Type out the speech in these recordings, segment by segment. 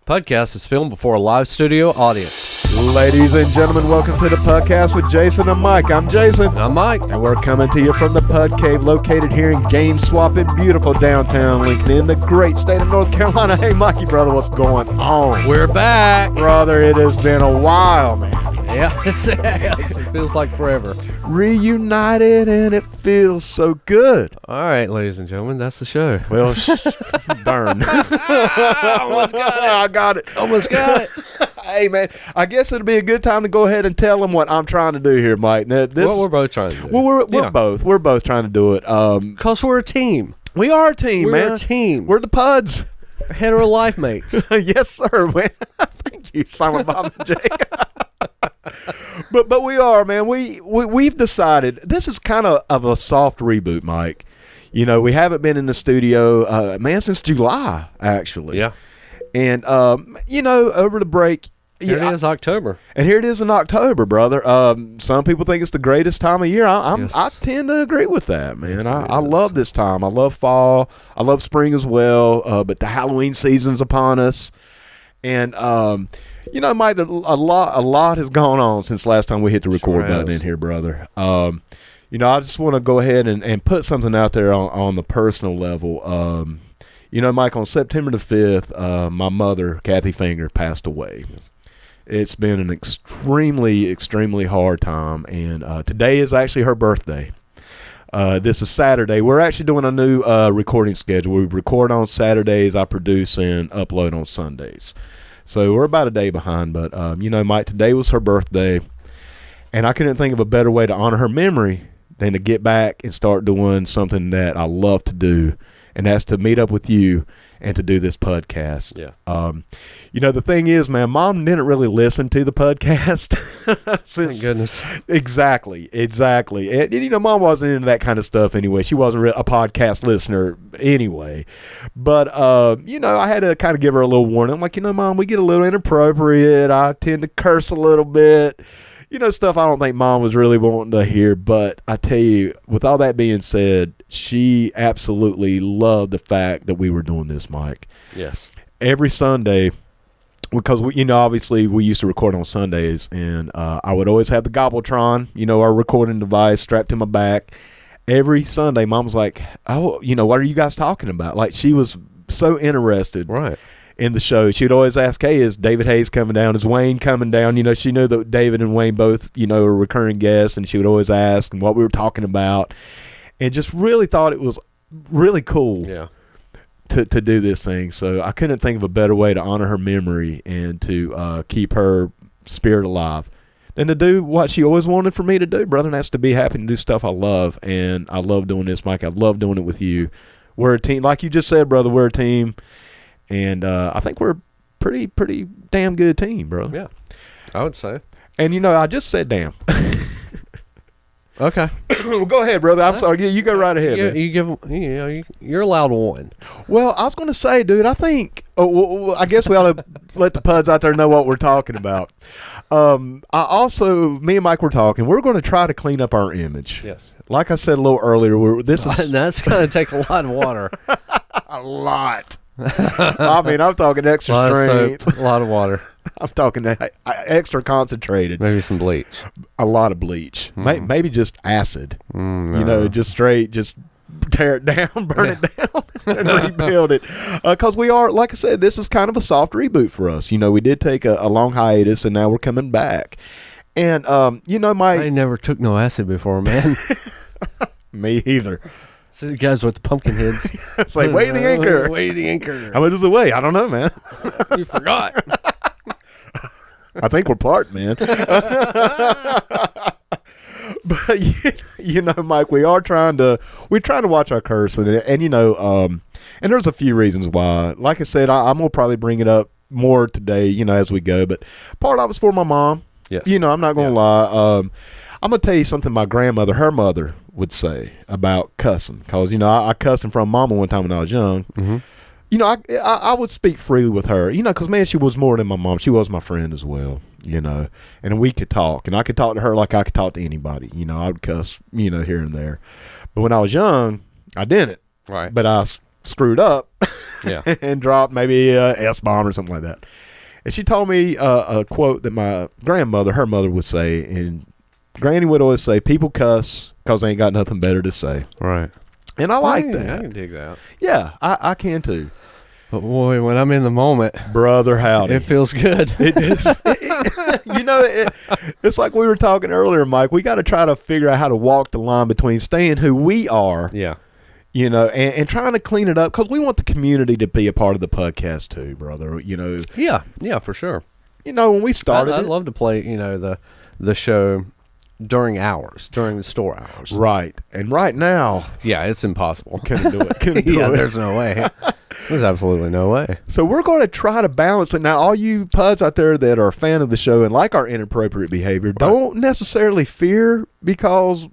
PUDcast is filmed before a live studio audience. Ladies and gentlemen, welcome to the PUDcast with Jason and Mike. I'm Jason. I'm Mike. And we're coming to you from the Pud Cave located here in Game Swap in beautiful downtown Lincoln in the great state of North Carolina. Hey, Mikey, brother, what's going on? We're back. Brother, it has been a while, man. Yeah, it feels like forever. Reunited, and it feels so good. All right, ladies and gentlemen, that's the show. Well, burn. Almost got it. I got it. Almost got it. Hey, man, I guess it'd be a good time to go ahead and tell them what I'm trying to do here, Mike. Now, We're both trying to do. Well, we're both trying to do it. Because we're a team. We are a team, man. We're a team. We're the Puds. Hetero life mates. Yes, sir, man. Thank you, Silent Bob and Jake. But we are, man. We've decided this is kind of a soft reboot, Mike. You know, we haven't been in the studio, man, since July, actually. Yeah. And, you know, over the break. Here it is October. And here it is in October, brother. Some people think it's the greatest time of year. I tend to agree with that, man. Yes, I love this time. I love fall. I love spring as well. But the Halloween season's upon us. And, you know, Mike, a lot has gone on since last time we hit the record button in here, brother. You know, I just want to go ahead and put something out there on the personal level. You know, Mike, on September the 5th, my mother, Cathey Finger, passed away. It's been an extremely, extremely hard time, and today is actually her birthday. This is Saturday. We're actually doing a new recording schedule. We record on Saturdays, I produce and upload on Sundays. So we're about a day behind, but, you know, Mike, today was her birthday, and I couldn't think of a better way to honor her memory than to get back and start doing something that I love to do, and that's to meet up with you and to do this podcast. Yeah. You know, the thing is, man, Mom didn't really listen to the podcast. Thank goodness. Exactly. And, you know, Mom wasn't into that kind of stuff anyway. She wasn't a podcast listener anyway. But, you know, I had to kind of give her a little warning. I'm like, you know, Mom, we get a little inappropriate. I tend to curse a little bit. You know, stuff I don't think Mom was really wanting to hear. But I tell you, with all that being said, she absolutely loved the fact that we were doing this, Mike. Yes. Every Sunday, because, you know, obviously we used to record on Sundays, and I would always have the Gobbletron, you know, our recording device strapped to my back. Every Sunday, Mom was like, oh, you know, what are you guys talking about? Like, she was so interested in the show. She'd always ask, hey, is David Hayes coming down? Is Wayne coming down? You know, she knew that David and Wayne both, you know, were recurring guests, and she would always ask and what we were talking about, and just really thought it was really cool. Yeah. To do this thing. So I couldn't think of a better way to honor her memory and to keep her spirit alive than to do what she always wanted for me to do, brother, and that's to be happy and do stuff I love. And I love doing this, Mike. I love doing it with you. We're a team. Like you just said, brother, we're a team. And I think we're a pretty damn good team, brother. Yeah, I would say. And, you know, I just said damn. Okay. Well, go ahead, brother. I'm sorry. You go right ahead, man. You give, you know, you're allowed one. Well, I was going to say, dude, I think, I guess we ought to let the Puds out there know what we're talking about. Me and Mike were talking. We're going to try to clean up our image. Yes. Like I said a little earlier, that's going to take a lot of water. A lot. I mean, I'm talking extra strength. A lot of water. I'm talking extra concentrated. Maybe some bleach. A lot of bleach. Maybe just acid. No. You know, just straight, just tear it down, burn it down, and rebuild it. Because we are, like I said, this is kind of a soft reboot for us. You know, we did take a long hiatus, and now we're coming back. And, you know, I never took no acid before, man. Me either. So you guys with the pumpkin heads. It's like, weigh the anchor. Weigh the anchor. How much is the weigh? I don't know, man. You forgot. I think we're part, man. But you know, Mike, we're trying to watch our cursing, and you know, and there's a few reasons why. Like I said, I'm gonna probably bring it up more today, you know, as we go. But part of it's for my mom. Yes. You know, I'm not gonna lie. I'm gonna tell you something my grandmother, her mother, would say about cussing, because you know I cussed in front of Mama one time when I was young. Mm-hmm. You know, I would speak freely with her, you know, because, man, she was more than my mom. She was my friend as well, you know, and we could talk, and I could talk to her like I could talk to anybody. You know, I would cuss, you know, here and there. But when I was young, I didn't. Right. But I screwed up Yeah. and dropped maybe a S-bomb or something like that. And she told me a quote that my grandmother, her mother, would say, and Granny would always say, people cuss because they ain't got nothing better to say. Right. And I like that. I can dig that. Yeah, I can too. But boy, when I'm in the moment, Brother, howdy. it feels good. It is. It's like we were talking earlier, Mike. We got to try to figure out how to walk the line between staying who we are, Yeah. And trying to clean it up because we want the community to be a part of the podcast too, brother. Yeah. Yeah, for sure. When we started I'd it, love to play, the show during the store hours. right, and right now, Yeah, it's impossible. couldn't do it. Couldn't do Yeah, it. there's no way. There's absolutely no way. So we're going to try to balance it. Now, all you PUDs out there that are a fan of the show and like our inappropriate behavior, don't necessarily fear because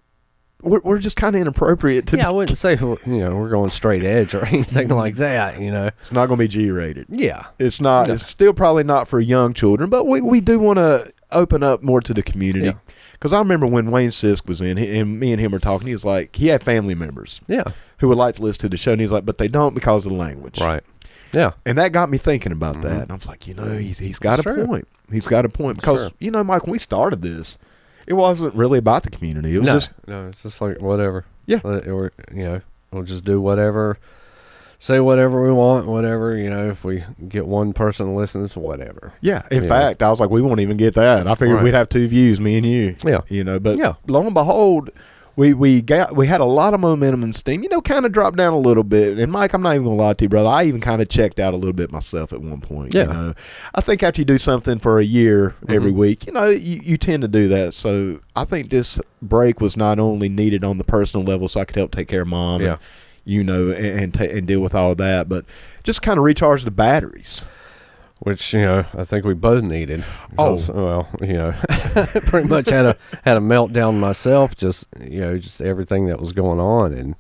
we're just kind of inappropriate. I wouldn't say we're going straight edge or anything like that. It's not going to be G-rated. Yeah. It's not. No. It's still probably not for young children, but we do want to open up more to the community. Yeah. Because I remember when Wayne Sisk was in, and me and him were talking, he was like, he had family members Yeah. who would like to listen to the show, and he's like, but they don't because of the language. Right. Yeah. And that got me thinking about that. And I was like, he's got That's a true. point. He's got a point. Because, Sure. Mike, when we started this, it wasn't really about the community. It was just, No, it's just like whatever. Yeah. We'll just do whatever, say whatever we want, whatever, if we get one person to listen to whatever. yeah. In Yeah. fact, I was like, we won't even get that. I figured Right. we'd have 2 views, me and you. Yeah. But Yeah. lo and behold, we had a lot of momentum and steam, kind of dropped down a little bit. And Mike, I'm not even gonna lie to you, brother, I even kind of checked out a little bit myself at one point. Yeah. I think after you do something for a year every week, you tend to do that. So I think this break was not only needed on the personal level so I could help take care of mom Yeah. and deal with all of that, but just kind of recharge the batteries. Which, I think we both needed. Oh. Because, well, pretty much had a meltdown myself, just everything that was going on, and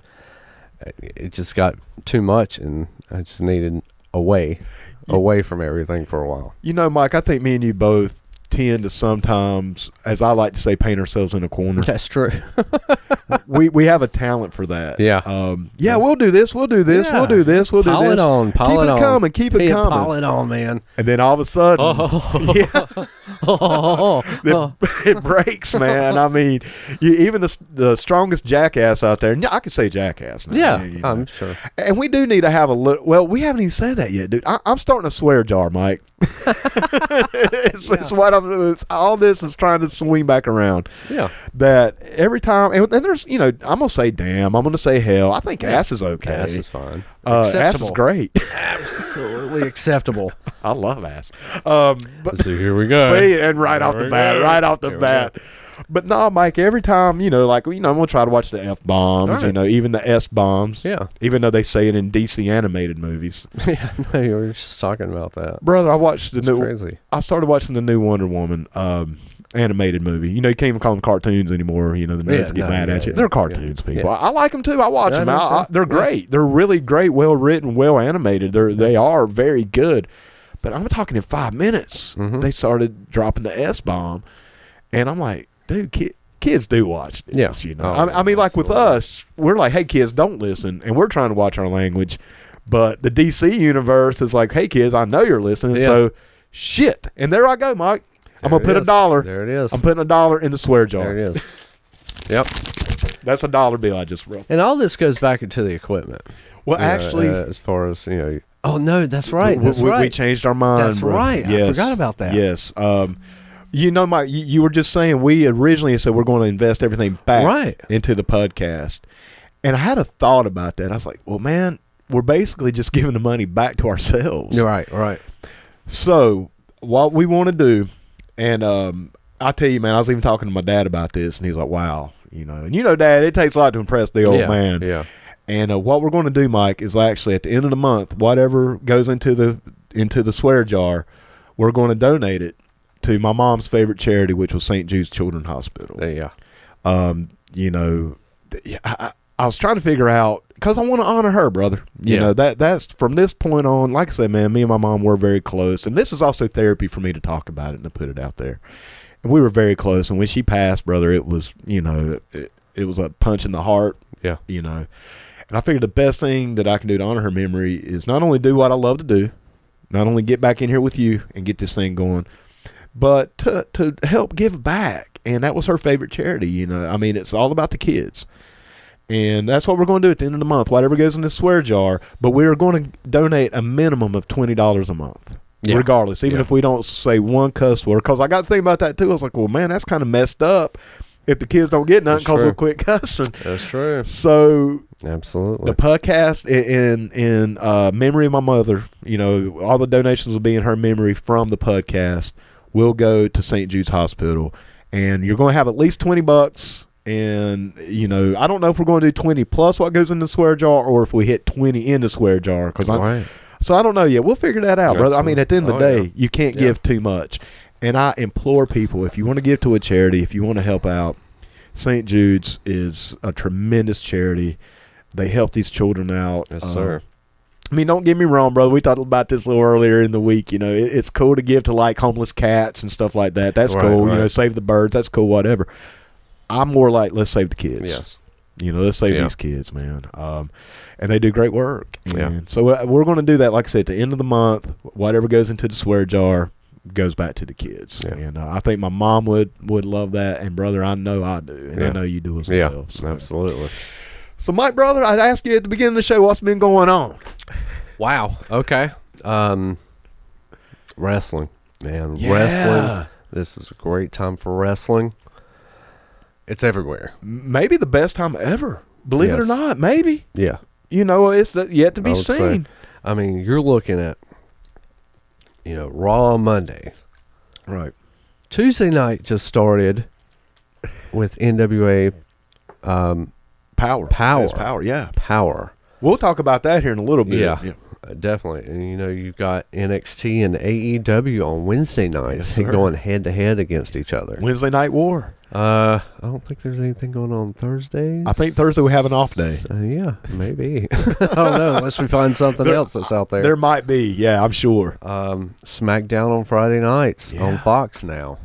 it just got too much, and I just needed away from everything for a while. Mike, I think me and you both tend to sometimes, as I like to say, paint ourselves in a corner. That's true. we have a talent for that. Yeah. We'll do this, we'll do this, Yeah. we'll do this, we'll do Pile this. it on, pile keep it on. coming, keep it coming. Pile it on, man. And then all of a sudden, Oh. it breaks, man. I mean, even the strongest jackass out there, I can say jackass now. Yeah, I'm sure. And we do need to have a look. Well, we haven't even said that yet, dude. I'm starting a swear jar, Mike. it's what all this is trying to swing back around. Yeah. That every time, and there's, I'm going to say damn, I'm going to say hell. I think ass is okay. Ass is fine. Ass is Acceptable. great. Absolutely acceptable. I love ass. But So here we go. see, and right off the we bat, go. right off the Here we bat. But no, Mike, every time, I'm going to try to watch the F-bombs, All right. even the S-bombs. Yeah. Even though they say it in DC animated movies. Yeah, no, you were just talking about that. Brother, I watched the It's new. crazy. I started watching the new Wonder Woman animated movie. You can't even call them cartoons anymore. The nerds get mad at you. They're cartoons, people. Yeah. I like them too. I watch Yeah, them. I do too. They're great. They're really great, well written, well animated. They are very good. But I'm talking in 5 minutes. Mhm. They started dropping the S-bomb, and I'm like, dude, kids do watch this. Yeah. I mean, like with absolutely. us, we're like, hey, kids, don't listen, and we're trying to watch our language. But the DC universe is like, hey, kids, I know you're listening, Yeah. so shit. And there I go, Mike. I'm There going to put it is. $1. There it is. I'm putting $1 in the swear jar. There it is. Yep. That's a $1 bill I just wrote. And all this goes back into the equipment. Well, actually, as far as, oh, no, that's right. That's we right. changed our mind. That's bro. right. I Yes. forgot about that. Yes. Mike, you were just saying we originally said we're going to invest everything back Right. into the podcast. And I had a thought about that. I was like, well, man, we're basically just giving the money back to ourselves. You're right, right. So what we want to do, and I tell you, man, I was even talking to my dad about this, and he's like, wow. And Dad, it takes a lot to impress the old man. Yeah. And what we're going to do, Mike, is actually at the end of the month, whatever goes into the swear jar, we're going to donate it to my mom's favorite charity, which was St. Jude's Children's Hospital. Yeah. I was trying to figure out, because I want to honor her, brother. That's from this point on, like I said, man, me and my mom were very close. And this is also therapy for me to talk about it and to put it out there. And we were very close. And when she passed, brother, it was, it was a punch in the heart. Yeah. And I figured the best thing that I can do to honor her memory is not only do what I love to do, not only get back in here with you and get this thing going, but to help give back. And that was her favorite charity, you know. I mean, it's all about the kids. And that's what we're going to do at the end of the month, whatever goes in the swear jar. But we're going to donate a minimum of $20 a month, regardless, even if we don't say one cuss word. Because I got to think about that, too. I was like, well, man, that's kind of messed up if the kids don't get nothing because we'll quit cussing. That's true. So absolutely, the PUDcast in memory of my mother, you know, all the donations will be in her memory from the PUDcast. Will go to St. Jude's Hospital, and you're going to have at least $20. And you know, I don't know if we're going to do 20 plus what goes in the swear jar, or if we hit 20 in the swear jar. So I don't know yet. We'll figure that out, brother. I mean, at the end of the day, you can't give too much. And I implore people, if you want to give to a charity, if you want to help out, St. Jude's is a tremendous charity. They help these children out. Yes, sir. I mean, don't get me wrong, brother. We talked about this a little earlier in the week. You know, it's cool to give to, like, homeless cats and stuff like that. That's cool. Right. You know, save the birds. That's cool, whatever. I'm more like, let's save the kids. Yes. You know, let's save these kids, man. And they do great work. And so we're going to do that, like I said, at the end of the month. Whatever goes into the swear jar goes back to the kids. And I think my mom would love that. And, brother, I know I do. And I know you do as well. So. Absolutely. So, Mike, brother, I'd ask you at the beginning of the show, what's been going on? Wow. Okay. Wrestling, man. Wrestling. This is a great time for wrestling. It's everywhere. Maybe the best time ever. Believe it or not, maybe. Yeah. You know, it's yet to be seen. I mean, you're looking at, you know, Raw on Monday. Right. Tuesday night just started with NWA Powerrr. Powerrr. We'll talk about that here in a little bit. Yeah. Definitely. And, you know, you've got NXT and AEW on Wednesday nights going head-to-head against each other. Wednesday Night War. I don't think there's anything going on Thursdays. I think Thursday we have an off day. Yeah, maybe. I don't know, unless we find something else that's out there. There might be, yeah, I'm sure. SmackDown on Friday nights on Fox now.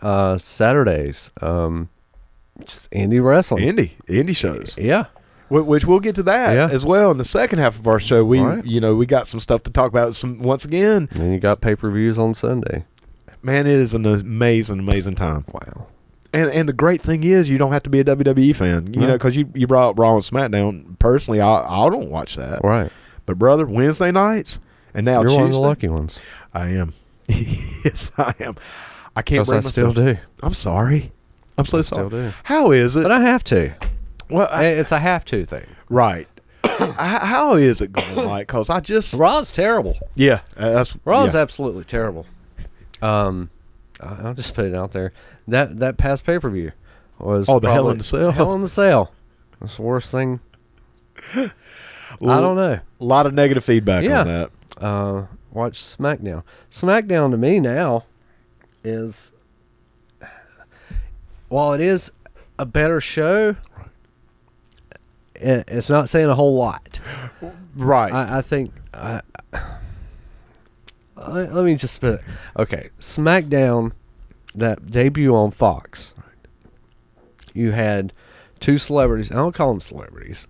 Saturdays, just indie wrestling. Indie shows. Yeah. Which we'll get to that as well in the second half of our show. We got some stuff to talk about. Once again, and you got pay-per-views on Sunday. Man, it is an amazing time. Wow. And the great thing is you don't have to be a WWE fan. You know, because you brought up Raw and SmackDown. Personally, I don't watch that. Right. But brother, Wednesday nights and now Tuesday. You're one of the lucky ones. I am. Yes, I am. I can't bring myself. Still do. I'm sorry. I'm so sorry. Still do. How is it? But I have to. Well, it's a have to thing. Right. How is it going, Mike? Because I just Raw's terrible. Yeah, Raw's absolutely terrible. I'll just put it out there. That past pay-per-view was the Hell in the Cell. Hell in the Cell. That's the worst thing. I don't know. A lot of negative feedback on that. Watch SmackDown. SmackDown to me now is, while it is a better show, it's not saying a whole lot. Right. I think. Let me just put it. Okay, SmackDown, that debut on Fox. You had two celebrities. I don't call them celebrities.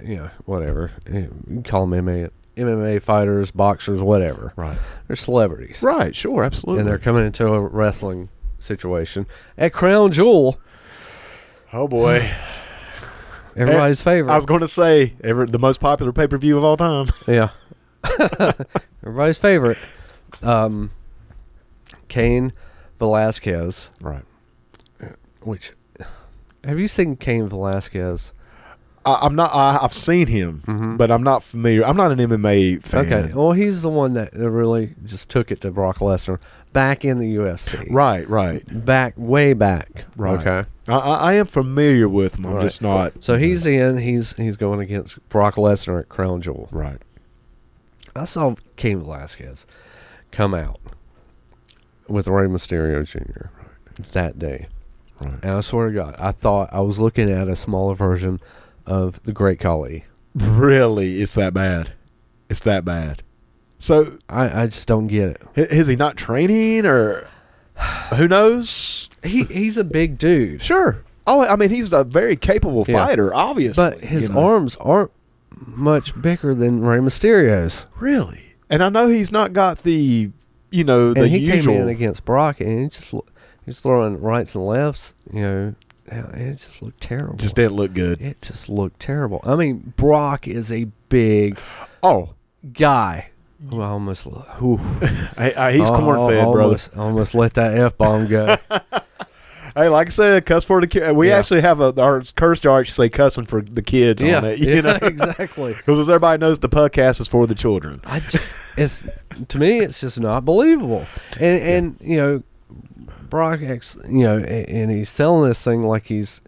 You know, whatever. You can call them MMA fighters, boxers, whatever. Right. They're celebrities. Right. Sure. Absolutely. And they're coming into a wrestling situation at Crown Jewel. Oh boy. Everybody's favorite. I was going to say the most popular pay-per-view of all time. Yeah. Everybody's favorite. Cain Velasquez. Right. Which, have you seen Cain Velasquez? I'm not. I've seen him, but I'm not familiar. I'm not an MMA fan. Okay. Well, he's the one that really just took it to Brock Lesnar back in the UFC. Right. Right. Way back. Right. Okay. I am familiar with him. I'm just not. So he's going against Brock Lesnar at Crown Jewel. Right. I saw Cain Velasquez come out with Rey Mysterio Jr. that day. Right. And I swear to God, I thought I was looking at a smaller version of the Great Khali. Really? It's that bad? It's that bad? So I just don't get it. Is he not training, or who knows? He's a big dude. Sure. Oh, I mean, he's a very capable fighter, obviously. But his arms aren't much bigger than Rey Mysterio's. Really? And I know he's not got the, the he usual. came in against Brock, and he's throwing rights and lefts, it just looked terrible. Just didn't look good. It just looked terrible. I mean, Brock is a big guy. Who I almost he's corn-fed, brother. Almost let that F-bomb go. Hey, like I said, cuss for the kids. We actually have our curse jar actually say cussing for the kids on it. Exactly. Because everybody knows the PUDcast is for the children. To me, it's just not believable. And Brock, and he's selling this thing like he's,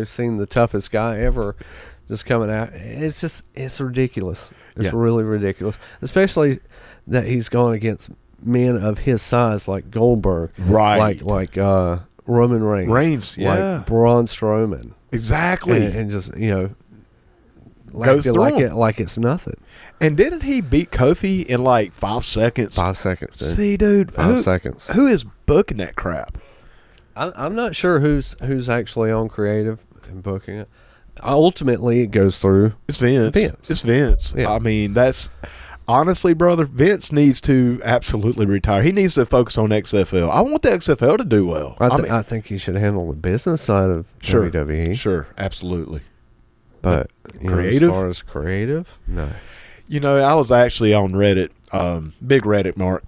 seen the toughest guy ever just coming out. It's ridiculous. It's really ridiculous. Especially that he's going against men of his size like Goldberg. Right. Like Roman Reigns. Like Braun Strowman. Exactly. And just, goes through like it's nothing. And didn't he beat Kofi in like 5 seconds? 5 seconds, dude. See, dude. 5 seconds. Who is booking that crap? I'm not sure who's actually on creative and booking it. Ultimately, it goes through. It's Vince. It's Vince. Yeah. I mean, that's honestly, brother. Vince needs to absolutely retire. He needs to focus on XFL. I want the XFL to do well. I think he should handle the business side of WWE. Sure, absolutely. But creative, as far as creative, no. I was actually on Reddit, big Reddit, Mark.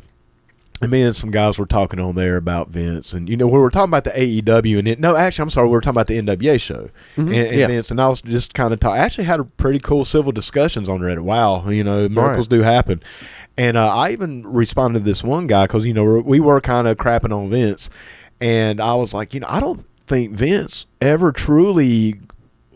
And me and some guys were talking on there about Vince. And, we were talking about the AEW. We were talking about the NWA show. Mm-hmm. And Vince. And I was just kind of talking. I actually had a pretty cool civil discussions on Reddit. Wow. Miracles do happen. And I even responded to this one guy because, we were kind of crapping on Vince. And I was like, I don't think Vince ever truly...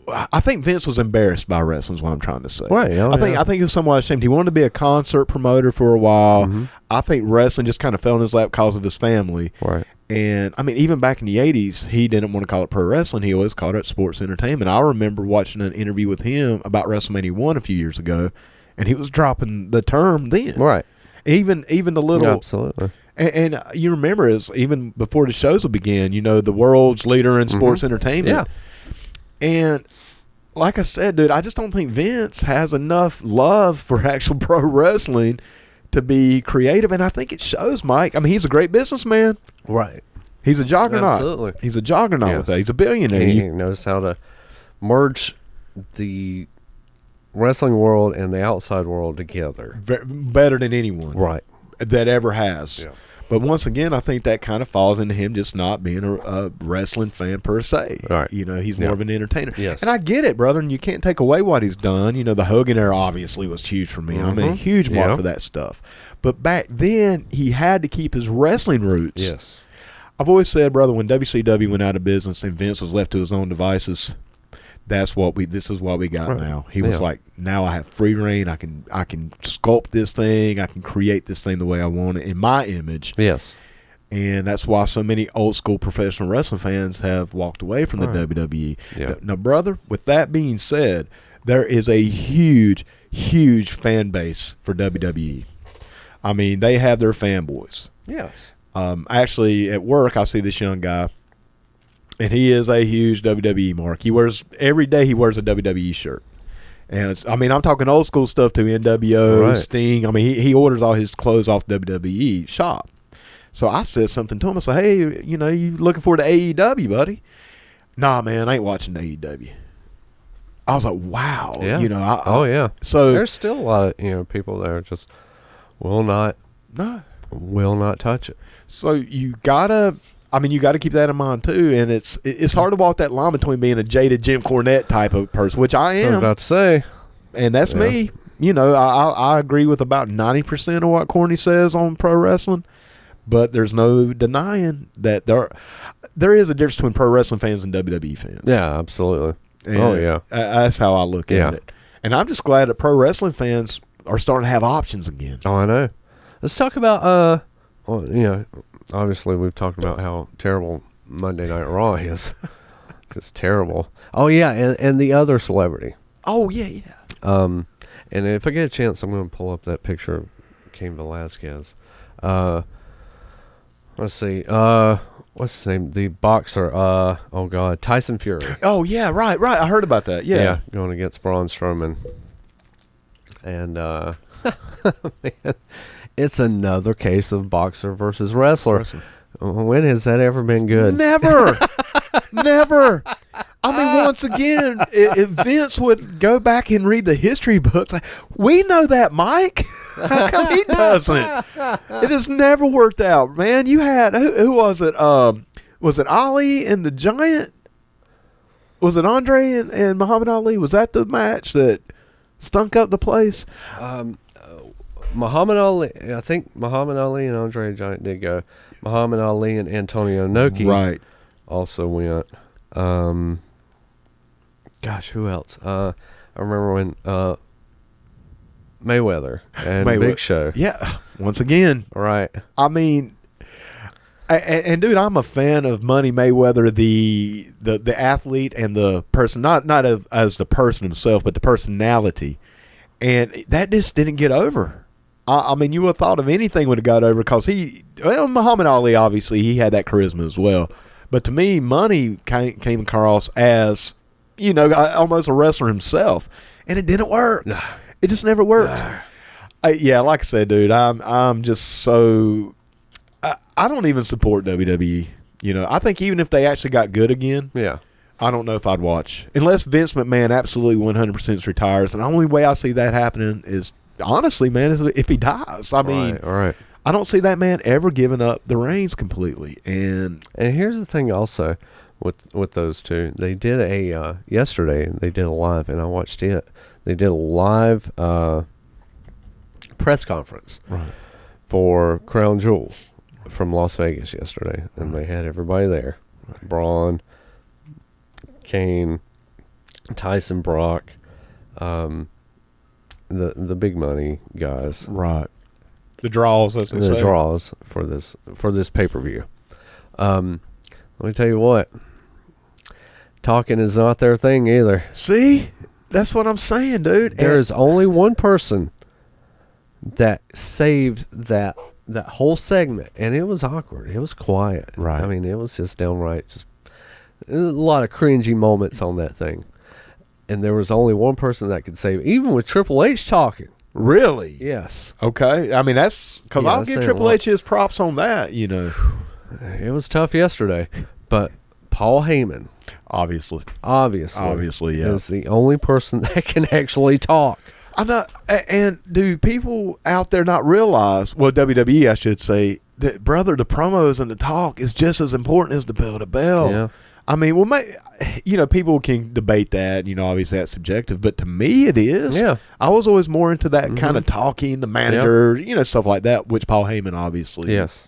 I think Vince was embarrassed by wrestling is what I'm trying to say. Right. I think he was somewhat ashamed. He wanted to be a concert promoter for a while. Mm-hmm. I think wrestling just kind of fell in his lap because of his family. Right. And, I mean, even back in the 80s, he didn't want to call it pro wrestling. He always called it sports entertainment. I remember watching an interview with him about WrestleMania 1 a few years ago, and he was dropping the term then. Right. Even the little... Absolutely. And you remember, even before the shows would begin, the world's leader in sports entertainment. Yeah. And like I said, dude, I just don't think Vince has enough love for actual pro wrestling to be creative. And I think it shows, Mike. I mean, he's a great businessman. Right. He's a juggernaut. Absolutely. He's a juggernaut with that. He's a billionaire. He knows how to merge the wrestling world and the outside world together. Better than anyone. Right. That ever has. Yeah. But once again, I think that kind of falls into him just not being a wrestling fan per se. Right. He's more of an entertainer. Yes. And I get it, brother, and you can't take away what he's done. The Hogan era obviously was huge for me. I'm a huge mark for that stuff. But back then, he had to keep his wrestling roots. Yes. I've always said, brother, when WCW went out of business and Vince was left to his own devices, this is what we got now. He was like, now I have free reign. I can sculpt this thing. I can create this thing the way I want it in my image. Yes. And that's why so many old school professional wrestling fans have walked away from the WWE. Yeah. Now, brother, with that being said, there is a huge, huge fan base for WWE. I mean, they have their fanboys. Yes. Actually, at work, I see this young guy. And he is a huge WWE mark. Every day he wears a WWE shirt. And I'm talking old school stuff too, NWO, Sting. I mean, he orders all his clothes off WWE shop. So I said something to him. I said, hey, you looking forward to AEW, buddy? Nah, man, I ain't watching AEW. I was like, wow. Yeah. So there's still a lot of, people there just will not touch it. So you gotta keep that in mind too, and it's hard to walk that line between being a jaded Jim Cornette type of person, which I am. I was about to say, and that's me. I agree with about 90% of what Corny says on pro wrestling, but there's no denying that there is a difference between pro wrestling fans and WWE fans. Yeah, absolutely. And that's how I look at it. And I'm just glad that pro wrestling fans are starting to have options again. Oh, I know. Let's talk about obviously, we've talked about how terrible Monday Night Raw is. It's terrible. Oh, yeah, and the other celebrity. Oh, yeah. And if I get a chance, I'm going to pull up that picture of Cain Velasquez. Let's see. What's his name? The boxer. Oh God, Tyson Fury. Oh yeah, right. I heard about that. Yeah. Going against Braun Strowman. And man, it's another case of boxer versus wrestler. When has that ever been good? Never. Never. I mean, once again, if Vince would go back and read the history books, like, we know that, Mike. How come he doesn't? It has never worked out, man. You had, who was it? Was it Ali and the Giant? Was it Andre and Muhammad Ali? Was that the match that stunk up the place? Muhammad Ali, I think Muhammad Ali and Andre the Giant did go. Muhammad Ali and Antonio Inoki also went. Gosh, who else? I remember when Mayweather and Big Show. Yeah, once again. Right. I mean, and dude, I'm a fan of Money Mayweather, the athlete and the person, not as the person himself, but the personality. And that just didn't get over. I mean, you would have thought of anything would have got over because Muhammad Ali, obviously, he had that charisma as well. But to me, Money came across as, almost a wrestler himself. And it didn't work. It just never works. Yeah, like I said, dude, I'm just so... I don't even support WWE. I think even if they actually got good again, I don't know if I'd watch. Unless Vince McMahon absolutely 100% retires. And the only way I see that happening is, honestly, man, is if he dies. I mean, right. I don't see that man ever giving up the reins completely. And here's the thing also with those two. They did yesterday, they did a live, and I watched it. They did a live press conference for Crown Jewel from Las Vegas yesterday, and they had everybody there. Braun, Kane, Tyson, Brock, the big money guys. Right. The draws, as they say. The draws for this pay-per-view. Let me tell you what. Talking is not their thing either. See? That's what I'm saying, dude. There is only one person that saved that whole segment, and it was awkward. It was quiet. Right. I mean, it was just downright just a lot of cringy moments on that thing. And there was only one person that could save it, even with Triple H talking. Really? Yes. Okay. I mean, that's because I'll give Triple H his props on that, It was tough yesterday, but Paul Heyman, obviously, yeah, is the only person that can actually talk. I know, and do people out there not realize? Well, WWE, I should say, that brother, the promos and the talk is just as important as the bell to bell. Yeah. I mean, people can debate that. Obviously that's subjective, but to me it is. Yeah. I was always more into that kind of talking, the manager, stuff like that, which Paul Heyman obviously. Yes.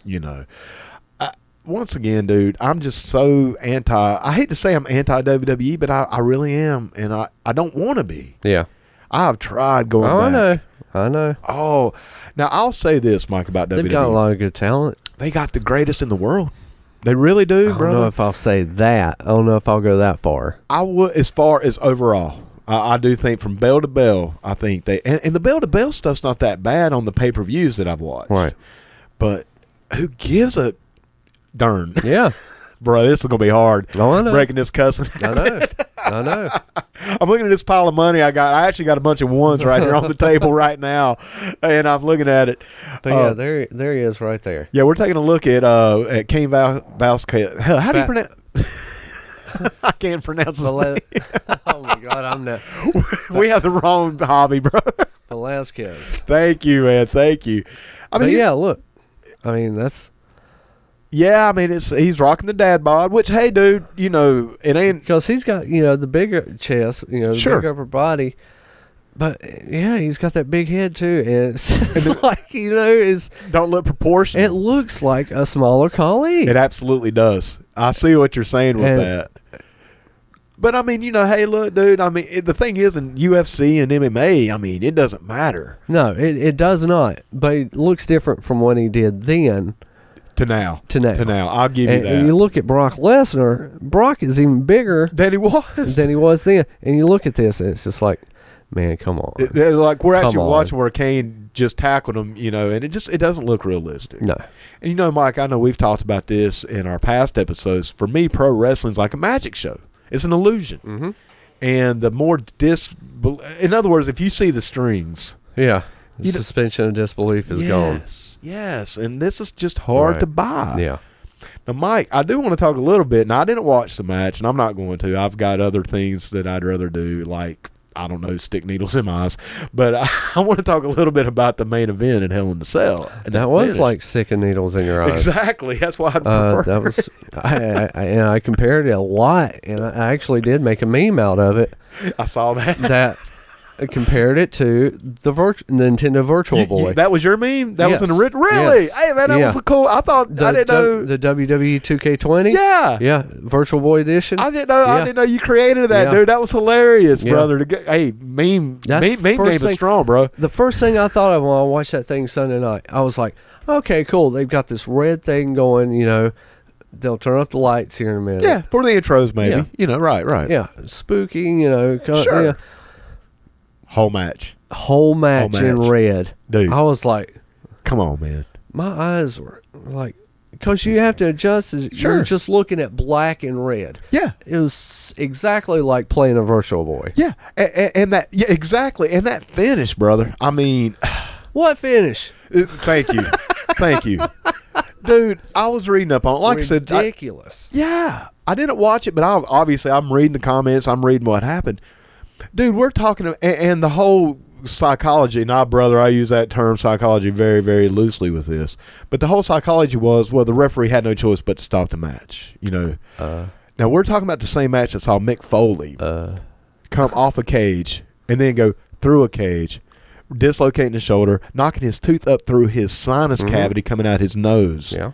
Once again, dude, I'm just so I hate to say I'm anti-WWE, but I really am, and I don't want to be. Yeah. I've tried going back. I know. Oh, now I'll say this, Mike, about WWE. They've got a lot of good talent. They got the greatest in the world. They really do, brother. I don't know if I'll say that. I don't know if I'll go that far. I would, as far as overall. I do think from bell to bell, I think they... And the bell to bell stuff's not that bad on the pay-per-views that I've watched. Right. But who gives a darn? Yeah. Bro, this is going to be hard. Oh, I know. Breaking this cussing. I know. I'm looking at this pile of money I got. I actually got a bunch of ones right here on the table right now, and I'm looking at it. But there he is right there. Yeah, we're taking a look at Cain Velasquez. How do you pronounce? I can't pronounce his name. Oh my God, I'm not. We have the wrong hobby, bro. Velasquez. Thank you, man. Thank you. I mean, look. I mean, that's. Yeah, I mean, he's rocking the dad bod, which, hey, dude, it ain't... Because he's got, the bigger chest, the big upper body. But, yeah, he's got that big head, too. And it's like, it's... Don't look proportional. It looks like a smaller collie. It absolutely does. I see what you're saying with that. But, I mean, hey, look, dude, I mean, the thing is, in UFC and MMA, I mean, it doesn't matter. No, it does not. But it looks different from what he did then. To now. I'll give you that. And you look at Brock Lesnar, Brock is even bigger than he was then. And you look at this, and it's just like, Man, come on. Like we're actually Come on. watching where Kane just tackled him, and it doesn't look realistic. No. And Mike, I know we've talked about this in our past episodes. For me, pro wrestling's like a magic show. It's an illusion. Mm-hmm. And the more in other words, if you see the strings, Yeah. The suspension of disbelief is gone. Yes, and this is just hard to buy. Yeah. Now, Mike, I do want to talk a little bit. Now, I didn't watch the match, and I'm not going to. I've got other things that I'd rather do, like, I don't know, stick needles in my eyes. But I want to talk a little bit about the main event at Hell in the Cell. And that was like sticking needles in your eyes. Exactly. That's why I prefer that was, I compared it a lot, and I actually did make a meme out of it. I saw that. That I compared it to the Nintendo Virtual Boy. That was your meme? That Yes. was an really? Yes. Hey, man, that was cool. I thought, I didn't know. The WWE 2K20? Yeah. Yeah, Virtual Boy Edition. I didn't know you created that, dude. That was hilarious, brother. Hey, meme game is strong, bro. The first thing I thought of when I watched that thing Sunday night, I was like, okay, cool. They've got this red thing going, They'll turn up the lights here in a minute. Yeah, for the intros maybe. Yeah. Right. Yeah, spooky, Sure. Yeah. Whole match In red. Dude. I was like, come on, man. My eyes were like, because you have to adjust. You're just looking at black and red. Yeah. It was exactly like playing a Virtual Boy. Yeah, and that, exactly. And that finish, brother. I mean. What finish? Thank you. Thank you. Dude, I was reading up on it. Like Ridiculous. I said. Ridiculous. Yeah. I didn't watch it, but obviously I'm reading the comments. I'm reading what happened. Dude, we're talking, and the whole psychology, brother, I use that term psychology very, very loosely with this, but the whole psychology was, the referee had no choice but to stop the match, Now, we're talking about the same match that saw Mick Foley come off a cage and then go through a cage, dislocating his shoulder, knocking his tooth up through his sinus cavity coming out his nose. Yeah.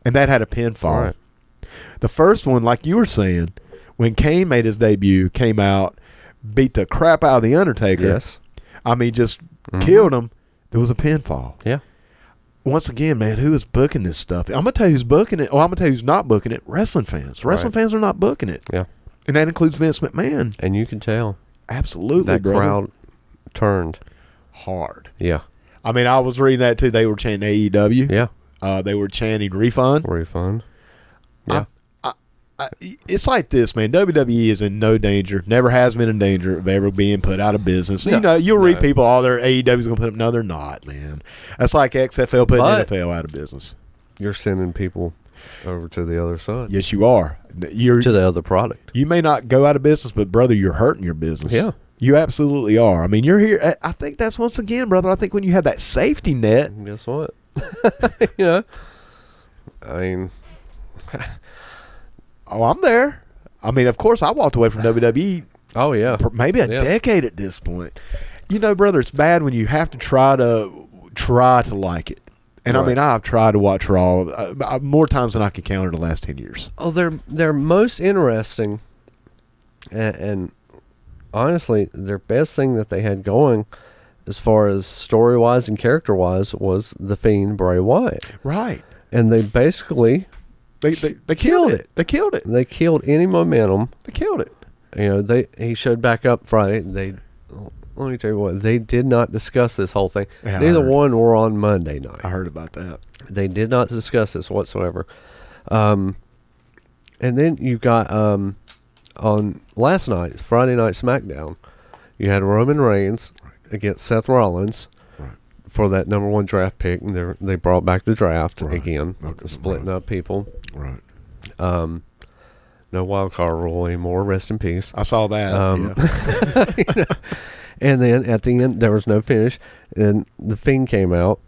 And that had a pinfall. Right. The first one, like you were saying, when Kane made his debut, came out, beat the crap out of the Undertaker. Yes. I mean, just killed him. There was a pinfall. Yeah. Once again, man, who is booking this stuff? I'm gonna tell you who's booking it. I'm gonna tell you who's not booking it. Wrestling fans. Wrestling fans are not booking it. Yeah. And that includes Vince McMahon. And you can tell. Absolutely, that crowd turned hard. Yeah. I mean, I was reading that too. They were chanting AEW. Yeah. They were chanting refund. Yeah. It's like this, man. WWE is in no danger, never has been in danger of ever being put out of business. No, You'll read people, their AEW's going to put them. No, they're not, man. That's like XFL putting NFL out of business. You're sending people over to the other side. Yes, you are. You're to the other product. You may not go out of business, but, brother, you're hurting your business. Yeah. You absolutely are. I mean, you're here. I think that's once again, brother, I think when you have that safety net. Guess what? I mean... Oh, I'm there. I mean, of course, I walked away from WWE. Oh, yeah. Maybe a decade at this point. Brother, it's bad when you have to try to like it. And I mean, I've tried to watch Raw more times than I can count in the last 10 years. Oh, they're most interesting, and honestly, their best thing that they had going, as far as story wise and character wise, was the Fiend Bray Wyatt. Right. And they basically. They killed it. They killed it. They killed any momentum. They killed it. He showed back up Friday. Let me tell you what, they did not discuss this whole thing. Yeah, Neither one were on Monday night. I heard about that. They did not discuss this whatsoever. And then you got on last night, Friday Night SmackDown, you had Roman Reigns against Seth Rollins. For that number 1 draft pick, and they brought back the draft again, splitting up people. Right. No wild card rule anymore. Rest in peace. I saw that. And then at the end, there was no finish, and the Fiend came out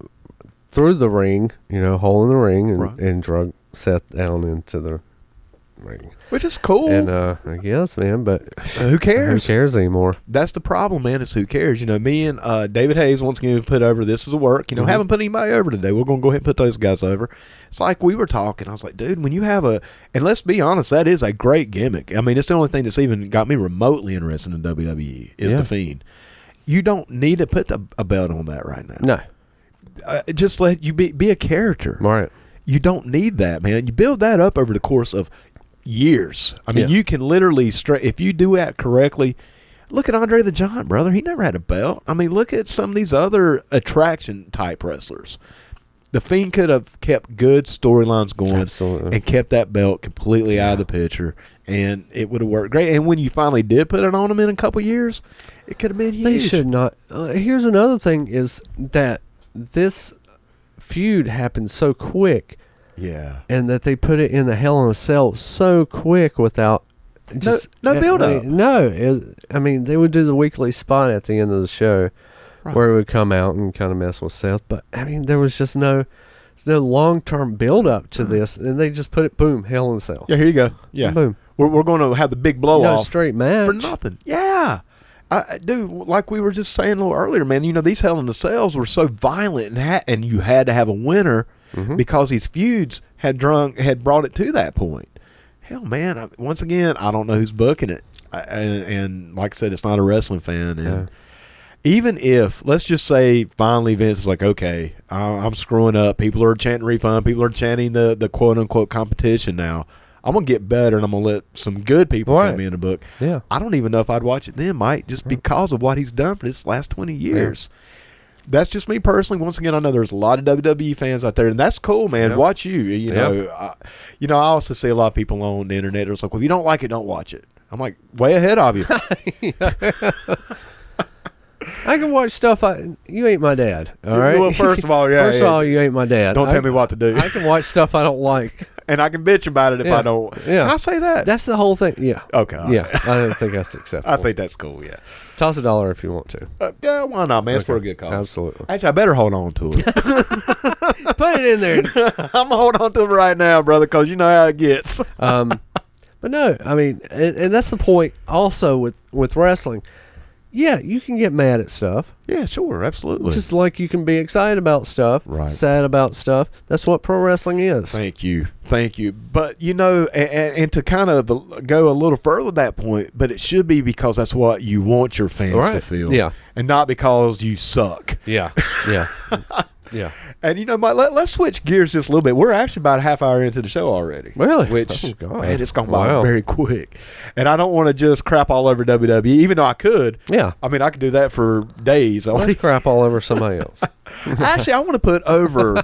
through the ring, hole in the ring, and drug Seth down into the ring. Which is cool. And I guess, man, but who cares? Who cares anymore? That's the problem, man, is who cares. Me and David Hayes, once again, put over this as a work. Haven't put anybody over today. We're going to go ahead and put those guys over. It's like we were talking. I was like, dude, when you have and let's be honest, that is a great gimmick. I mean, it's the only thing that's even got me remotely interested in WWE is the Fiend. You don't need to put a belt on that right now. No. Just let you be a character. Right. You don't need that, man. You build that up over the course of years. I mean, you can literally if you do that correctly, Look at Andre the Giant, brother. He never had a belt. I mean, look at some of these other attraction-type wrestlers. The Fiend could have kept good storylines going. Absolutely. And kept that belt completely out of the picture, and it would have worked great. And when you finally did put it on him in a couple years, it could have been huge. They should not. Here's another thing is that this feud happened so quick. Yeah. And that they put it in the Hell in a Cell so quick without just no build-up. I mean, they would do the weekly spot at the end of the show where it would come out and kind of mess with Seth. But, I mean, there was just no long-term build-up to this. And they just put it, boom, Hell in a Cell. Yeah, here you go. Yeah. Boom. We're going to have the big blow-off. Straight match. For nothing. Yeah. Dude, like we were just saying a little earlier, man, these Hell in the Cells were so violent, and you had to have a winner because these feuds had brought it to that point. Hell, man, once again, I don't know who's booking it. And like I said, it's not a wrestling fan. And even if, let's just say, finally Vince is like, okay, I'm screwing up. People are chanting refund. People are chanting the quote-unquote competition now. I'm going to get better, and I'm going to let some good people come in the book. Yeah. I don't even know if I'd watch it then, Mike, just because of what he's done for this last 20 years. Yeah. That's just me personally. Once again, I know there's a lot of WWE fans out there, and that's cool, man. Yep. Watch you. You know, I also see a lot of people on the internet. It's like, well, if you don't like it, don't watch it. I'm like, way ahead of you. I can watch stuff. You ain't my dad, all right? Well, first of all, First of all, you ain't my dad. Don't tell me what to do. I can watch stuff I don't like. And I can bitch about it if I don't. Yeah. Can I say that? That's the whole thing. Yeah. Okay. Yeah. I don't think that's acceptable. I think that's cool, yeah. Toss $1 if you want to. Yeah, why not, man? It's for a good cause. Absolutely. Actually, I better hold on to it. Put it in there. I'm going to hold on to it right now, brother, because you know how it gets. But no, I mean, and that's the point also with wrestling. Yeah, you can get mad at stuff. Yeah, sure, absolutely. Just like you can be excited about stuff, sad about stuff. That's what pro wrestling is. Thank you. But, and to kind of go a little further at that point, but it should be because that's what you want your fans to feel. Yeah. And not because you suck. Yeah. Yeah. Yeah. And, Mike, let's switch gears just a little bit. We're actually about a half hour into the show already. Really? Which, man, it's gone by very quick. And I don't want to just crap all over WWE, even though I could. Yeah. I mean, I could do that for days. Let's crap all over somebody else. Actually, I want to put over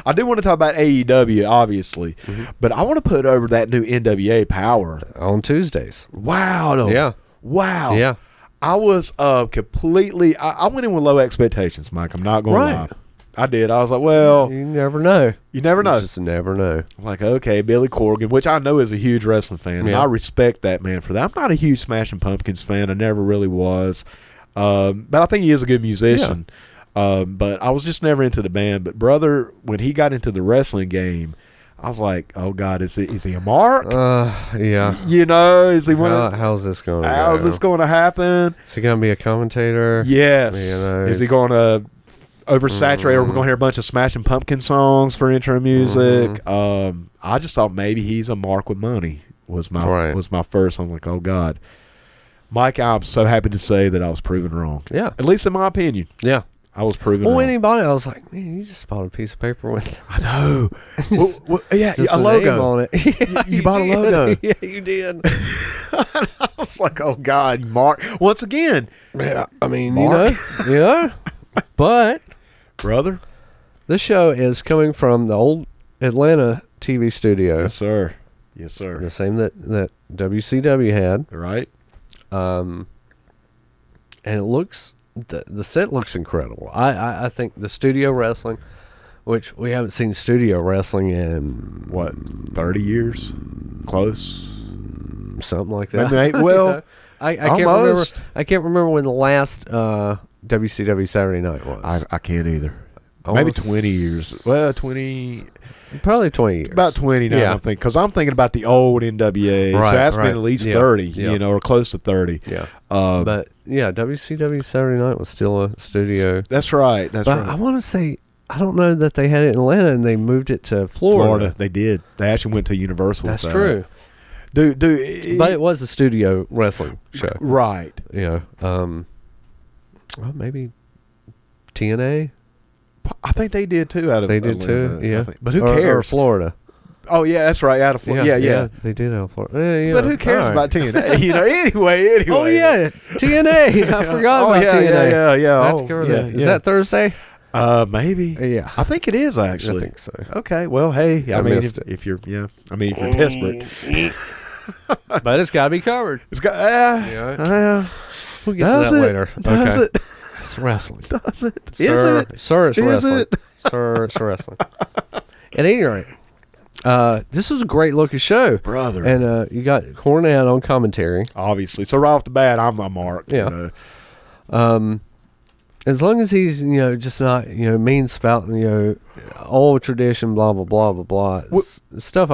I do want to talk about AEW, obviously, but I want to put over that new NWA Powerrr. On Tuesdays. Wow. Yeah. Wow. Yeah. I was completely I went in with low expectations, Mike. I'm not going to lie. I did. I was like, well. You never know. You never know. You just never know. I'm like, okay, Billy Corgan, which I know is a huge wrestling fan, and I respect that man for that. I'm not a huge Smashing Pumpkins fan. I never really was. But I think he is a good musician. Yeah. But I was just never into the band. But, brother, when he got into the wrestling game, I was like, oh, God, is he a mark? Yeah. Is he one of, how's this going to go? How's this going to happen? Is he going to be a commentator? Yes. Is he going to oversaturate, or we're going to hear a bunch of Smashing Pumpkin songs for intro music? I just thought maybe he's a mark with money was my first. I'm like, oh, God. Mike, I'm so happy to say that I was proven wrong. Yeah. At least in my opinion. Yeah. I was proven wrong. When he bought it, I was like, man, you just bought a piece of paper with I know. Yeah, just a logo. on it. You bought a logo. Yeah, you did. I was like, oh, God, Mark. Once again. Yeah, I mean, Mark. But, brother, this show is coming from the old Atlanta TV studio. Yes, sir. Yes, sir. The same that WCW had. Right. And it looks... The set looks incredible. I think the studio wrestling, which we haven't seen studio wrestling in 30 years, close, something like that. Maybe, well, I can't remember. I can't remember when the last WCW Saturday Night was. I can't either. Almost, maybe 20 years. Well, 20. Probably 20 years. About 20 now, yeah. I think, because I'm thinking about the old NWA. Right, so that's been at least 30, yeah. Or close to 30. Yeah. But yeah, WCW Saturday Night was still a studio. That's right. That's right. I want to say, I don't know that they had it in Atlanta and they moved it to Florida. They did. They actually went to Universal. That's true. But it was a studio wrestling show. Right. Well, maybe TNA. I think they did too. They did too. Yeah. But who cares? Or Florida. Oh yeah, that's right. Out of Florida. Yeah. They did out of Florida. But who cares about TNA? Anyway. Oh yeah, TNA. I forgot about TNA. Yeah. I have to cover that. Is that Thursday? Maybe. Yeah. I think it is actually. I think so. Okay. Well, hey, I mean, if you're desperate, but it's got to be covered. it's got. We'll get to that later. Does Okay. it? It's wrestling. Does it? Sir, Is it? Sir, it's Is wrestling. it? Sir, it's wrestling. At any rate, this was a great looking show, Brother. and you got Cornette on commentary. Obviously, so right off the bat, I'm a mark. Yeah. As long as he's just not mean spouting old tradition, blah blah blah blah blah. Stuff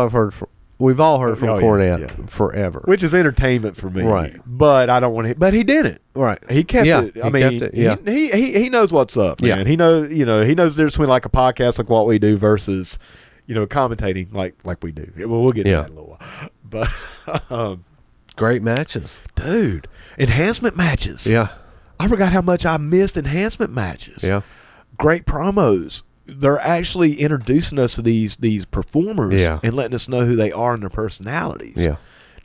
we've all heard from Cornette forever, which is entertainment for me. Right. But I don't want to. But he didn't. Right. He kept it. I mean, he knows what's up, man. Yeah. He knows he knows the difference between like a podcast like what we do versus commentating like we do. We'll get to that in a little while. But great matches, dude. Enhancement matches. Yeah. I forgot how much I missed enhancement matches. Yeah. Great promos. They're actually introducing us to these performers and letting us know who they are and their personalities. Yeah.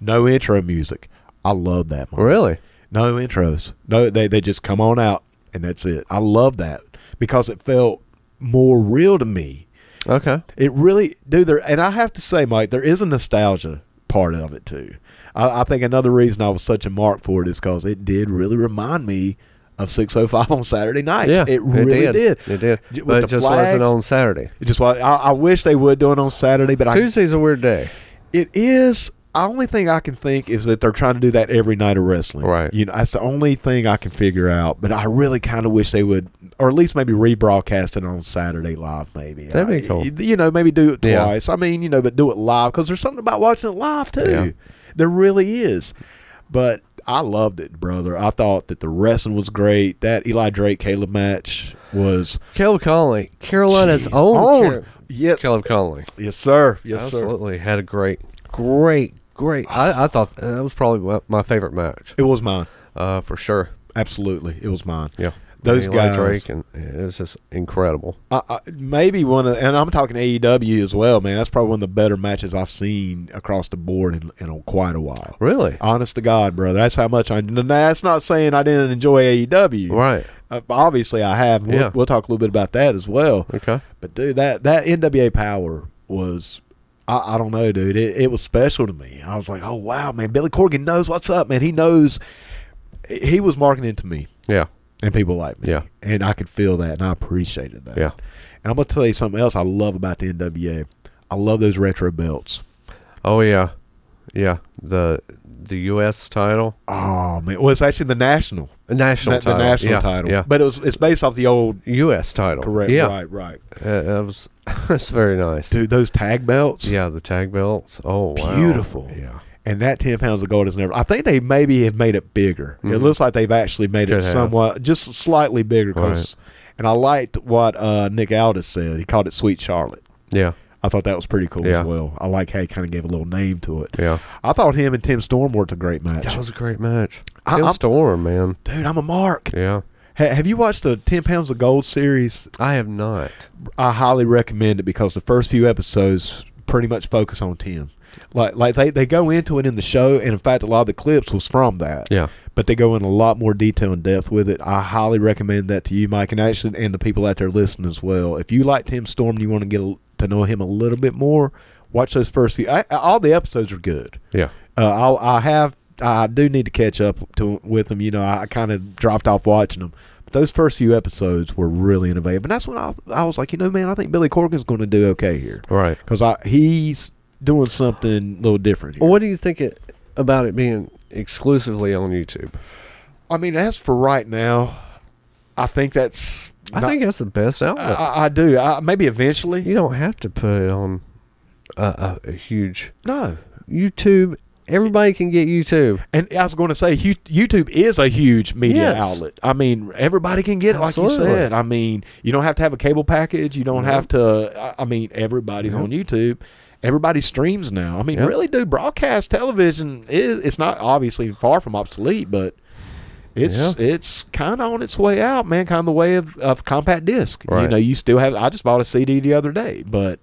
No intro music. I love that. Moment. Really? No intros. No, they just come on out and that's it. I love that because it felt more real to me. Okay. It really, dude. And I have to say, Mike, there is a nostalgia part of it too. I think another reason I was such a mark for it is because it did really remind me of 605 on Saturday nights. Yeah, it really did. It did. With But the it just flags, wasn't on Saturday. It just was. I wish they would do it on Saturday, but Tuesday's a weird day. it is. The only thing I can think is that they're trying to do that every night of wrestling. Right. That's the only thing I can figure out. But I really kind of wish they would, or at least maybe rebroadcast it on Saturday live. Maybe that'd be cool. Maybe do it twice. Yeah. I mean, but do it live because there's something about watching it live too. Yeah. There really is. But I loved it, brother. I thought that the wrestling was great. That Eli Drake Caleb match was Caleb Conley, Carolina's own. Yeah. Caleb Conley. Yes, sir. Yes, Absolutely. Had a great. I thought that was probably my favorite match. It was mine. For sure. Absolutely. It was mine. Yeah. Those Eli guys. Drake, and it was just incredible. Maybe and I'm talking AEW as well, man. That's probably one of the better matches I've seen across the board in quite a while. Really? Honest to God, brother. That's how much that's not saying I didn't enjoy AEW. Right. Obviously, I have. We'll talk a little bit about that as well. Okay. But, dude, that NWA Powerrr was, I don't know, dude. It was special to me. I was like, oh, wow, man. Billy Corgan knows what's up, man. He knows. He was marketing to me. Yeah. And people like me. Yeah. And I could feel that, and I appreciated that. Yeah. And I'm going to tell you something else I love about the NWA. I love those retro belts. Oh, yeah. Yeah. The U.S. title. Oh, man. Well, it's actually the national. The national title. The national title. Yeah. But it's based off the old U.S. title. Correct. Yeah. Right. That was that's very nice. Dude, those tag belts. Yeah, the tag belts. Oh, wow. Beautiful. Yeah. And that 10 pounds of gold is never. I think they maybe have made it bigger. Mm-hmm. It looks like they've actually made it somewhat, just slightly bigger. Right. And I liked what Nick Aldis said. He called it Sweet Charlotte. Yeah. I thought that was pretty cool as well. I like how he kind of gave a little name to it. Yeah. I thought him and Tim Storm worked a great match. That was a great match. Tim Storm, man. Dude, I'm a mark. Yeah. Have you watched the 10 Pounds of Gold series? I have not. I highly recommend it because the first few episodes pretty much focus on Tim. Like they go into it in the show, and in fact, a lot of the clips was from that. Yeah. But they go in a lot more detail and depth with it. I highly recommend that to you, Mike, and actually, and the people out there listening as well. If you like Tim Storm and you want to get to know him a little bit more, watch those first few. All the episodes are good. Yeah. I do need to catch up with them. I kind of dropped off watching them. But those first few episodes were really innovative. And that's when I was like, man, I think Billy Corgan's going to do okay here. Right. Because he's doing something a little different here. Well, what do you think about it being exclusively on YouTube? I mean, as for right now, I think that's... I think that's the best outlet. I do. Maybe eventually. You don't have to put it on a huge... No. YouTube... Everybody can get YouTube. And I was going to say, YouTube is a huge media outlet. I mean, everybody can get it, like you said. I mean, you don't have to have a cable package. You don't have to, everybody's on YouTube. Everybody streams now. I mean, really, dude, broadcast television it's not obviously far from obsolete, but it's kind of on its way out, man, kind of the way of compact disc. Right. You still have, I just bought a CD the other day, but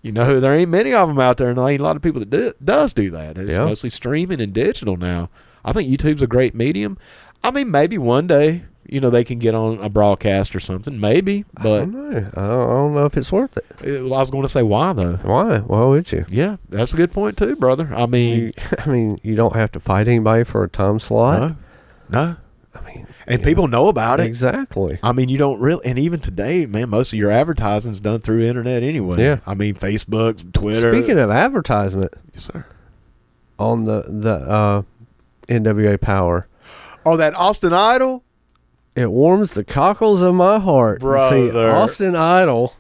You know, there ain't many of them out there, and there ain't a lot of people that does do that. It's mostly streaming and digital now. I think YouTube's a great medium. I mean, maybe one day, you know, they can get on a broadcast or something. Maybe, but I don't know. I don't know if it's worth it. I was going to say, why though? Why? Why would you? Yeah, that's a good point too, brother. I mean, you don't have to fight anybody for a time slot. No. I mean, and people know about it. Exactly. I mean, you don't really, and even today, man, most of your advertising's done through internet anyway. Yeah. I mean, Facebook, Twitter. Speaking of advertisement, yes, sir. On the NWA Powerrr. Oh, that Austin Idol? It warms the cockles of my heart. Brother. See, Austin Idol.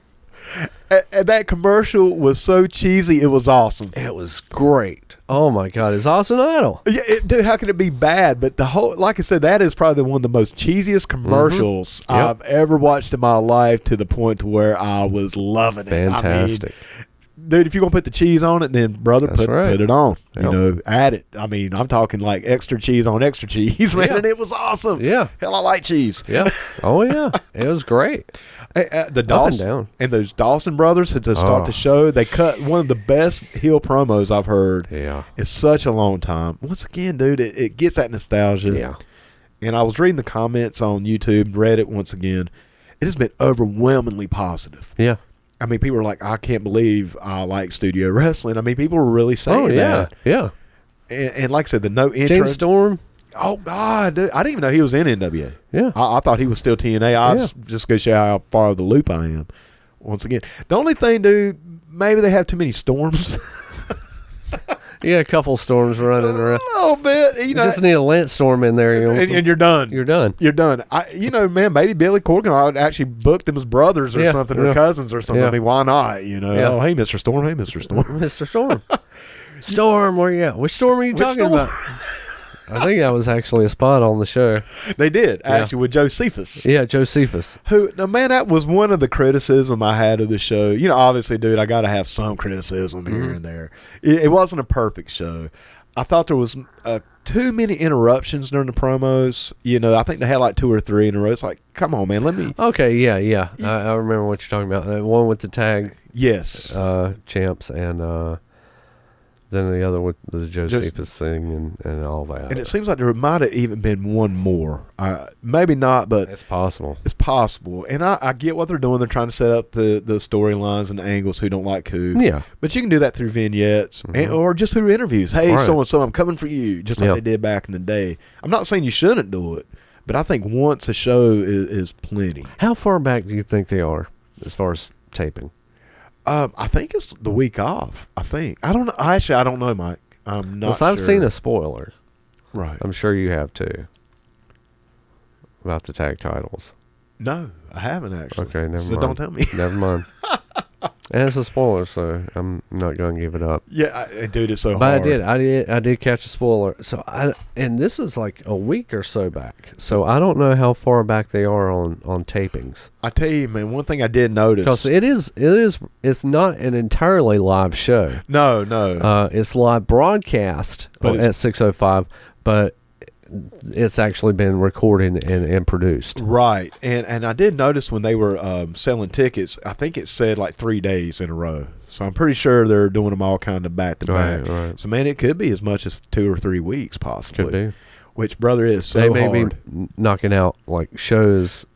And that commercial was so cheesy, it was awesome. It was great. Oh my God, it's Austin Idol. Yeah, dude, how can it be bad? But the whole, like I said, that is probably one of the most cheesiest commercials I've ever watched in my life, to the point to where I was loving it. Fantastic. I mean, dude, if you're going to put the cheese on it, then brother, put it on. Yep. You know, add it. I mean, I'm talking like extra cheese on extra cheese, man, and it was awesome. Yeah. Hell, I like cheese. Yeah. Oh yeah. It was great. The Dawson and those Dawson brothers to start the show, they cut one of the best heel promos I've heard. Yeah. In such a long time. Once again, dude, it gets that nostalgia. Yeah. And I was reading the comments on YouTube, Reddit once again. It has been overwhelmingly positive. Yeah. I mean, people are like, I can't believe I like studio wrestling. I mean, people were really saying that. Yeah. And like I said, the no intro. James Storm. Oh, God, dude. I didn't even know he was in NWA. Yeah. I thought he was still TNA. I was just going to show how far of the loop I am. Once again. The only thing, dude, maybe they have too many storms. Yeah, a couple storms running around. A little bit. You know, just need a Lance storm in there. And you're done. You're done. You're done. You know, man, maybe Billy Corgan, I would actually booked them as brothers or something, or cousins or something. Yeah. I mean, why not? You know, oh, hey, Mr. Storm. Hey, Mr. Storm. Mr. Storm. Storm, where you at? Which storm are you talking about? I think that was actually a spot on the show. They did, actually, with Josephus. Yeah, Josephus. Who, now, man, that was one of the criticism I had of the show. You know, obviously, dude, I got to have some criticism here and there. It wasn't a perfect show. I thought there was too many interruptions during the promos. You know, I think they had like 2 or 3 in a row. It's like, come on, man, let me. Okay, yeah. I remember what you're talking about. One with the tag. Yes. Champs and then the other with the Josephus thing and all that. And it seems like there might have even been one more. Maybe not, but it's possible. It's possible. And I get what they're doing. They're trying to set up the storylines and angles who don't like who. Yeah. But you can do that through vignettes or just through interviews. Hey, so-and-so, I'm coming for you, just like they did back in the day. I'm not saying you shouldn't do it, but I think once a show is plenty. How far back do you think they are as far as taping? I think it's the week off. I think. I don't know. Actually, I don't know, Mike. I'm not sure. I've seen a spoiler. Right. I'm sure you have too. About the tag titles. No, I haven't actually. Okay, never mind. So don't tell me. Never mind. And it's a spoiler, so I'm not going to give it up. Yeah, dude, it's so but hard. I did catch a spoiler. So and this is like a week or so back. So I don't know how far back they are on tapings. I tell you, man, one thing I did notice, because it's not an entirely live show. No. It's live broadcast at 6:05, but it's actually been recorded and produced. Right. And I did notice when they were selling tickets, I think it said like 3 days in a row. So I'm pretty sure they're doing them all kind of back to back. Right. So, man, it could be as much as 2 or 3 weeks possibly. Could be. Which, brother, is so they may hard. Be knocking out like shows.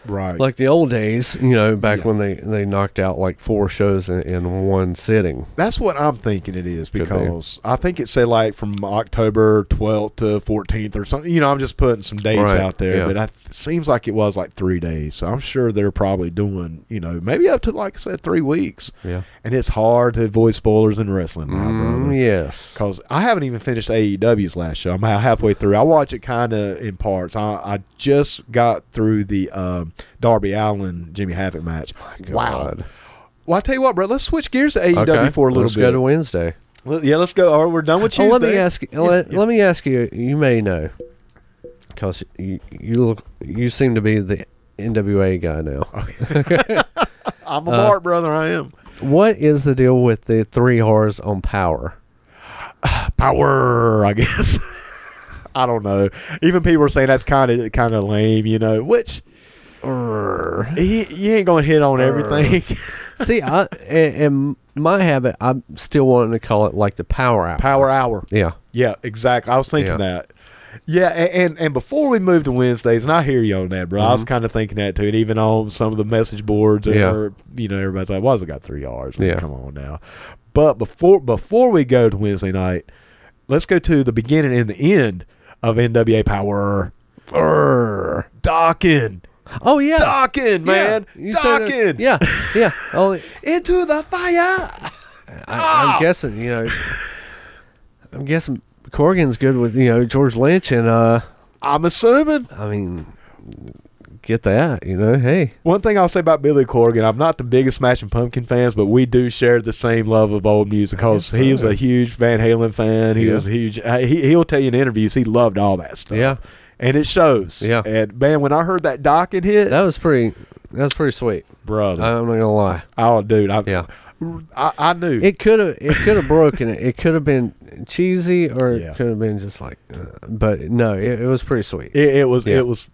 Right. Like the old days, back when they knocked out like 4 shows in one sitting. That's what I'm thinking it is, because I think it said like from October 12th to 14th or something. I'm just putting some dates out there, but it seems like it was like 3 days. So I'm sure they're probably doing, maybe up to, like I said, 3 weeks. Yeah. And it's hard to avoid spoilers in wrestling now, brother. Yes. Because I haven't even finished AEW's last show. I'm halfway through. I watch it kind of in parts. I just got through the Darby Allin Jimmy Havoc match. Wow. Well, I tell you what, bro. Let's switch gears to AEW for a little bit. Let's go to Wednesday. Yeah, let's go. All right, we're done with Tuesday. Let me ask you. Let me ask you. You may know, because you seem to be the NWA guy now. Okay. I'm a Mark, brother. I am. What is the deal with the 3 R's on Powerrr? Powerrr, I guess. I don't know. Even people are saying that's kind of lame, which you ain't gonna hit on everything. See, in my habit, I'm still wanting to call it like the Power Hour. Power Hour. Yeah. Yeah, exactly. I was thinking that. Yeah, and before we moved to Wednesdays, and I hear you on that, bro. I was kind of thinking that too, and even on some of the message boards, or everybody's like, "Why's it got 3 hours?" Yeah. Come on now. But before we go to Wednesday night, let's go to the beginning and the end of NWA Powerrr. Docking. Oh yeah, Docking, man. Docking. Yeah. Oh, into the fire. I'm guessing. I'm guessing Corgan's good with George Lynch, and I'm assuming. I mean, get that. Hey. One thing I'll say about Billy Corgan, I'm not the biggest Smashing Pumpkin fans, but we do share the same love of old music because he was a huge Van Halen fan. He was a huge. He'll tell you in interviews he loved all that stuff. Yeah. And it shows. Yeah. And man, when I heard that Docking hit, that was pretty sweet, brother. I'm not gonna lie. Oh, dude. I knew it could have broken it. It could have been cheesy, or it could have been just like. But no, it was pretty sweet. It was.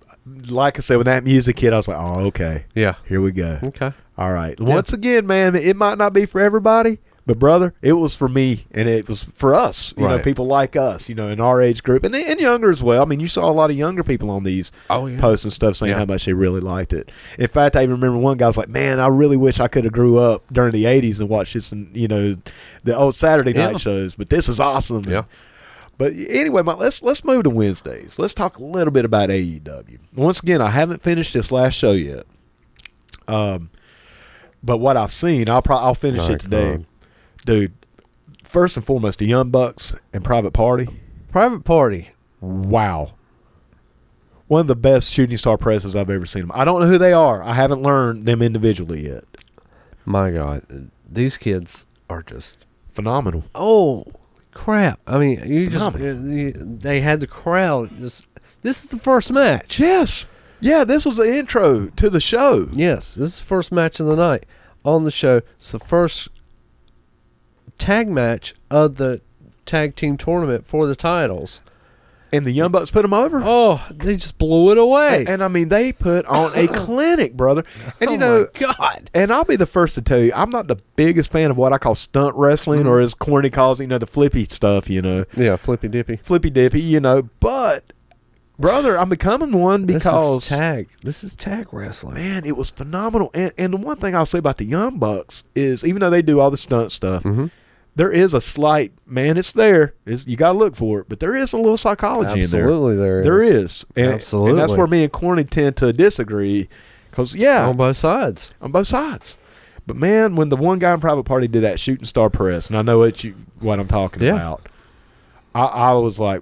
Like I said, when that music hit, I was like, "Oh, okay, yeah, here we go." Okay, all right. Once again, man, it might not be for everybody, but brother, it was for me, and it was for us. You know, people like us, in our age group, and younger as well. I mean, you saw a lot of younger people on these posts and stuff saying how much they really liked it. In fact, I even remember one guy was like, "Man, I really wish I could have grew up during the '80s and watched this, and the old Saturday night shows. But this is awesome." Yeah. But anyway, let's move to Wednesdays. Let's talk a little bit about AEW. Once again, I haven't finished this last show yet. But what I've seen, I'll finish it today. Dude, first and foremost, the Young Bucks and Private Party. Private Party. Wow. One of the best shooting star presses I've ever seen them. I don't know who they are. I haven't learned them individually yet. My God, these kids are just phenomenal. Oh, crap. I mean, they had the crowd. This is the first match. Yes. Yeah, this was the intro to the show. Yes, this is the first match of the night on the show. It's the first tag match of the tag team tournament for the titles. And the Young Bucks put them over. Oh, they just blew it away. And I mean, they put on a clinic, brother. And my God. And I'll be the first to tell you, I'm not the biggest fan of what I call stunt wrestling, or as Corny calls it, the flippy stuff, Yeah, flippy dippy. Flippy dippy, But, brother, I'm becoming one because This is tag wrestling. Man, it was phenomenal. And the one thing I'll say about the Young Bucks is, even though they do all the stunt stuff, there is a slight, it's there. You got to look for it. But there is a little psychology in there. Absolutely, there is. There is. Absolutely. And that's where me and Corny tend to disagree. Because, on both sides. On both sides. But, man, when the one guy in Private Party did that shooting star press, and I know what I'm talking about, I was like,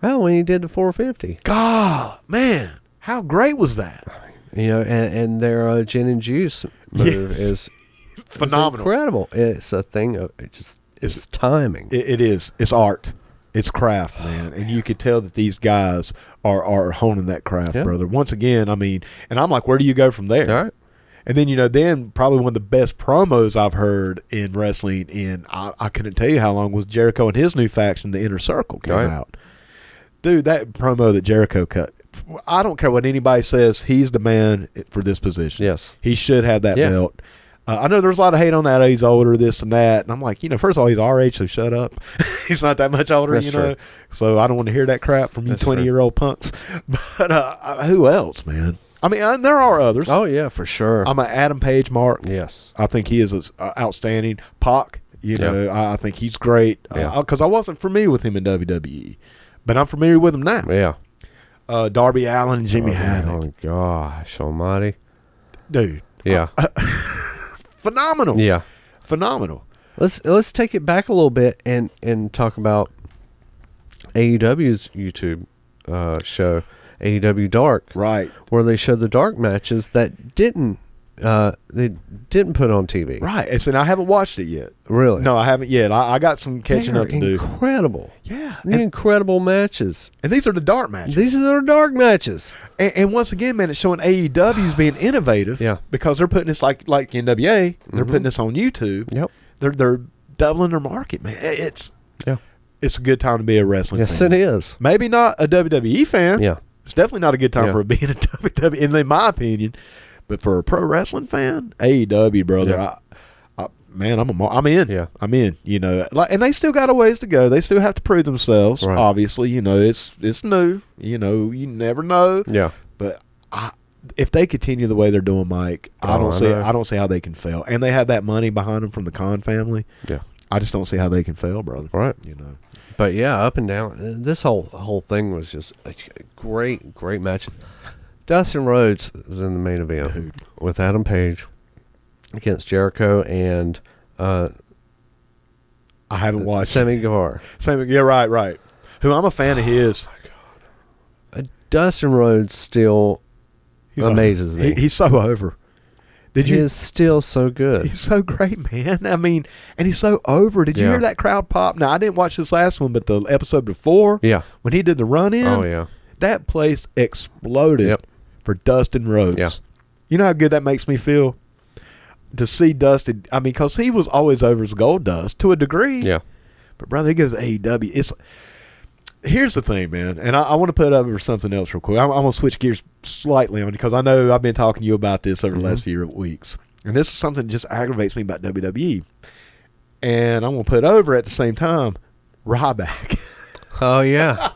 well, when he did the 450. God, man, how great was that? And their gin and juice move is phenomenal. Incredible. It's a thing of it's timing. It is. It's art. It's craft, man. And you could tell that these guys are honing that craft, brother. Once again, I mean, and I'm like, where do you go from there? All right. And then, then probably one of the best promos I've heard in wrestling, and I couldn't tell you how long, was Jericho and his new faction, the Inner Circle, came out. Dude, that promo that Jericho cut, I don't care what anybody says, he's the man for this position. Yes. He should have that belt. I know there's a lot of hate on that. He's older, this and that. And I'm like, first of all, he's our age, so shut up. He's not that much older, That's true. So I don't want to hear that crap from you 20-year-old punks. But who else, man? I mean, there are others. Oh, yeah, for sure. I'm an Adam Page mark. Yes. I think he is outstanding. Pac, I think he's great. Because I wasn't familiar with him in WWE. But I'm familiar with him now. Yeah. Darby Allin and Jimmy Havoc. Oh, gosh almighty. Dude. Yeah. Phenomenal. Yeah. Phenomenal. Let's take it back a little bit and talk about AEW's YouTube show, AEW Dark. Right. Where they showed the dark matches that they didn't put on TV. Right. And I haven't watched it yet. Really? No, I haven't yet. I got some catching up to do. Incredible. Yeah. Incredible matches. And these are the dark matches. These are the dark matches. And once again, man, it's showing AEW's being innovative. Yeah. Because they're putting this like NWA, they're putting this on YouTube. Yep. They're doubling their market, man. It's a good time to be a wrestling fan. Yes, it is. Maybe not a WWE fan. Yeah. It's definitely not a good time for being a WWE, in my opinion. But for a pro wrestling fan, AEW, brother, man, I'm in. Yeah. I'm in. And they still got a ways to go. They still have to prove themselves. Right. Obviously, it's new. You never know. Yeah. But if they continue the way they're doing, Mike, I don't see how they can fail. And they have that money behind them from the Khan family. Yeah. I just don't see how they can fail, brother. Right. But yeah, up and down. This whole thing was just a great match. Dustin Rhodes is in the main event with Adam Page against Jericho and I haven't watched Sammy Guevara. Yeah, right. Who I'm a fan of his. Oh my God. Dustin Rhodes still amazes me. He's so over. He is still so good. He's so great, man. I mean, and he's so over. Did you hear that crowd pop? Now, I didn't watch this last one, but the episode before, when he did the run-in, oh yeah, that place exploded for Dustin Rhodes. Yeah. You know how good that makes me feel? To see Dustin, I mean, because he was always over as Goldust to a degree. Yeah. But, brother, he goes to AEW. Here's the thing, man, and I want to put over something else real quick. I'm going to switch gears slightly on you because I know I've been talking to you about this over the last few weeks. And this is something that just aggravates me about WWE. And I'm going to put over at the same time, Ryback. Oh, yeah.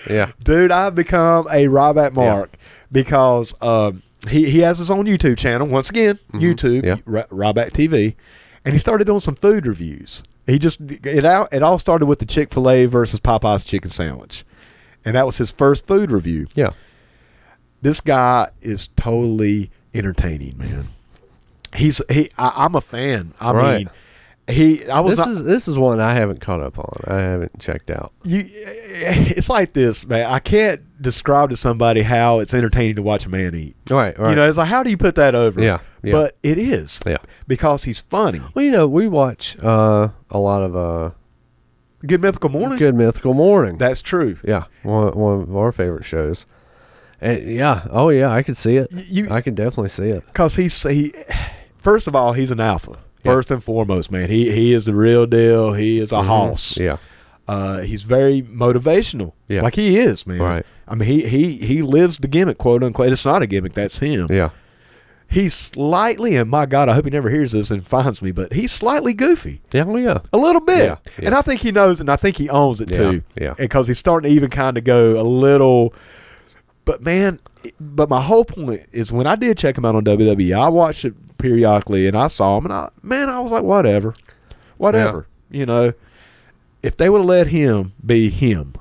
Yeah. Dude, I've become a Ryback mark because he has his own YouTube channel. Once again, YouTube, Ryback TV. And he started doing some food reviews. It all started with the Chick-fil-A versus Popeye's chicken sandwich. And that was his first food review. Yeah. This guy is totally entertaining, man. I'm a fan. I mean, this is one I haven't caught up on. I haven't checked out. It's like this, man. I can't describe to somebody how it's entertaining to watch a man eat. Right. It's like, how do you put that over? Yeah. But it is. Yeah. Because he's funny. Well, we watch a lot of Good Mythical Morning. Good Mythical Morning. That's true. Yeah. One of our favorite shows. And I could see it. I can definitely see it. Because first of all, he's an alpha. First and foremost, man. He is the real deal. He is a hoss. Yeah. He's very motivational. Yeah. Like he is, man. Right. I mean, he lives the gimmick, quote unquote. It's not a gimmick. That's him. Yeah. He's slightly, and my God, I hope he never hears this and finds me, but he's slightly goofy. Yeah, yeah. A little bit. Yeah. And I think he knows, and I think he owns it too. Yeah. Because he's starting to even kind of go a little. But, man, my whole point is when I did check him out on WWE, I watched it periodically, and I saw him, and I was like, whatever. Yeah. If they would have let him be him,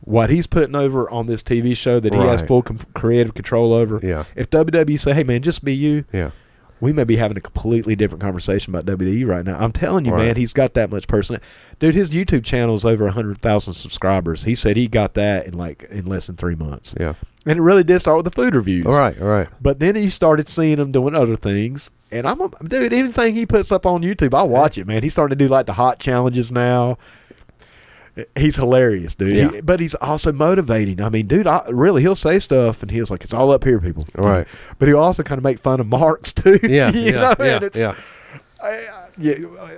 what he's putting over on this TV show that he has full creative control over. Yeah. If WWE say, hey, man, just be you. Yeah. We may be having a completely different conversation about WWE right now. I'm telling you, man, he's got that much personality. Dude, his YouTube channel is over 100,000 subscribers. He said he got that in less than 3 months. Yeah. And it really did start with the food reviews. All right. But then he started seeing him doing other things. And dude, anything he puts up on YouTube, I'll watch it, man. He's starting to do the hot challenges now. He's hilarious, dude. Yeah. But he's also motivating. I mean, dude, he'll say stuff, and he was like, it's all up here, people. Right. But he'll also kind of make fun of marks, too. Yeah.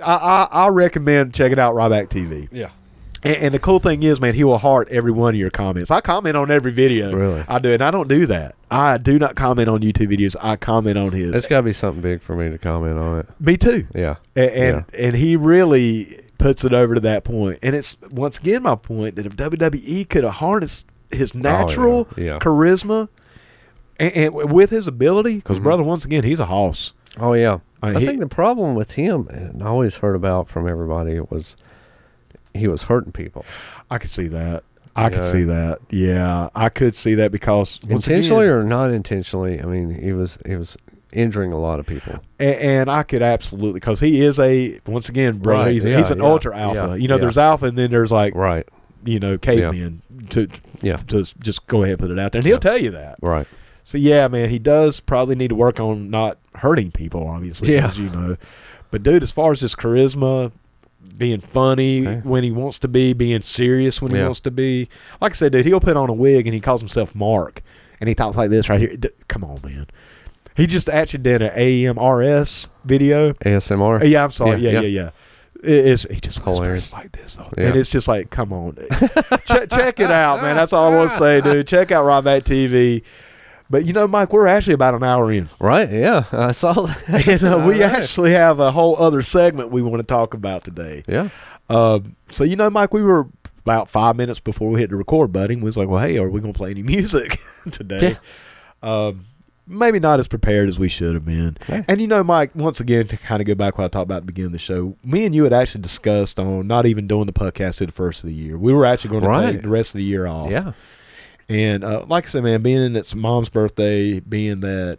I recommend checking out Ryback TV. Yeah. And the cool thing is, man, he will heart every one of your comments. I comment on every video. Really? I do, and I don't do that. I do not comment on YouTube videos. I comment on his. It's got to be something big for me to comment on it. Me too. Yeah. And he really puts it over to that point. And it's, once again, my point that if WWE could have harnessed his natural charisma and with his ability, because, brother, once again, he's a hoss. Oh, yeah. I think the problem with him, and I always heard about from everybody, was he was hurting people. I could see that. I could see that. Yeah, I could see that because intentionally or not intentionally, I mean, he was injuring a lot lot and I could absolutely, because he is once again, brother, he's an ultra alpha. There's alpha, and then there's cavemen to just go ahead and put it out there, and he'll tell you that. Right. So yeah, man, he does probably need to work on not hurting people, obviously. Yeah. But dude, as far as his charisma, being funny when he wants to be, being serious when he wants to be. Like I said, dude, he'll put on a wig and he calls himself Mark, and he talks like this right here. Come on, man. He just actually did an AMRS video. ASMR? Yeah, I'm sorry. Yeah. He just whispers like this, though. Yeah. And it's just like, come on. Check it out, man. That's all I want to say, dude. Check out Ryback TV. But, Mike, we're actually about an hour in. Right, yeah. I saw that. And we actually have a whole other segment we want to talk about today. Yeah. So, Mike, we were about 5 minutes before we hit the record button. We was like, well, hey, are we going to play any music today? Yeah. Maybe not as prepared as we should have been. Yeah. And, Mike, once again, to kind of go back to what I talked about at the beginning of the show, me and you had actually discussed on not even doing the podcast at the first of the year. We were actually going to take the rest of the year off. Yeah. And like I said, man, being it's Mom's birthday, being that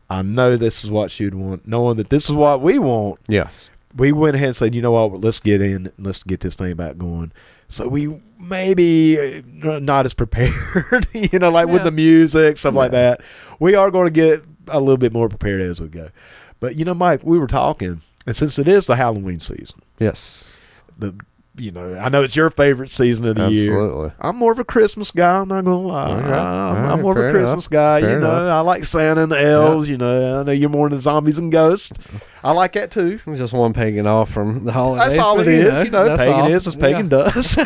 I know this is what she'd want, knowing that this is what we want, Yes. we went ahead and said, you know what, let's get in, let's get this thing back going. So we maybe not as prepared, with the music, stuff like that. We are going to get a little bit more prepared as we go. But, Mike, we were talking, and since it is the Halloween season, Yes. I know it's your favorite season of the year. Absolutely. I'm more of a Christmas guy. I'm not gonna lie. Okay. I'm more of a Fair Christmas guy. Fair enough. I like Santa and the elves. I know you're more into zombies and ghosts. I like that too. Just one pagan off from the holidays. That's all it is. Pagan all. is as pagan does.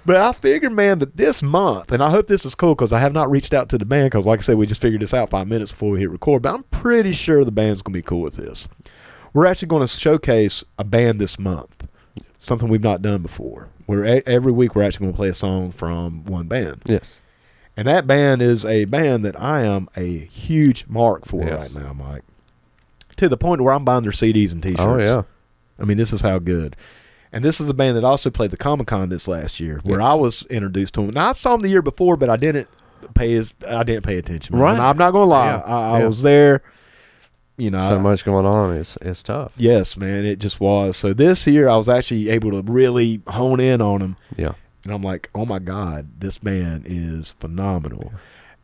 But I figured, man, that this month, and I hope this is cool because I have not reached out to the band because, like I said, we just figured this out 5 minutes before we hit record. But I'm pretty sure the band's gonna be cool with this. We're actually going to showcase a band this month, something we've not done before. Every week we're actually going to play a song from one band. Yes. And that band is a band that I am a huge mark for right now, Mike. To the point where I'm buying their CDs and T-shirts. Oh, yeah. I mean, this is how good. And this is a band that also played the Comic-Con this last year, where I was introduced to them. Now, I saw them the year before, but I didn't pay attention. Man. Right. I'm not going to lie. Yeah. I was there. So much going on. It's tough. Yes, man, it just was. So this year I was actually able to really hone in on them. Yeah. And I'm like, oh my God, this band is phenomenal.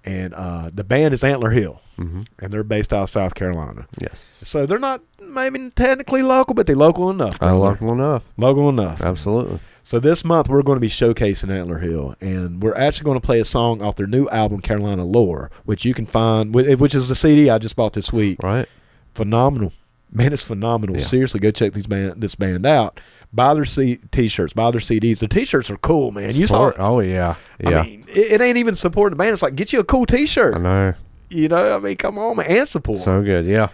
And the band is Antler Hill, and they're based out of South Carolina. Yes. So they're not maybe technically local, but they're local enough. Local enough. Local enough. Absolutely. So this month we're going to be showcasing Antler Hill, and we're actually going to play a song off their new album, Carolina Lore, which you can find, which is the CD I just bought this week. Right. Phenomenal. Man, it's phenomenal. Yeah. Seriously, go check this band out. Buy their T-shirts. Buy their CDs. The T-shirts are cool, man. You saw it. Oh, yeah. I mean, it ain't even supporting the band. It's like, get you a cool T-shirt. I know. Come on, man, and support. So good, yeah.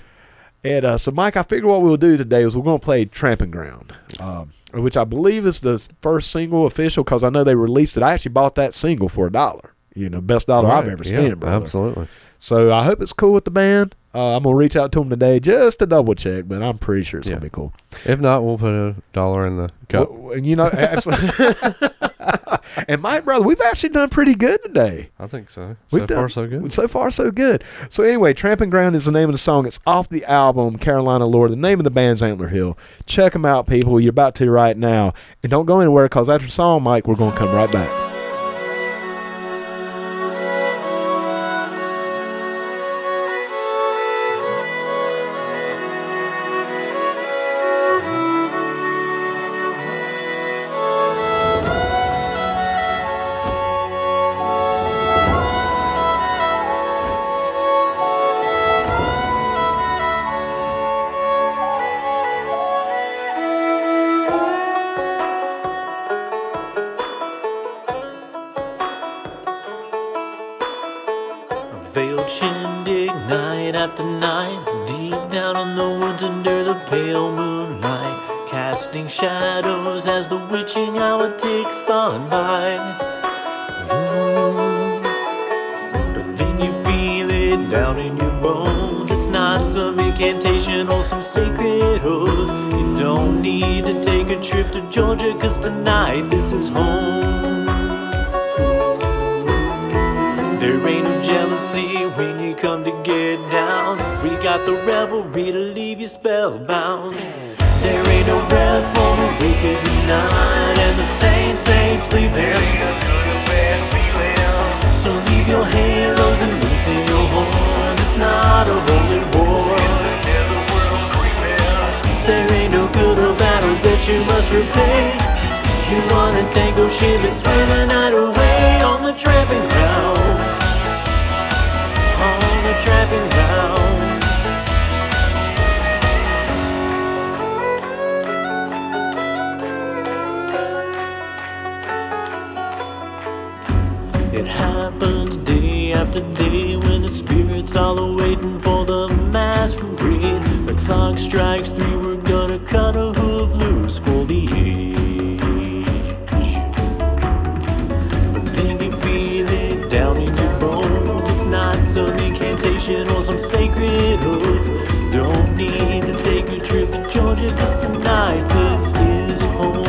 And so, Mike, I figured what we'll do today is we're going to play Trampling Ground, which I believe is the first single official because I know they released it. I actually bought that single for $1. Best dollar I've ever spent, brother. Absolutely. So I hope it's cool with the band. I'm going to reach out to them today just to double check, but I'm pretty sure it's going to be cool. If not, we'll put $1 in the cup. Well, absolutely. And my brother, we've actually done pretty good today. I think so. So far, so good. So far, so good. So anyway, Trampling Ground is the name of the song. It's off the album Carolina Lore. The name of the band's Antler Hill. Check them out, people. You're about to right now. And don't go anywhere because after the song, Mike, we're going to come right back. Veiled shindig night after night, deep down in the woods under the pale moonlight, casting shadows as the witching hour takes on by. But then you feel it down in your bones. It's not some incantation or some sacred oath. You don't need to take a trip to Georgia, 'cause tonight this is home. There ain't no jealousy when you come to get down. We got the revelry to leave you spellbound. There ain't no rest for the wakers at night, and the saints ain't sleeping. So leave your halos and loosen your horns. It's not a holy war. There ain't no good or battle that you must repay. You wanna tango shit and swim the night away on the trampling ground. On the trampling ground. It happens day Spirits all are waiting for the masquerade. The clock strikes 3, we're gonna cut a hoof loose for the age. But then you feel it down in your bones. It's not some incantation or some sacred oath. Don't need to take a trip to Georgia, 'cause tonight this is home.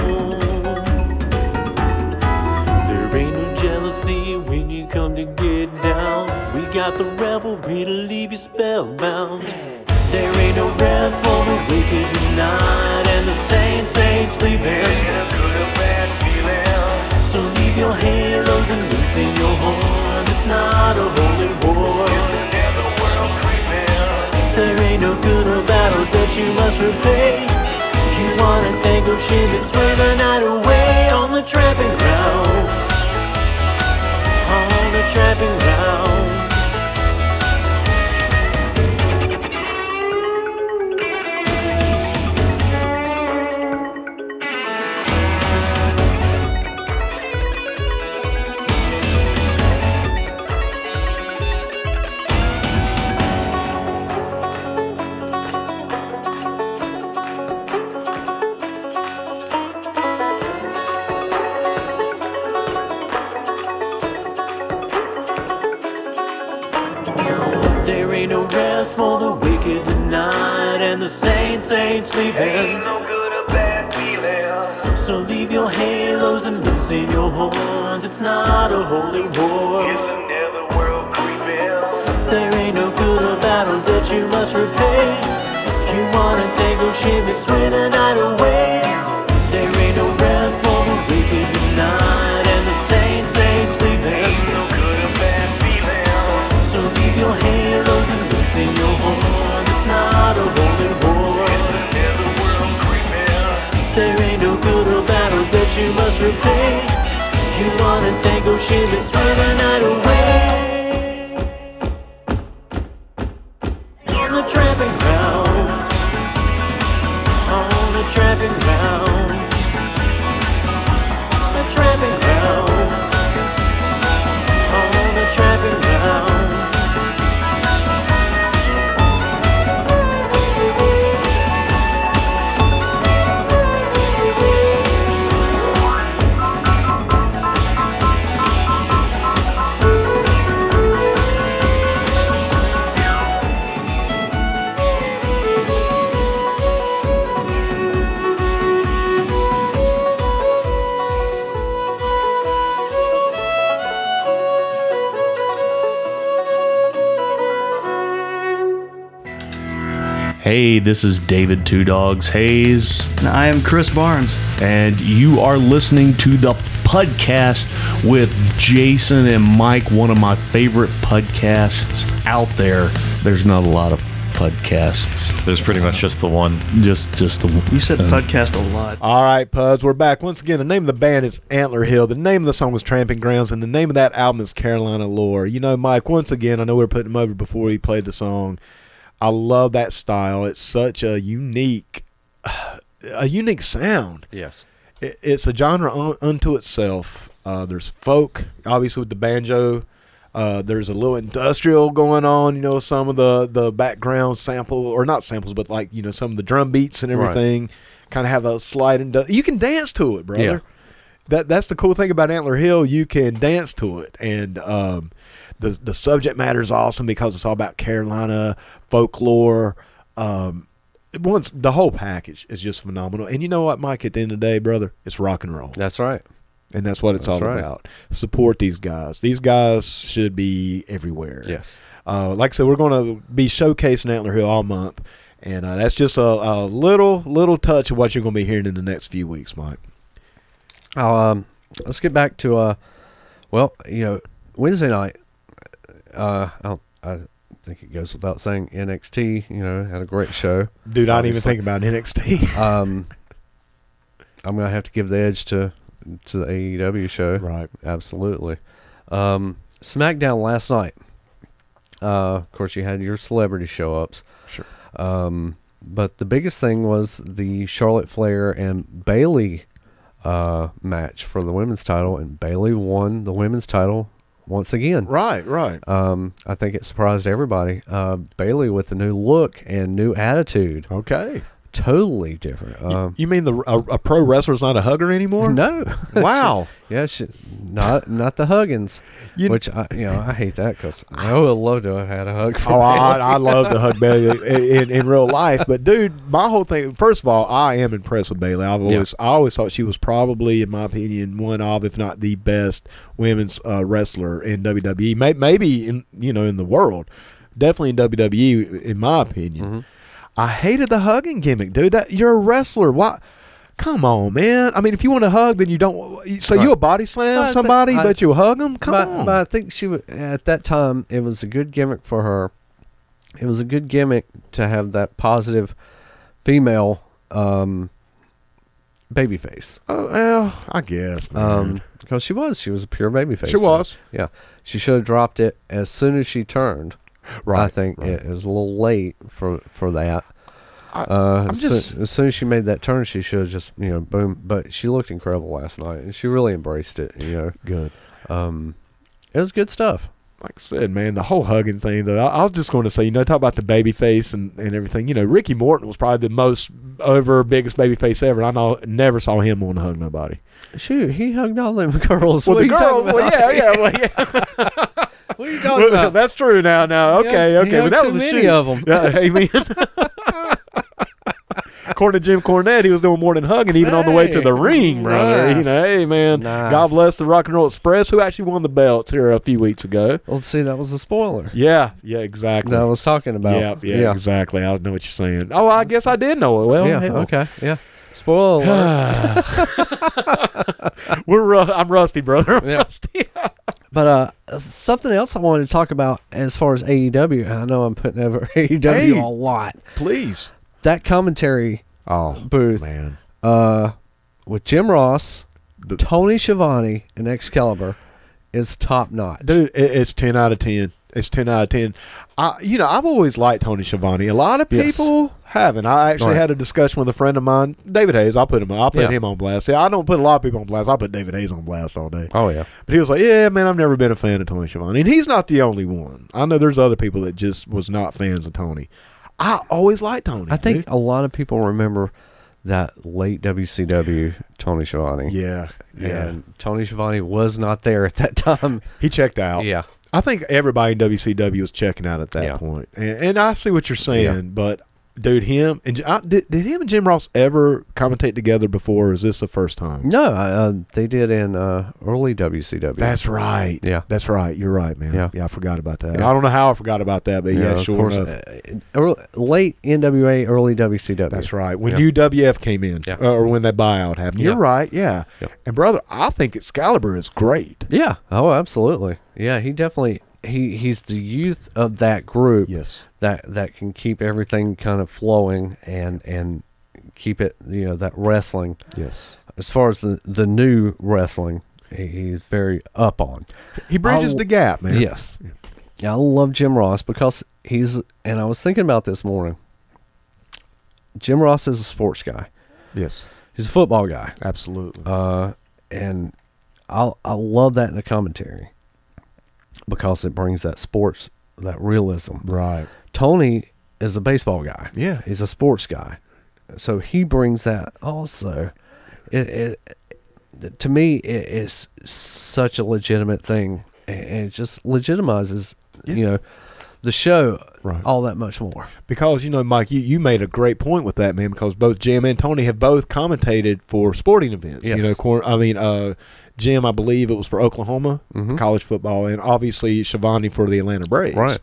There ain't no jealousy when you come to get down. We got the revelry to leave you spellbound. There ain't no rest for the wicked tonight, and the saints ain't sleeping. So leave your halos and loosen your horns. It's not a holy war. There ain't no good or bad or debt you must repay. You wanna tangle shimmy, sway the night away on the tramping ground. On the tramping ground. There ain't no rest for the wicked tonight, and the saints ain't sleeping. Ain't no good or bad feeling. So leave your halos and loosen your horns. It's not a holy war. It's another world creeping. There ain't no good or bad or debt you must repay. You wanna tangle shimmy, sway the night away. There ain't no rest for the wicked tonight, and the saints ain't sleeping. Ain't no good or bad feeling. So leave your halos and loosen your horns. It's not a holy war. It's another world creeping. There ain't no good or bad or debt you must repay. You wanna tangle shimmy, sway the night away. On the tramping ground. On the tramping ground. On the tramping ground. On the tramping ground. Hey, this is David Two Dogs Hayes, And I am Chris Barnes. and you are listening to the PUDcast with Jason and Mike, one of my favorite podcasts out there. There's not a lot of podcasts, There's pretty much just the one. just the one. You said podcast a lot. All right, Puds, we're back once again. The name of the band is Antler Hill. The name of the song was Tramping Grounds, and the name of that album is Carolina Lore. You know, Mike, once again, I know we were putting him over before he played the song. I love that style. It's such a unique sound. Yes. It's a genre unto itself. There's folk, obviously with the banjo. There's a little industrial going on. You know, some of the background sample, or not samples, but like, you know, some of the drum beats and everything kind of have a slight you can dance to it, brother. Yeah. That's the cool thing about Antler Hill. You can dance to it, and the subject matter is awesome because it's all about Carolina folklore. The whole package is just phenomenal. And you know what, Mike? At the end of the day, brother, it's rock and roll. That's right. And that's what it's all right. about. Support these guys. These guys should be everywhere. Yes. Like I said, we're going to be showcasing Antler Hill all month. And that's just a little touch of what you're going to be hearing in the next few weeks, Mike. Let's get back to, Wednesday night. I think it goes without saying, NXT, had a great show. Dude, I didn't even think about NXT. I'm going to have to give the edge to the AEW show. Right. Absolutely. SmackDown last night. Of course, you had your celebrity show-ups. Sure. But the biggest thing was the Charlotte Flair and Bayley match for the women's title, and Bayley won the women's title once again. Right. I think it surprised everybody. Bailey with a new look and new attitude. Okay. Totally different. You mean a pro wrestler's not a hugger anymore? No. Wow. Not the Huggins, which I hate that because I would love to have had a hug from Bailey. I love to hug Bailey in real life, but dude, my whole thing. First of all, I am impressed with Bailey. I always thought she was probably, in my opinion, one of, if not the best women's wrestler in WWE. Maybe in the world, definitely in WWE, in my opinion. Mm-hmm. I hated the hugging gimmick, dude. That you're a wrestler. Why? Come on, man. I mean, if you want to hug, then you don't. So you a body slam somebody, but you hug them? Come on. But I think she would, at that time, it was a good gimmick for her. It was a good gimmick to have that positive female babyface. Oh, well, I guess, man. Because she was a pure babyface. She was. Yeah. She should have dropped it as soon as she turned. Right. I think it was a little late for that. As soon as she made that turn, she should have just boom. But she looked incredible last night, and she really embraced it. Good. It was good stuff. Like I said, man, the whole hugging thing. Though, I was just going to say, talk about the baby face and everything. Ricky Morton was probably the most biggest baby face ever. I never saw him want to hug nobody. Shoot, he hugged all them girls. Well, what the girls, yeah. What are you talking about? That's true now. Okay. But that was many of them. Amen. According to Jim Cornette, he was doing more than hugging, even on the way to the ring, brother. Nice. Hey, man. Nice. God bless the Rock and Roll Express, who actually won the belts here a few weeks ago. Well, see, that was a spoiler. Yeah, exactly. That I was talking about. Yeah, exactly. I know what you're saying. Oh, I guess I did know it. Well, yeah, hell. okay, yeah. Spoiler alert. I'm rusty, brother. I'm rusty. But something else I wanted to talk about as far as AEW, and I know I'm putting over AEW a lot. Please. That commentary booth man. With Jim Ross, Tony Schiavone, and Excalibur is top notch. Dude, it's 10 out of 10. It's 10 out of 10. I've always liked Tony Schiavone. A lot of people haven't. I actually had a discussion with a friend of mine, David Hayes. I'll put him on blast. See, I don't put a lot of people on blast. I'll put David Hayes on blast all day. Oh, yeah. But he was like, yeah, man, I've never been a fan of Tony Schiavone. And he's not the only one. I know there's other people that just was not fans of Tony. I always liked Tony. I think a lot of people remember that late WCW Tony Schiavone. Yeah. And Tony Schiavone was not there at that time. He checked out. Yeah. I think everybody in WCW was checking out at that point. And I see what you're saying, but dude, did him and Jim Ross ever commentate together before, or is this the first time? No, they did in early WCW. That's right. Yeah. That's right. You're right, man. Yeah, I forgot about that. Yeah. I don't know how I forgot about that, but sure enough. Late NWA, early WCW. That's right. When UWF came in, or when that buyout happened. You're right, yeah. And, brother, I think Excalibur is great. Yeah. Oh, absolutely. Yeah, he definitely... He's the youth of that group. Yes. That can keep everything kind of flowing and keep it, that wrestling. Yes. As far as the new wrestling, he's very up on. He bridges the gap, man. Yes. Yeah, I love Jim Ross because and I was thinking about this morning. Jim Ross is a sports guy. Yes. He's a football guy. Absolutely. And I love that in the commentary. Because it brings that sports, that realism. Right. Tony is a baseball guy. Yeah. He's a sports guy. So he brings that also. To me, it is such a legitimate thing. And it just legitimizes, the show all that much more. Because, Mike, you made a great point with that, man, because both Jim and Tony have both commentated for sporting events. Yes. Jim, I believe it was for Oklahoma, college football, and obviously Schiavone for the Atlanta Braves. Right.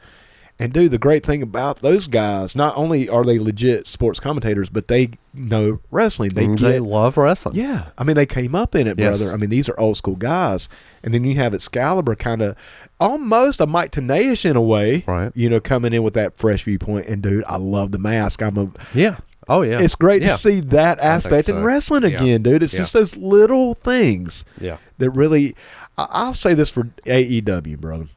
And, dude, the great thing about those guys, not only are they legit sports commentators, but they know wrestling. They love wrestling. Yeah. They came up in it, Yes. brother. These are old school guys. And then you have Excalibur kind of almost a Mike Tenay in a way, right? Coming in with that fresh viewpoint. And, dude, I love the mask. Yeah. Oh, yeah. It's great to see that aspect in wrestling again, dude. It's just those little things that really – I'll say this for AEW, brother.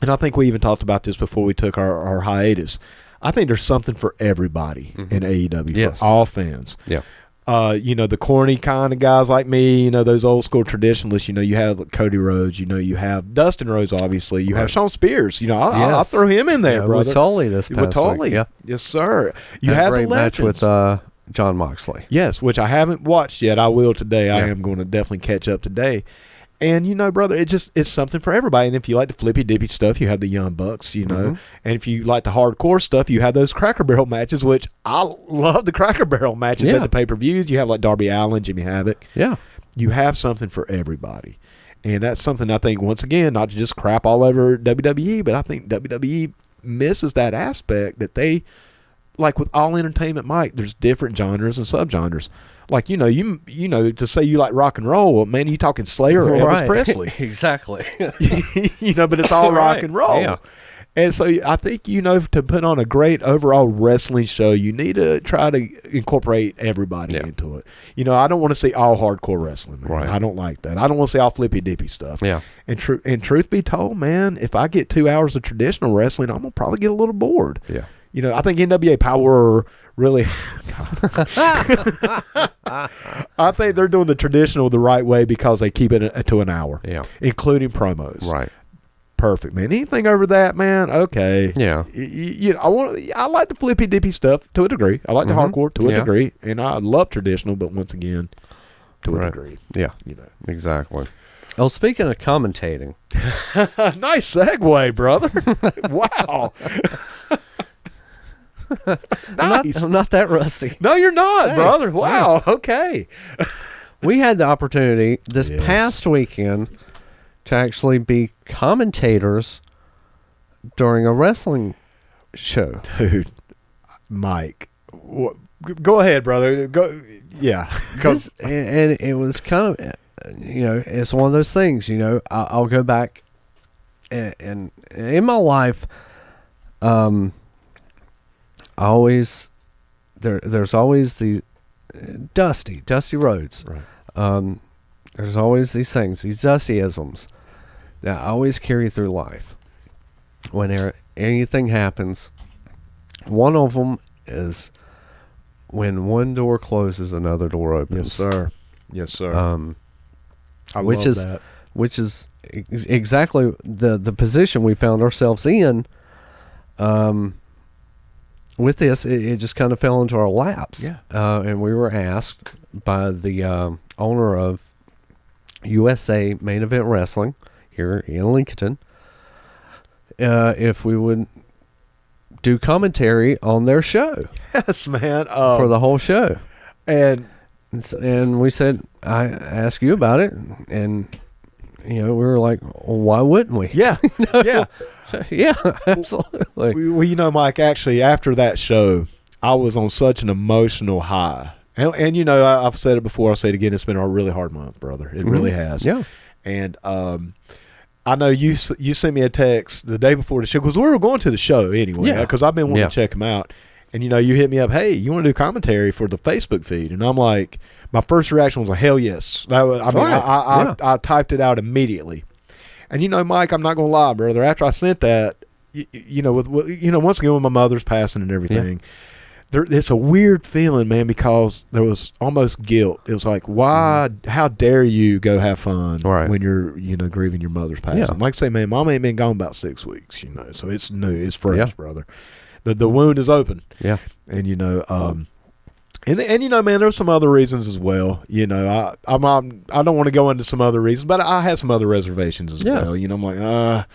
And I think we even talked about this before we took our hiatus. I think there's something for everybody in AEW, for all fans. Yeah. The corny kind of guys like me, those old school traditionalists, you have Cody Rhodes, you have Dustin Rhodes, obviously. You have Sean Spears. I'll throw him in there, brother. With Tully this past week. Yeah. Yes, sir. You had have a great the match legends. with John Moxley. Yes, which I haven't watched yet. I will today. I am going to definitely catch up today. And, brother, it's something for everybody. And if you like the flippy-dippy stuff, you have the Young Bucks, And if you like the hardcore stuff, you have those Cracker Barrel matches, which I love the Cracker Barrel matches at the pay-per-views. You have, like, Darby Allin, Jimmy Havoc. Yeah. You have something for everybody. And that's something I think, once again, not to just crap all over WWE, but I think WWE misses that aspect that they, like with All Entertainment Mike, there's different genres and subgenres. Like, you to say you like rock and roll, well, man, you talking Slayer or Elvis Presley. Exactly. But it's all rock and roll. Yeah. And so I think, to put on a great overall wrestling show, you need to try to incorporate everybody into it. I don't want to see all hardcore wrestling, man. Right. I don't like that. I don't want to see all flippy-dippy stuff. Yeah. And truth be told, man, if I get 2 hours of traditional wrestling, I'm going to probably get a little bored. Yeah. I think NWA Powerrr really I think they're doing the traditional the right way because they keep it to an hour. Yeah. Including promos. Right. Perfect, man. Anything over that, man, okay. Yeah. I like the flippy dippy stuff to a degree. I like the hardcore to a degree. And I love traditional, but once again, to a degree. Yeah. Exactly. Oh, speaking of commentating. Nice segue, brother. Wow. Nice. I'm not that rusty. No, you're not, Hey, brother. Wow. Okay. We had the opportunity this past weekend to actually be commentators during a wrestling show. Dude, Mike, go ahead, brother. Go. Yeah. And it was kind of, it's one of those things, I'll go back and in my life, there's always the dusty roads. Right. There's always these things, these dusty-isms that I always carry through life. When anything happens, one of them is when one door closes, another door opens. Yes, sir. Yes, sir. I which love is that. Which is exactly the position we found ourselves in. With this, it just kind of fell into our laps. Yeah. And we were asked by the owner of USA Main Event Wrestling here in Lincolnton if we would do commentary on their show. Yes, man. For the whole show. And we said, I asked you about it, and we were like, well, why wouldn't we? yeah. Yeah. Yeah, absolutely. Well, Mike, actually, after that show, I was on such an emotional high. And I've said it before, I'll say it again, it's been a really hard month, brother. It really has. Yeah. And I know you sent me a text the day before the show, because we were going to the show anyway, because I've been wanting to check them out. And, you hit me up, hey, you want to do commentary for the Facebook feed? And I'm like, my first reaction was like, hell yes. I typed it out immediately. And, Mike, I'm not going to lie, brother. After I sent that, once again with my mother's passing and everything, it's a weird feeling, man, because there was almost guilt. It was like, why, how dare you go have fun when you're, grieving your mother's passing? Yeah. Like I say, man, Mom ain't been gone about 6 weeks, so it's new. It's fresh, brother. The wound is open. Yeah. And, And man, there's some other reasons as well. I don't want to go into some other reasons, but I had some other reservations as well. I'm like,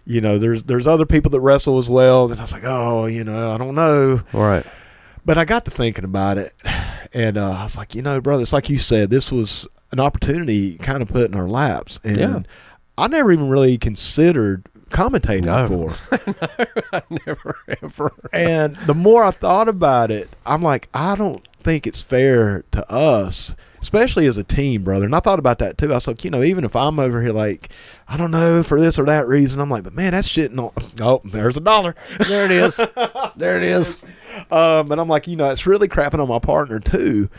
there's other people that wrestle as well. Then I was like, I don't know. Right. But I got to thinking about it, and I was like, brother, it's like you said, this was an opportunity kind of put in our laps, and I never even really considered commentating before. No, I never ever. And the more I thought about it, I'm like, I don't think it's fair to us, especially as a team, brother. And I thought about that too. I was like, even if I'm over here like, I don't know, for this or that reason, I'm like, but man, that's shitting on. Oh, there's $1. There it is. There it is. And I'm like, it's really crapping on my partner too.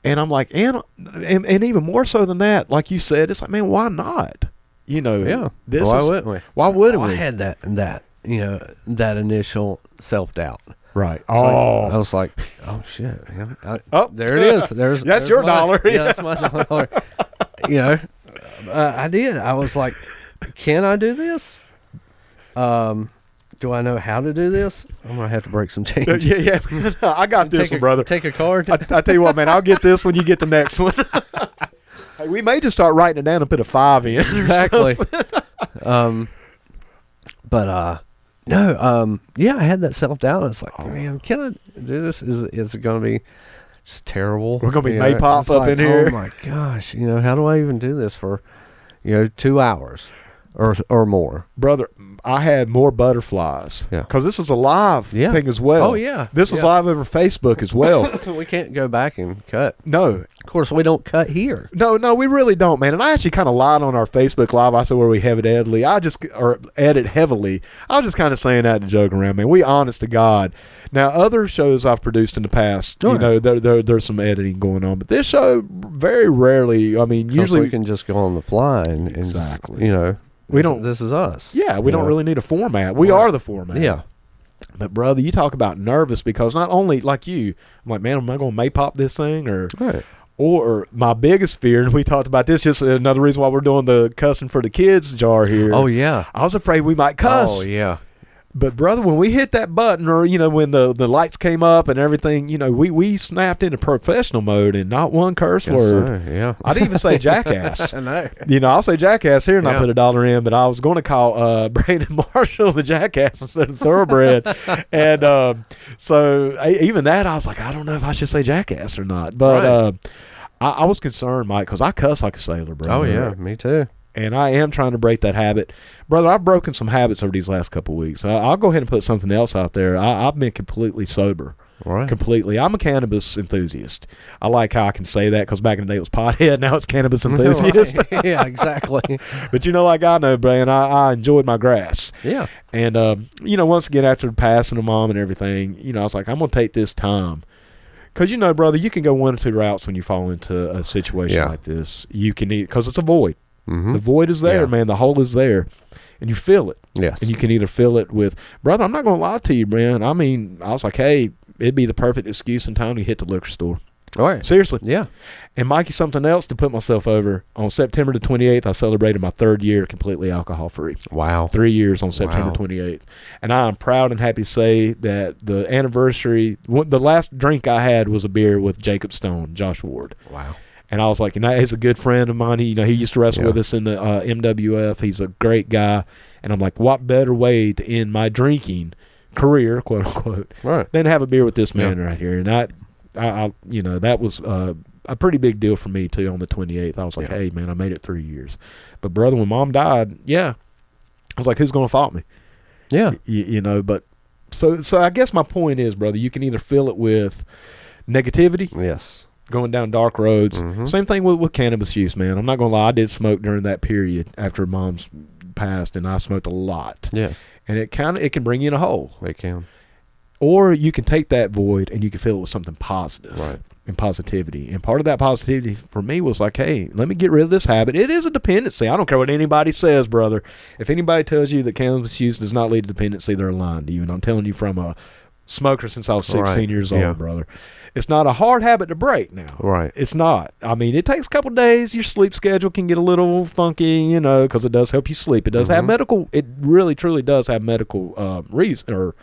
And I'm like, and even more so than that, like you said, it's like, man, why not? Why wouldn't we? Why wouldn't we? I had that that initial self-doubt. Right. So I was like, oh shit. There it is. There's your my, dollar. Yeah, that's my dollar. You know, I did. I was like, can I do this? Do I know how to do this? I'm gonna have to break some change. Yeah. I got this one, brother. Take a card. I tell you what, man. I'll get this when you get the next one. Hey, we may just start writing it down and put a 5 in. Exactly. Yeah, I had that self-doubt. It's like, man, can I do this? Is it going to be just terrible? We're going to be You May know, Pop it's up like, in here. Oh my gosh, how do I even do this for, 2 hours or more? Brother, I had more butterflies. Yeah. Because this is a live Yeah. thing as well. Oh, yeah. This is Yeah. live over Facebook as well. We can't go back and cut. No. Of course, we don't cut here. No, we really don't, man. And I actually kind of lied on our Facebook Live. I said where we edit heavily. Edit heavily. I was just kind of saying that to joke around, man. We honest to God. Now, other shows I've produced in the past, there's some editing going on. But this show, very rarely, usually we can just go on the fly and Exactly. we don't. This is us. Yeah, we don't really need a format. We are the format. Yeah. But, brother, you talk about nervous because not only, like you, I'm like, man, am I going to May Pop this thing? Or my biggest fear, and we talked about this, just another reason why we're doing the cussing for the kids jar here. Oh, yeah. I was afraid we might cuss. Oh, yeah. But, brother, when we hit that button or, when the lights came up and everything, we snapped into professional mode and not one curse word. So, yeah. I didn't even say jackass. I know. I'll say jackass here and I Yeah. put $1 in, but I was going to call Brandon Marshall the jackass instead of thoroughbred. And even that, I was like, I don't know if I should say jackass or not. But I was concerned, Mike, because I cuss like a sailor, bro. Oh, yeah. Me too. And I am trying to break that habit. Brother, I've broken some habits over these last couple of weeks. I'll go ahead and put something else out there. I've been completely sober. Right. Completely. I'm a cannabis enthusiast. I like how I can say that because back in the day it was pothead. Now it's cannabis enthusiast. Right. Yeah, exactly. But like I know, Brian, I enjoyed my grass. Yeah. And, once again, after passing of mom and everything, I was like, I'm going to take this time. Because, brother, you can go one or two routes when you fall into a situation like this. You can because it's a void. Mm-hmm. The void is there, man. The hole is there. And you feel it. Yes. And you can either fill it with, brother, I'm not going to lie to you, man. I was like, hey, it'd be the perfect excuse and time to hit the liquor store. All right. Seriously. Yeah. And Mikey, something else to put myself over. On September the 28th, I celebrated my 3rd year completely alcohol-free. Wow. 3 years on September 28th. And I am proud and happy to say that the anniversary, the last drink I had was a beer with Jacob Stone, Josh Ward. Wow. And I was like, he's a good friend of mine. He used to wrestle with us in the MWF. He's a great guy. And I'm like, what better way to end my drinking career, quote unquote, than have a beer with this man right here? And that was a pretty big deal for me too. On the 28th, I was like, hey man, I made it 3 years. But brother, when mom died, I was like, who's going to fault me? Yeah. But so I guess my point is, brother, you can either fill it with negativity. Yes. Going down dark roads. Mm-hmm. Same thing with cannabis use, man. I'm not going to lie. I did smoke during that period after mom's passed, and I smoked a lot. Yes. And it can bring you in a hole. It can. Or you can take that void and you can fill it with something positive. Right. And positivity. And part of that positivity for me was like, hey, let me get rid of this habit. It is a dependency. I don't care what anybody says, brother. If anybody tells you that cannabis use does not lead to dependency, they're lying to you. And I'm telling you from a smoker since I was 16 years old, brother. It's not a hard habit to break now. Right. It's not. It takes a couple days. Your sleep schedule can get a little funky, because it does help you sleep. It does have medical, it really, truly does have medical reason or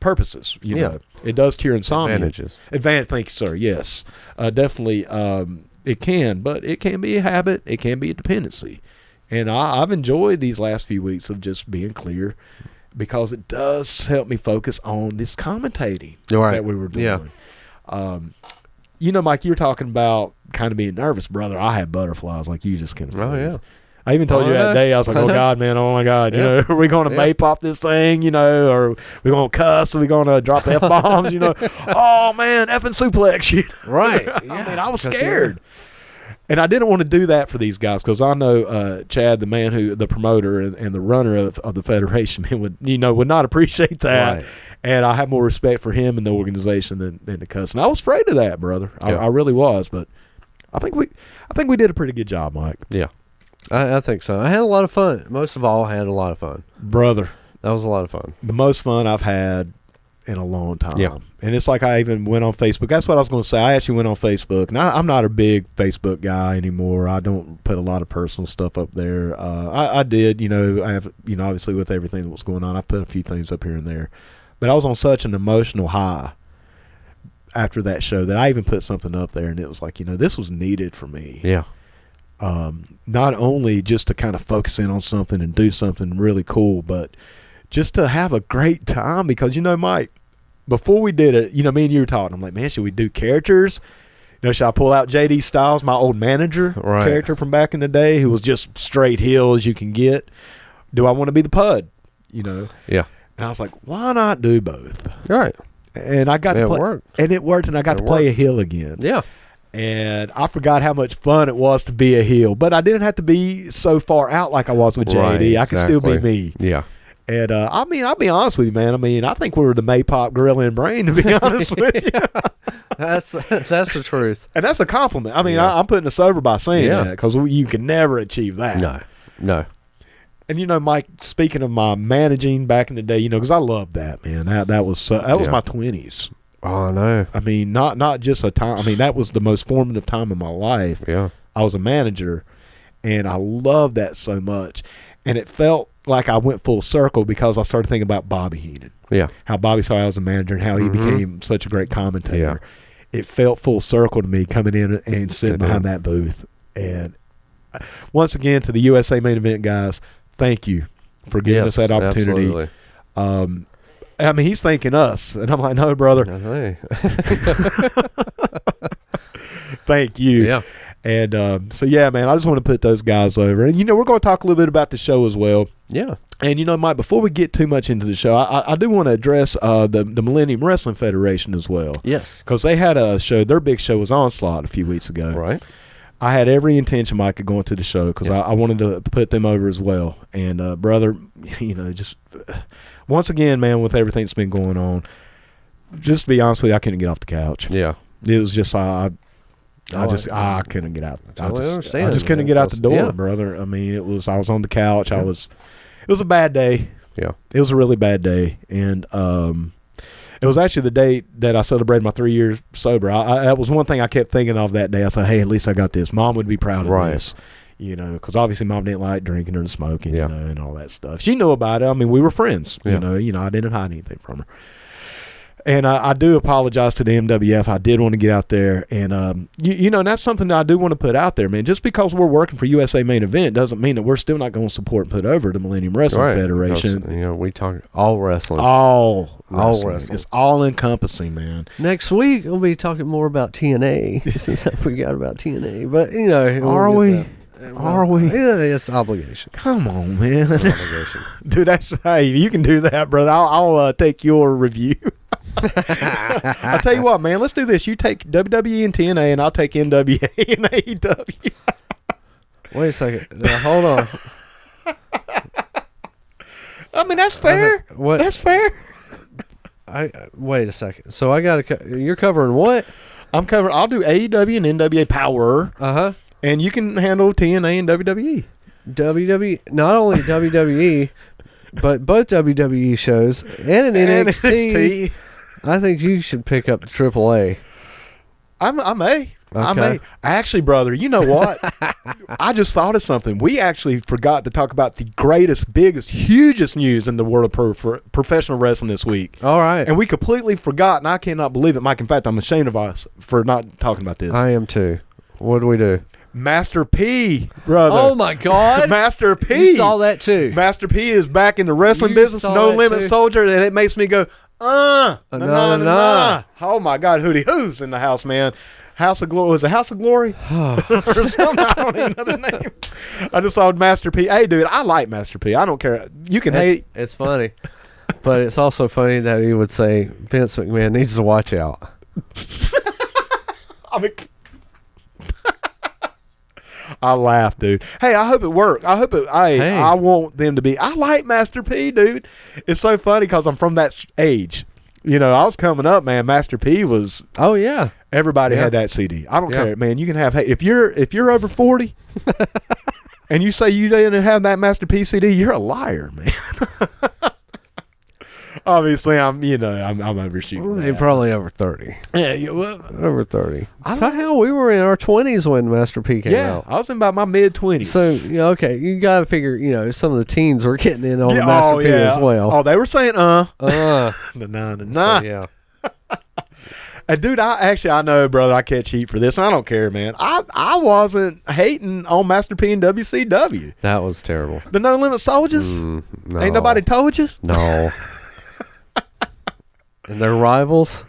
purposes, you know. It does cure insomnia. Advantages. Thank you, sir. Yes. Definitely it can, but it can be a habit. It can be a dependency. And I've enjoyed these last few weeks of just being clear because it does help me focus on this commentating that we were doing. Yeah. Mike, you were talking about kind of being nervous, brother. I had butterflies like you just can't. Oh, yeah. I even told you that day, I was like, oh, God, man, oh, my God. Are we going to May Pop this thing, or are we going to cuss? Are we going to drop F-bombs, Oh, man, effing suplex you. Right. I was scared. And I didn't want to do that for these guys because I know Chad, the man the promoter and the runner of the federation, would not appreciate that. Right. And I have more respect for him and the organization than the cuss. And I was afraid of that, brother. Yeah. I really was. But I think we did a pretty good job, Mike. Yeah, I think so. I had a lot of fun. Most of all, I had a lot of fun, brother. That was a lot of fun. The most fun I've had in a long time. Yeah. And it's like I even went on Facebook. That's what I was going to say. I actually went on Facebook. And I'm not a big Facebook guy anymore. I don't put a lot of personal stuff up there. I did, I have, obviously with everything that was going on, I put a few things up here and there. But I was on such an emotional high after that show that I even put something up there, and it was like, this was needed for me. Yeah. Not only just to kind of focus in on something and do something really cool, but just to have a great time. Because, Mike, before we did it, me and you were talking. I'm like, man, should we do characters? Should I pull out J.D. Styles, my old manager character from back in the day, who was just straight heel as you can get? Do I want to be the PUD? Yeah. And I was like, why not do both? Right. And I got to play. And it worked, and I got to play a heel again. Yeah. And I forgot how much fun it was to be a heel. But I didn't have to be so far out like I was with JD. I could still be me. Yeah. And, I'll be honest with you, man. I think we were the Maypop Gorilla and Brain, to be honest with you. That's the truth. And that's a compliment. I'm putting us over by saying that, because you can never achieve that. No. And, Mike, speaking of my managing back in the day, because I loved that, man. That was my 20s. Oh, I know. Not just a time. That was the most formative time in my life. Yeah. I was a manager, and I loved that so much. And it felt like I went full circle because I started thinking about Bobby Heenan. Yeah. How Bobby saw I was a manager and how he became such a great commentator. Yeah. It felt full circle to me coming in and sitting behind that booth. And once again, to the USA Main Event guys, thank you for giving us that opportunity. Absolutely. He's thanking us. And I'm like, no, brother. Hey. Thank you. Yeah. And so, yeah, man, I just want to put those guys over. And, we're going to talk a little bit about the show as well. Yeah. And, Mike, before we get too much into the show, I do want to address the Millennium Wrestling Federation as well. Yes. Because they had a show. Their big show was Onslaught a few weeks ago. Right. I had every intention, Mike, of going to the show because I wanted to put them over as well. And, brother, just once again, man, with everything that's been going on, just to be honest with you, I couldn't get off the couch. Yeah. It was just I couldn't get out. I just couldn't get out the door, yeah. brother. I was on the couch. Yeah. It was a bad day. Yeah. It was a really bad day. And it was actually the day that I celebrated my 3 years sober. That was one thing I kept thinking of that day. I said, hey, at least I got this. Mom would be proud of this. Because obviously Mom didn't like drinking or smoking, and all that stuff. She knew about it. We were friends. I didn't hide anything from her. And I do apologize to the MWF. I did want to get out there. And, and that's something that I do want to put out there, man. Just because we're working for USA Main Event doesn't mean that we're still not going to support and put over the Millennium Wrestling Federation. Because, we talk all wrestling. All wrestling. It's all-encompassing, man. Next week, we'll be talking more about TNA. Since I forgot about TNA. But, Are we? Are we? Yeah, it's obligation. Come on, man. Obligation. Dude, hey, you can do that, brother. I'll take your review. I'll tell you what, man. Let's do this. You take WWE and TNA, and I'll take NWA and AEW. Wait a second. Now, hold on. That's fair. What? That's fair. Wait a second. So I got to. You're covering what? I'm covering. I'll do AEW and NWA Powerrr. And you can handle TNA and WWE. WWE, not only WWE, but both WWE shows and an NXT. I think you should pick up the AAA. I may. Actually, brother, you know what? I just thought of something. We actually forgot to talk about the greatest, biggest, hugest news in the world of professional wrestling this week. All right. And we completely forgot, and I cannot believe it, Mike. In fact, I'm ashamed of us for not talking about this. I am too. What do we do? Master P, brother. Oh, my God. Master P. You saw that, too. Master P is back in the wrestling business, No Limit Soldier, and it makes me go, nah. Oh, my God, who's in the house, man? House of Glory. Was it House of Glory? Or something. I don't even know the name. I just saw Master P. Hey, dude, I like Master P. I don't care. You can hate. It's funny. But it's also funny that he would say Vince McMahon needs to watch out. I laugh, dude. Hey, I hope it worked. I want them to be. I like Master P, dude. It's so funny because I'm from that age. I was coming up, man. Master P was. Oh yeah. Everybody had that CD. I don't care, man. You can have. Hey, if you're over 40, and you say you didn't have that Master P CD, you're a liar, man. Obviously, I'm overshooting. They that. probably over 30. Yeah, well, Over 30. I don't Hell, we were in our 20s when Master P came yeah, out. I was in about my mid-20s. So, okay, you got to figure, some of the teens were getting in on the Master P as well. Oh, they were saying, Nah. nah. So, yeah. And dude, I know, brother, I catch heat for this. I don't care, man. I wasn't hating on Master P and WCW. That was terrible. The No Limit Soldiers? No. Ain't nobody told you? No. And their rivals?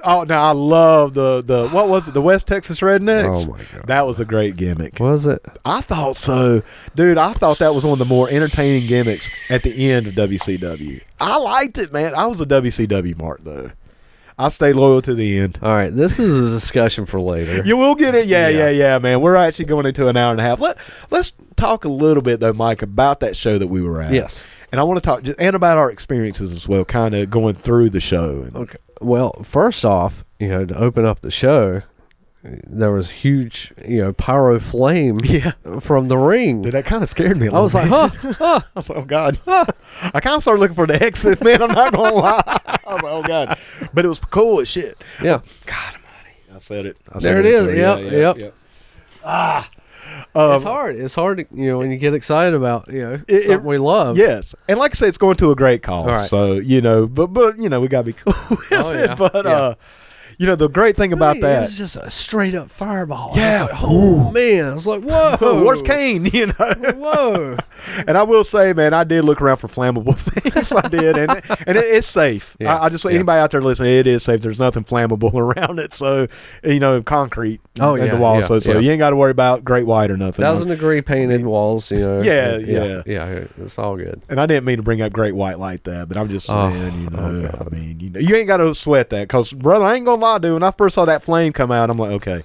Oh, no, I love the what was it? The West Texas Rednecks? Oh, my God. That was a great gimmick. Was it? I thought so. Dude, I thought that was one of the more entertaining gimmicks at the end of WCW. I liked it, man. I was a WCW mark, though. I stay loyal to the end. All right, this is a discussion for later. You will get it. Yeah, man. We're actually going into an hour and a half. Let's talk a little bit, though, Mike, about that show that we were at. Yes. And I want to talk and about our experiences as well, kind of going through the show. Okay. Well, first off, to open up the show, there was huge, pyro flame from the ring. Dude, that kind of scared me a I little was bit. like, huh. I was like, oh, God. I kind of started looking for the exit, man. I'm not going to lie. I was like, oh, God. But it was cool as shit. Yeah. God almighty. I said it. There it is. Yep. It's hard. It's hard, when you get excited about, something we love. Yes. And like I said, it's going to a great cause. All right. So, but we got to be cool with yeah. it. But, the great thing about It that. was just a straight up fireball. Yeah. I was like, oh, man. I was like, whoa. Where's Kane? Whoa. And I will say, man, I did look around for flammable things. I did, and it's safe. Yeah. I just anybody out there listening, it is safe. There's nothing flammable around it, so concrete. Oh, in yeah, the wall, yeah, so you ain't got to worry about Great White or nothing. 1,000-degree painted walls. Yeah. It's all good. And I didn't mean to bring up Great White like that, but I'm just saying, God. I mean, you ain't got to sweat that, because brother, I ain't gonna lie, dude. When I first saw that flame come out, I'm like, okay.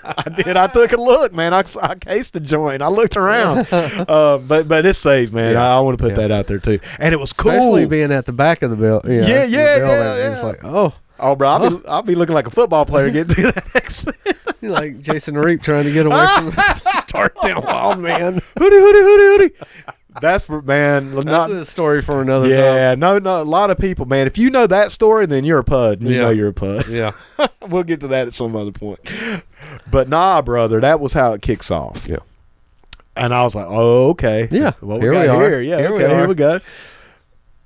I did. I took a look, man. I cased the joint. I looked around, but it's safe, man. Yeah. I want to put that out there too. And it was cool, Especially being at the back of the building. Yeah. It's like, Oh, bro, I'll be looking like a football player getting through that exit. you're like Jason Reap trying to get away from the start down wild man. Hootie. That's for, man. That's a story for another time. Yeah, no, a lot of people, man. If you know that story, then you're a PUD. You know you're a PUD. Yeah. We'll get to that at some other point. But nah, brother, that was how it kicks off. Yeah. And I was like, oh, okay. Yeah. What Here we we got are. here? Yeah, Here we okay, are. here we go.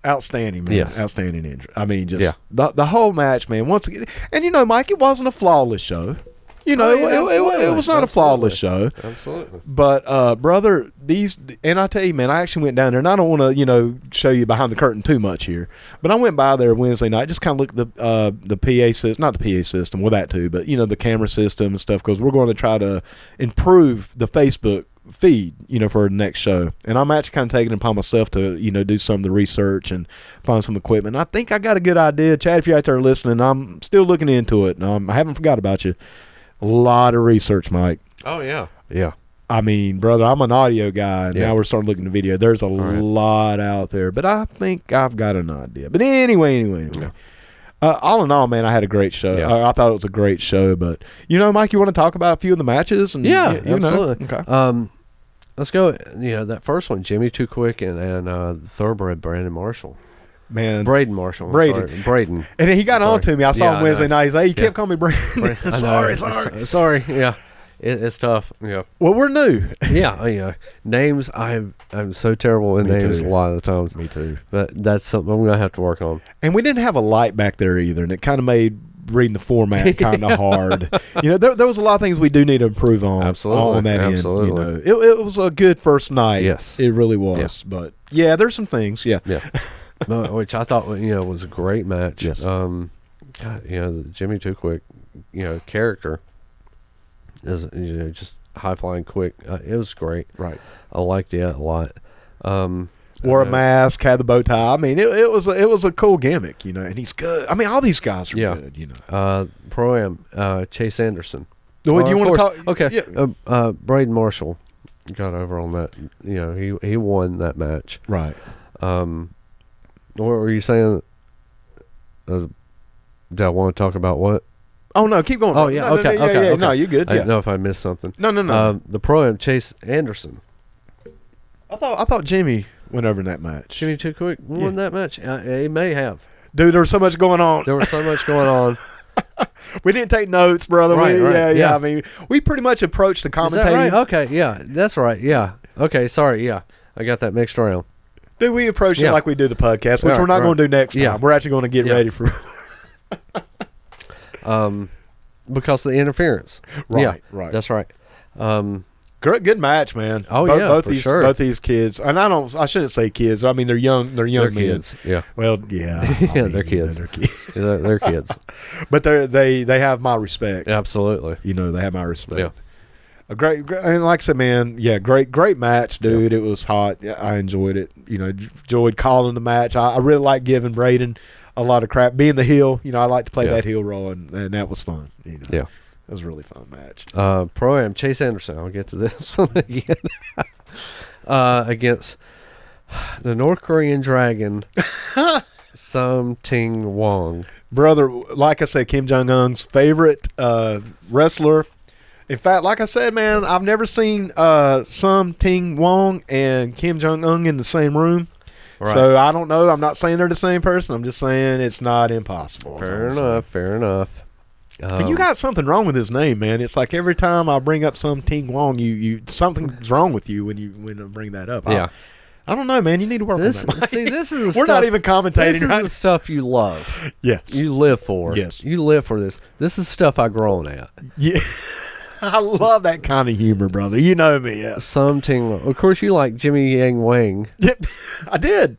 Outstanding, man. Yes. Outstanding injury. I mean, just the whole match, man. Once again, and Mike, it wasn't a flawless show. It was not a flawless show. Absolutely. But brother, and I tell you, man, I actually went down there, and I don't want to, show you behind the curtain too much here, but I went by there Wednesday night, just kind of looked at the PA system, not the PA system, well that too, but the camera system and stuff, because we're going to try to improve the Facebook feed, for the next show. And I'm actually kind of taking it upon myself to, do some of the research and find some equipment. And I think I got a good idea. Chad, if you're out there listening, I'm still looking into it. I haven't forgot about you. A lot of research, Mike. Oh, yeah. Yeah. I mean, brother, I'm an audio guy, and now we're starting looking at video. There's a lot out there, but I think I've got an idea. But anyway. Yeah. All in all, man, I had a great show. Yeah. I thought it was a great show, but Mike, you want to talk about a few of the matches? And Absolutely. Okay. Let's go. That first one, Jimmy Too Quick and Thoroughbred Brandon Marshall. Man, Braden Marshall. Braden. And he got on to me. I saw him Wednesday night. He's like, you can't call me Brandon. Sorry. Yeah. It's tough. Yeah. Well, we're new. Yeah. Names, I'm so terrible in names a lot of the times. Me too. But that's something I'm going to have to work on. And we didn't have a light back there either, and it kind of made reading the format kind of hard. There was a lot of things we do need to improve on. Absolutely. On that Absolutely. end. It was a good first night. Yes. It really was. Yeah. But, there's some things. Yeah. Which I thought, was a great match. Yes. God, the Jimmy Too Quick, character is, just high flying quick. It was great. Right. I liked it a lot. Wore a mask, had the bow tie. I mean, it was a cool gimmick, and he's good. I mean, all these guys are good, Pro-Am, Chase Anderson. Do you want to talk? Okay. Yeah. Braden Marshall got over on that. He won that match. Right. What were you saying? Did I want to talk about what? Oh no, keep going. Oh yeah, okay. Yeah. No, you're good. I didn't know if I missed something. No. The Pro-Am Chase Anderson. I thought Jimmy went over in that match. Jimmy Too Quick won that match. He may have. Dude, there was so much going on. There was so much going on. We didn't take notes, brother. Right, right, Yeah. I mean, we pretty much approached the commentating. Is that right? Okay, yeah, that's right. Yeah. Okay, sorry. Yeah, I got that mixed around. Dude, we approached it like we do the podcast, which we're not going to do next time. Yeah. We're actually going to get ready for. Because of the interference. Right. That's right. Good match, man. Oh, both for these sure. both these kids, and I shouldn't say kids. I mean, they're young. They're young men. Kids. Yeah. Well, yeah. Yeah, they're kids. They're kids. They're kids. But they have my respect. Absolutely. They have my respect. Yeah. A great, and like I said, man, great match, dude. Yeah. It was hot. Yeah, I enjoyed it. Enjoyed calling the match. I really like giving Braden a lot of crap. Being the heel, I like to play that heel role, and that was fun. Yeah. It was a really fun match. Pro-Am, Chase Anderson. I'll get to this one again. Against the North Korean Dragon, Sum Ting Wong. Brother, like I said, Kim Jong-un's favorite wrestler. In fact, like I said, man, I've never seen Sum Ting Wong and Kim Jong-un in the same room. Right. So I don't know. I'm not saying they're the same person. I'm just saying it's not impossible. Fair enough. And you got something wrong with his name, man. It's like every time I bring up Sum Ting Wong, you something's wrong with you when I bring that up. Yeah. I don't know, man. You need to work on that. See, this is we're not even commentating. This is the stuff you love. Yes. You live for. Yes. You live for this. This is stuff I grown at. Yeah. I love that kind of humor, brother. You know me. Yes. Sum Ting Wong. Of course, you like Jimmy Yang Wang. Yep. I did,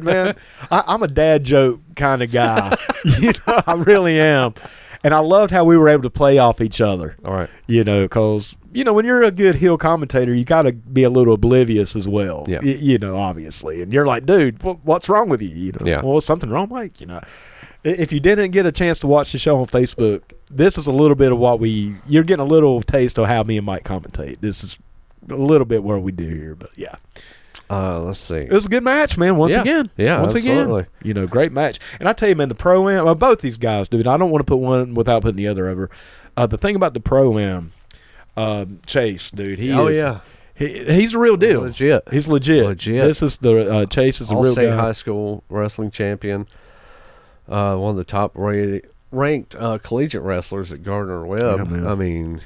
man. I'm a dad joke kind of guy. I really am. And I loved how we were able to play off each other. All right. Because, when you're a good heel commentator, you got to be a little oblivious as well. Yeah. Obviously. And you're like, dude, what's wrong with you? Yeah. Well, is something wrong, Mike? If you didn't get a chance to watch the show on Facebook, this is a little bit of you're getting a little taste of how me and Mike commentate. This is a little bit what we do here, but yeah. Let's see. It was a good match, man. Once again. Absolutely. Great match. And I tell you, man, the Pro-Am, both these guys, dude, I don't want to put one without putting the other over. The thing about the Pro-Am, Chase, dude, he's the real deal. Legit. He's legit. This is the Chase is the real guy. All-state high school wrestling champion. One of the top ranked collegiate wrestlers at Gardner Webb. Yeah, I mean,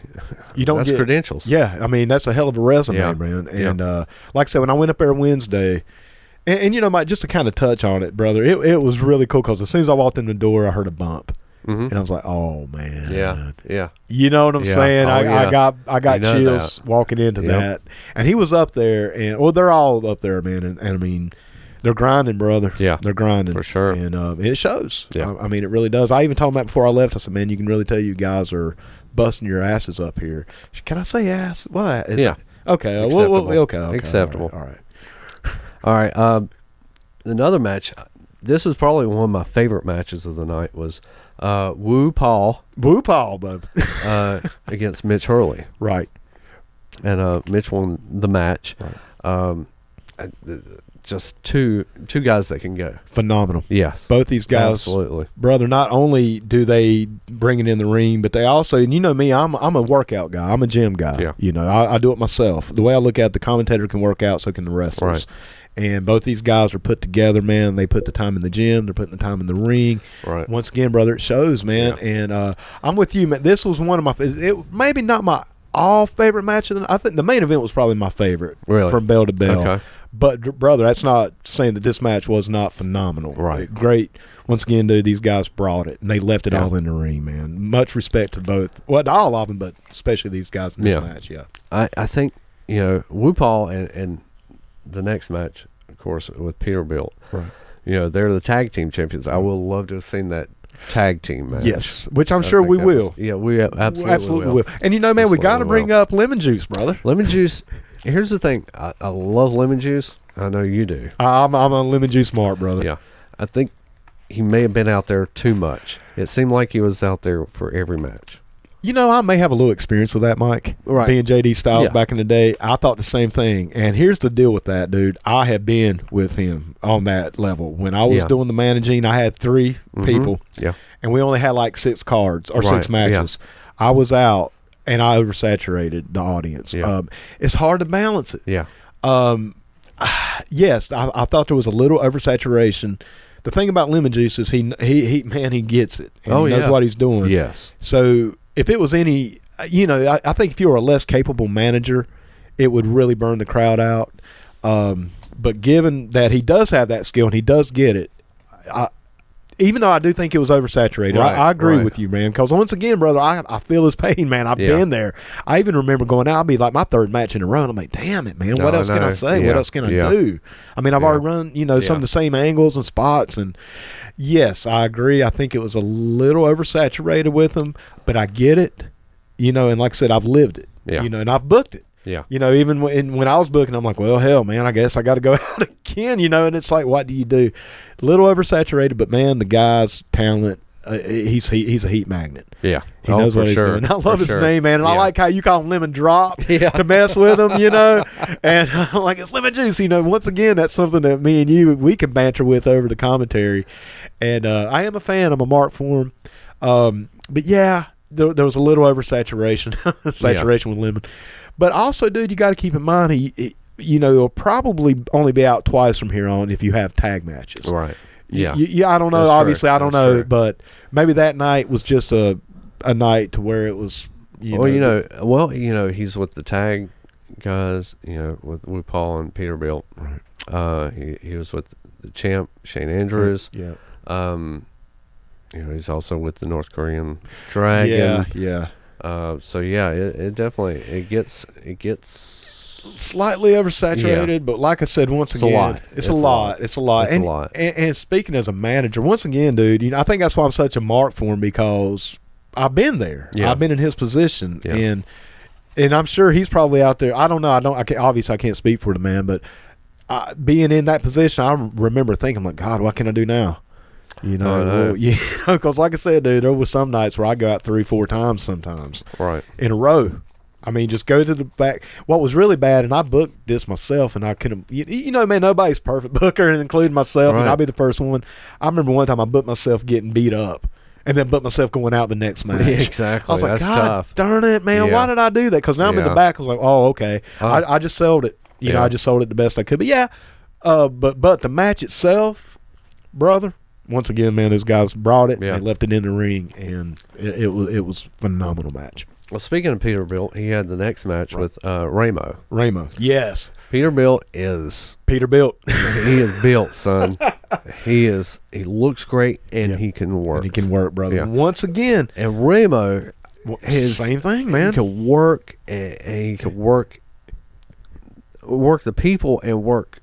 that's credentials. Yeah, I mean, that's a hell of a resume, man. And like I said, when I went up there Wednesday, and Mike, just to kind of touch on it, brother, it was really cool because as soon as I walked in the door, I heard a bump. Mm-hmm. And I was like, "Oh man, yeah." You know what I'm saying? I got chills walking into that. And he was up there, and they're all up there, man. And I mean, they're grinding, brother. Yeah, they're grinding for sure, and it shows. Yeah. I mean, it really does. I even told him that before I left. I said, "Man, you can really tell you guys are busting your asses up here." Can I say ass? What? Yeah. Okay. Okay. Acceptable. All right. Another match. This was probably one of my favorite matches of the night. Was Woo Paul, bub, against Mitch Hurley. Right. And Mitch won the match. Right. Just two guys that can go. Phenomenal. Yes. Both these guys. Absolutely. Brother, not only do they bring it in the ring, but they also, and you know me, I'm a workout guy. I'm a gym guy. Yeah. I do it myself. The way I look at it, the commentator can work out, so can the wrestlers. Right. And both these guys are put together, man. They put the time in the gym. They're putting the time in the ring. Right. Once again, brother, it shows, man. Yeah. And I'm with you, man. This was one of my maybe not my all-favorite match. I think the main event was probably my favorite. Really? From bell to bell. Okay. But, brother, that's not saying that this match was not phenomenal. Right. Great. Once again, dude, these guys brought it, and they left it all in the ring, man. Much respect to both. Well, all of them, but especially these guys in this match, I think, Woo Paul and the next match, of course, with Peterbilt. Right. They're the tag team champions. I would love to have seen that tag team match. Yes, which I'm sure we will. We absolutely will. And man, we got to bring up Lemon Juice, brother. Lemon Juice. Here's the thing. I love Lemon Juice. I know you do. I'm a Lemon Juice smart, brother. Yeah. I think he may have been out there too much. It seemed like he was out there for every match. I may have a little experience with that, Mike. Right. Being JD Styles back in the day, I thought the same thing. And here's the deal with that, dude. I have been with him on that level. When I was doing the managing, I had 3 people. Yeah. And we only had like 6 cards or 6 matches. Yeah. I was out, and I oversaturated the audience. Yeah. It's hard to balance it. Yeah. Yes, I thought there was a little oversaturation. The thing about Lemon Juice is he gets it. And he knows what he's doing. Yes. So if it was any, I think if you were a less capable manager, it would really burn the crowd out. But given that he does have that skill and he does get it, even though I do think it was oversaturated, I agree with you, man. Because once again, brother, I feel his pain, man. I've been there. I even remember going out, I'll be like my third match in a row, and I'm like, damn it, man. What else can I say? What else can I do? I mean, I've already run, some of the same angles and spots. And yes, I agree. I think it was a little oversaturated with him, but I get it. And like I said, I've lived it. Yeah. And I've booked it. Yeah. Even when I was booking, I'm like, well, hell, man, I guess I got to go out again, and it's like, what do you do? A little oversaturated, but, man, the guy's talent, he's a heat magnet. Yeah. He knows what he's doing. I love his name, man, and I like how you call him Lemon Drop to mess with him, and I'm like, it's Lemon Juice, once again, that's something that me and you, we can banter with over the commentary, and I am a fan. I'm a mark for him. But, yeah, there was a little oversaturation, with Lemon. But also, dude, you got to keep in mind, he'll probably only be out twice from here on if you have tag matches. Right. Yeah. I don't know. That's obviously, true. I don't know. But maybe that night was just a night to where it was, he's with the tag guys, with Paul and Peterbilt. Right. He was with the champ, Shane Andrews. Yeah. He's also with the North Korean Dragon. Yeah. So yeah, it definitely it gets slightly oversaturated, but like I said, once again, it's a lot. And speaking as a manager, once again, dude, I think that's why I'm such a mark for him, because I've been there. Yeah. I've been in his position, and I'm sure he's probably out there. I don't know. Obviously I can't speak for the man, but being in that position, I remember thinking, like, God, what can I do now? Because like I said, dude, there was some nights where I go out 3-4 times sometimes, right, in a row. I mean, just go to the back. What was really bad, and I booked this myself, and I couldn't. Man, nobody's perfect booker, including myself, and I'll be the first one. I remember one time I booked myself getting beat up, and then booked myself going out the next match. Yeah, exactly. I was like, That's God tough. Darn it, man! Why did I do that? Because now I'm in the back. I was like, oh, okay. I just sold it. I just sold it the best I could. But but the match itself, brother. Once again, man, those guys brought it. They left it in the ring, and it was a phenomenal match. Well, speaking of Peterbilt, he had the next match with Ramo. Yes. Peterbilt is Peterbilt. He is built, son. He looks great, and he can work. And he can work, brother. Yeah. Once again. And Ramo, same thing, man. He can work, and he can work the people and work.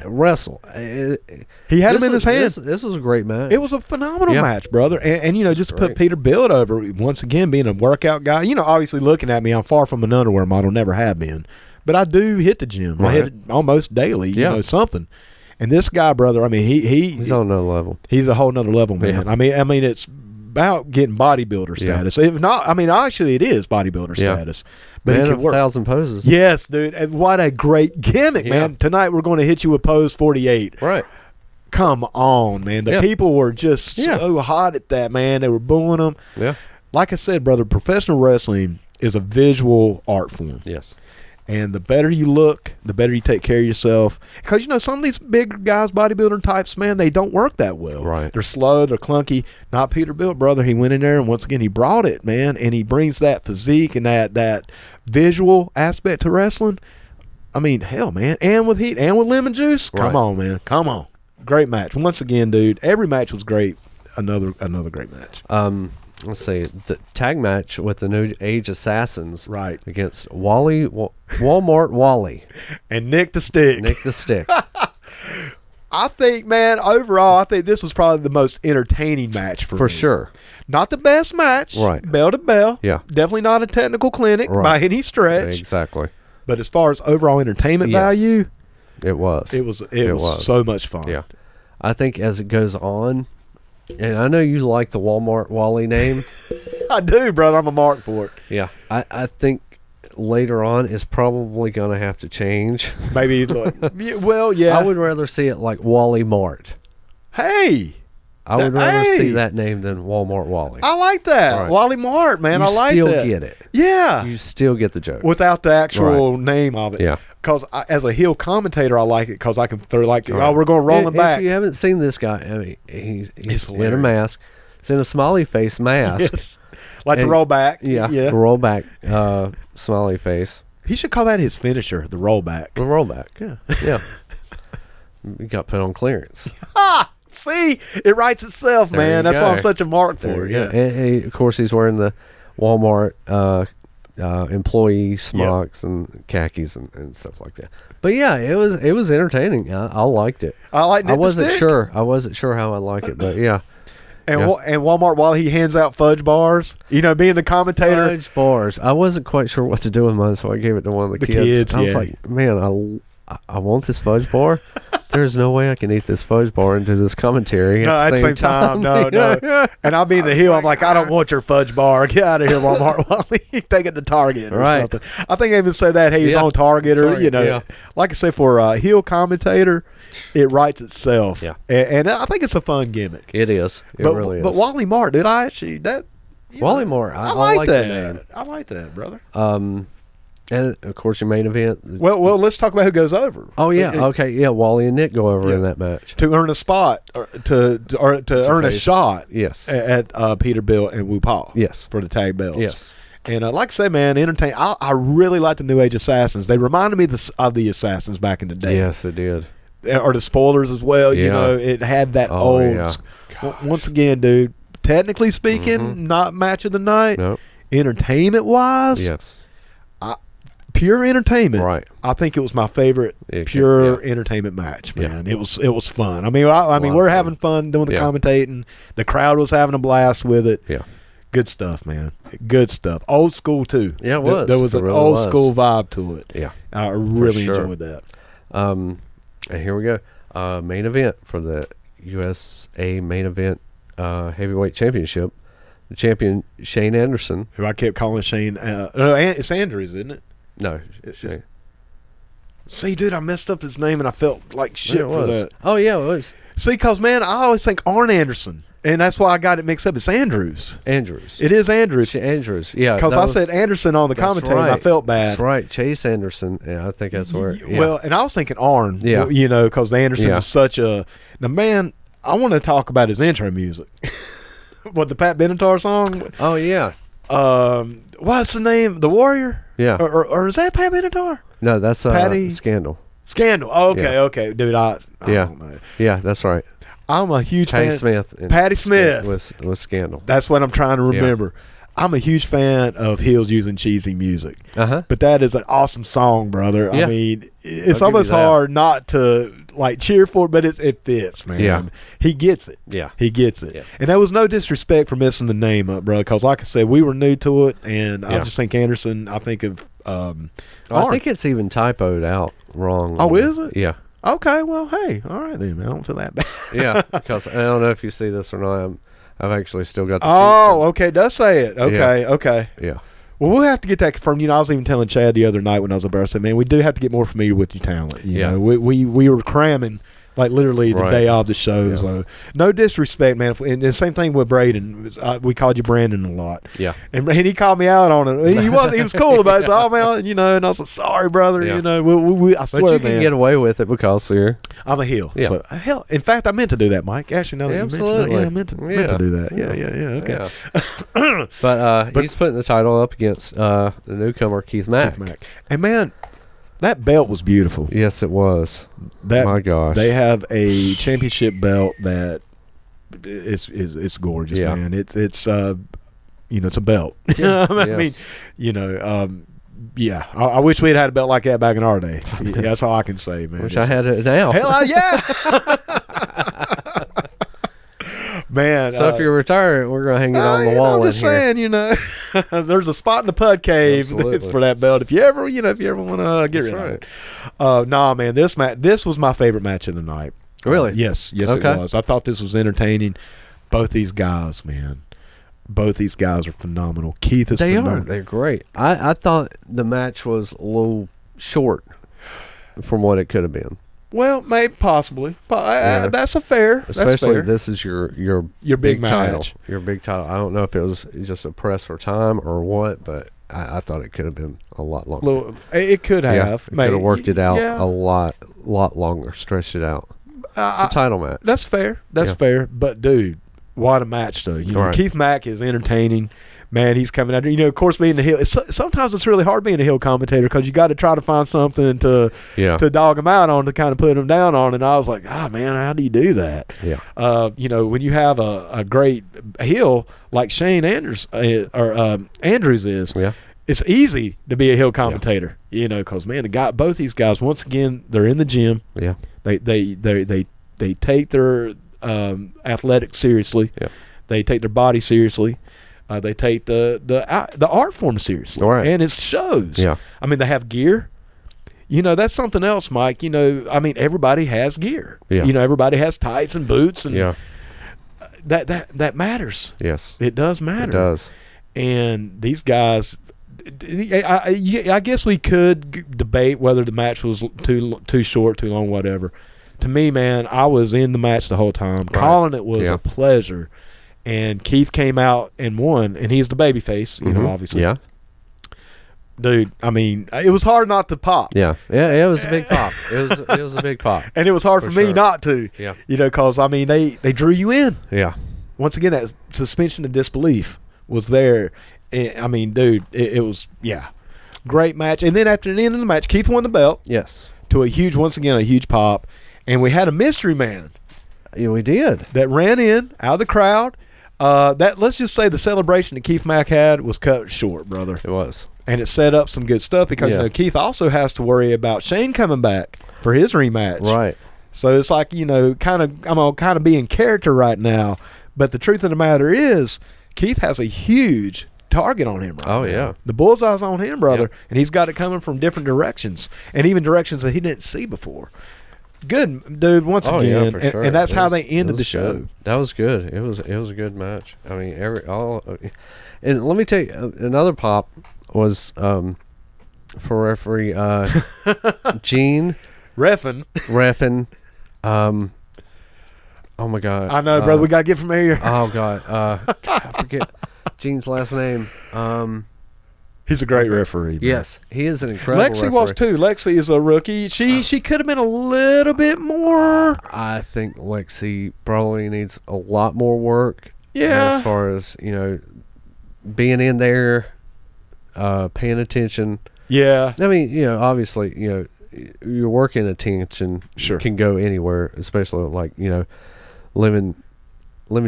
Wrestle. He had him in his hand. This was a great match. It was a phenomenal match, brother. And just to put Peterbilt over, once again, being a workout guy, obviously looking at me, I'm far from an underwear model, never have been. But I do hit the gym. Right. I hit it almost daily, something. And this guy, brother, I mean, he's on another level. He's a whole nother level, man. Yeah. I mean, it's about getting bodybuilder status. If not, I mean, actually, it is bodybuilder status. But Man he can of work. 1,000 poses. Yes, dude. And what a great gimmick, man. Tonight we're going to hit you with pose 48. Right. Come on, man. The people were just so hot at that, man. They were booing them. Yeah. Like I said, brother, professional wrestling is a visual art form. Yes. And the better you look, the better you take care of yourself. Because, some of these big guys, bodybuilder types, man, they don't work that well. Right. They're slow. They're clunky. Not Peterbilt, brother. He went in there, and once again, he brought it, man. And he brings that physique and that visual aspect to wrestling. I mean, hell, man. And with heat and with lemon juice. Come on, man. Come on. Great match. Once again, dude, every match was great. Another great match. Let's see, the tag match with the New Age Assassins, right, against Walmart Wally and Nick the Stick. I think, man, overall, I think this was probably the most entertaining match for me. Sure. Not the best match, right? Bell to bell, yeah. Definitely not a technical clinic by any stretch, exactly. But as far as overall entertainment value, it was so much fun. Yeah, I think as it goes on. And I know you like the Walmart Wally name. I do, brother. I'm a mark for it. Yeah. I think later on it's probably going to have to change. Maybe. Well, yeah. I would rather see it like Wally Mart. Hey. I would rather see that name than Walmart Wally. I like that. Right. Wally Mart, man. I like that. You still get it. Yeah. You still get the joke. Without the actual name of it. Yeah. because as a heel commentator, I like it because I can throw like, Right. we're going rolling back. If you haven't seen this guy, I mean, he's It's in a hilarious. mask. He's in a smiley face mask. Yes. Like the And- rollback. Yeah, the rollback smiley face. He should call that his finisher, the rollback. The rollback. Yeah. Yeah. You got put on clearance. See, it writes itself, There man. you That's why I'm go. such a mark There for it. you Yeah. go. And of course, he's wearing the Walmart employee smocks and khakis and stuff like that. But yeah, it was entertaining. I liked it. I like it. I wasn't sure how I like it, but yeah. And, Yeah. and Walmart, while he hands out fudge bars, being the commentator. Fudge bars. I wasn't quite sure what to do with mine, so I gave it to one of the kids. I was yeah. like, man, I want this fudge bar. There's no way I can eat this fudge bar and do this commentary No, at the same time. no, no. And I'll be in the hill. I'm like, I don't want your fudge bar. Get out of here, Walmart. While he take it to Target or Right. something. I think I even said that. Hey, he's Yeah. on Target or Yeah. like I said, for a heel commentator, it writes itself. Yeah. And I think it's a fun gimmick. It is. It but really is. but Wally Mark, dude, I actually Wally Moore. I like like the that. name. I like that, brother. And of course your main event. Well, let's talk about who goes over. Oh yeah, okay, yeah. Wally and Nick go over in that match. To earn a spot or to earn a face. shot. Yes. At Peterbilt and Wu Paw. Yes. For the tag belts. Yes. And like I say, man, entertain. I really like the New Age Assassins. They reminded me of the Assassins back in the day. Yes, it did. Or the Spoilers as well. Yeah. It had that Oh, old. yeah. Once again, dude. Technically speaking, not match of the night. Nope. Entertainment wise, Yes. pure entertainment. Right. I think it was my favorite It- pure yeah. entertainment match, Yeah. man. It was fun. I mean, I mean, lot we're of fun. having fun doing the Yeah. commentating. The crowd was having a blast with it. Yeah. Good stuff, man. Good stuff. Old school too. Yeah, it was. There was It an really old was. school vibe to it. Yeah. I really sure. enjoyed that. And here we go. Main event for the USA main event heavyweight championship. The champion Shane Anderson. Who I kept calling Shane. No, it's Andrews, isn't it? No, It's Shane. See, dude, I messed up his name and I felt like shit it for was. that. Oh yeah, it was See, because, man, I always think Arn Anderson, and that's why I got it mixed up. It's Andrews. Andrews. It is Andrews. Andrews. Yeah. Because that I was- said Anderson on the that's commentary, and I right. felt bad. That's right, Chase Anderson. Yeah, I think that's where. Yeah. Well, and I was thinking Arn. Yeah. Because the Andersons Yeah. is such a. Now, man, I want to talk about his intro music. What, the Pat Benatar song? Oh yeah. What's the name? The Warrior? Yeah. Or is that Pat Benatar? No, that's Patty- Scandal. Scandal. Oh, okay, Yeah. okay, dude. I Yeah. don't know. Yeah, that's right. I'm a huge Patty fan. Smith. and Patty Smith. with Scandal. That's what I'm trying to remember. I'm a huge fan of Hills using cheesy music. Uh-huh. But that is an awesome song, brother. Yeah. I mean, it's I'll give almost you that. hard not to like cheer for it, but it fits, man. Yeah. He gets it. Yeah. He gets it. Yeah. And there was no disrespect for messing the name up, bro, because like I said, we were new to it, and I Yeah. just think Anderson, I think of I Arn. think it's even typoed out wrong. Oh, is it? Yeah. Okay, well, hey, all right then, man. I don't feel that bad. Yeah, because I don't know if you see this or not. I've actually still got the Oh, okay, it does say it. Okay, okay. Yeah. Well, we'll have to get that confirmed. I was even telling Chad the other night when I was up there, I said, man, we do have to get more familiar with your talent. You Yeah. know, we were cramming like literally the Right. day of the show. Yeah. So no disrespect, man. And the same thing with Braden. We called you Brandon a lot. Yeah. And he called me out on it. He was cool about it. So, oh man, and I was like, sorry, brother. Yeah. I swear, But you man, can get away with it because you're. I'm a heel. Yeah. So, hell, in fact, I meant to do that, Mike. Actually, now that you mentioned it, Absolutely. yeah, I meant to do that. Yeah. Okay. Yeah. But he's putting the title up against the newcomer Keith Mack. Keith Mack. And man, that belt was beautiful. Yes, it was. My gosh. They have a championship belt that it's gorgeous, Yeah. man. It's it's a belt. Yeah. I mean, yeah. I wish we had a belt like that back in our day. Yeah, that's all I can say, man. Wish I had it now. Hell, yeah. Man, So if you're retired, we're gonna hang it on the wall I'm in just here. saying, there's a spot in the Pud cave Absolutely. for that belt. If you ever want to get rid of it. Nah, man, this was my favorite match of the night. Really? Yes, Okay. it was. I thought this was entertaining. Both these guys, man. Both these guys are phenomenal. Keith is They phenomenal. are. They're great. I thought the match was a little short from what it could have been. Well, maybe possibly. Yeah. That's a fair. That's Especially fair. this is your Your big title. match. Your big title. I don't know if it was just a press for time or what, but I thought it could have been a lot longer. It could have. Yeah, it could have worked it out yeah. a lot longer, stretched it out. It's a title match. That's fair. That's fair. But dude, what a match though. You know, Right. Keith Mack is entertaining. Man, he's coming out there. You know, of course, being the heel. Sometimes it's really hard being a heel commentator because you got to try to find something to dog him out on, to kind of put him down on. And I was like, man, how do you do that? Yeah. You know, when you have a great heel like Shane Andrews is, it's easy to be a heel commentator. You know, because man, both these guys, once again, they're in the gym. Yeah. They take their athletics seriously. Yeah. They take their body seriously. They take the art form seriously, right. And it shows. Yeah. I mean, they have gear. You know, that's something else, Mike. You know, I mean, everybody has gear. Yeah. You know, everybody has tights and boots, and Yeah. that matters. Yes. It does matter. It does. And these guys, I guess we could debate whether the match was too short, too long, whatever. To me, man, I was in the match the whole time. Right. Calling it was a pleasure. And Keith came out and won, and he's the babyface, you know, obviously. Yeah. Dude, I mean, it was hard not to pop. Yeah. Yeah, it was a big pop. It was a big pop. And it was hard for me not to. Yeah. You know, because, I mean, they drew you in. Yeah. Once again, that suspension of disbelief was there. And, I mean, dude, it was, great match. And then after the end of the match, Keith won the belt. Yes. To a huge pop. And we had a mystery man. Yeah, we did. That ran in, out of the crowd. Let's just say the celebration that Keith Mack had was cut short, brother. It was. And it set up some good stuff because, you know, Keith also has to worry about Shane coming back for his rematch. Right. So it's like, you know, I'm going to kind of be in character right now. But the truth of the matter is, Keith has a huge target on him right now. Oh, yeah. The bullseye's on him, brother. And he's got it coming from different directions. And even directions that he didn't see before. Good, dude, once again. Yeah, for sure. And that's how they ended the show. Good. That was good. It was a good match. I mean, and let me tell you, another pop was for referee Gene Reffin. Oh my God. I know, brother. We got to get from here. Oh God. I forget Gene's last name. He's a great referee. Man. Yes, he is an incredible Lexi referee. was too. Lexi is a rookie. She could have been a little bit more. I think Lexi probably needs a lot more work. Yeah. As far as, you know, being in there, paying attention. Yeah. I mean, you know, obviously, you know, your working attention can go anywhere, especially like, you know, lemon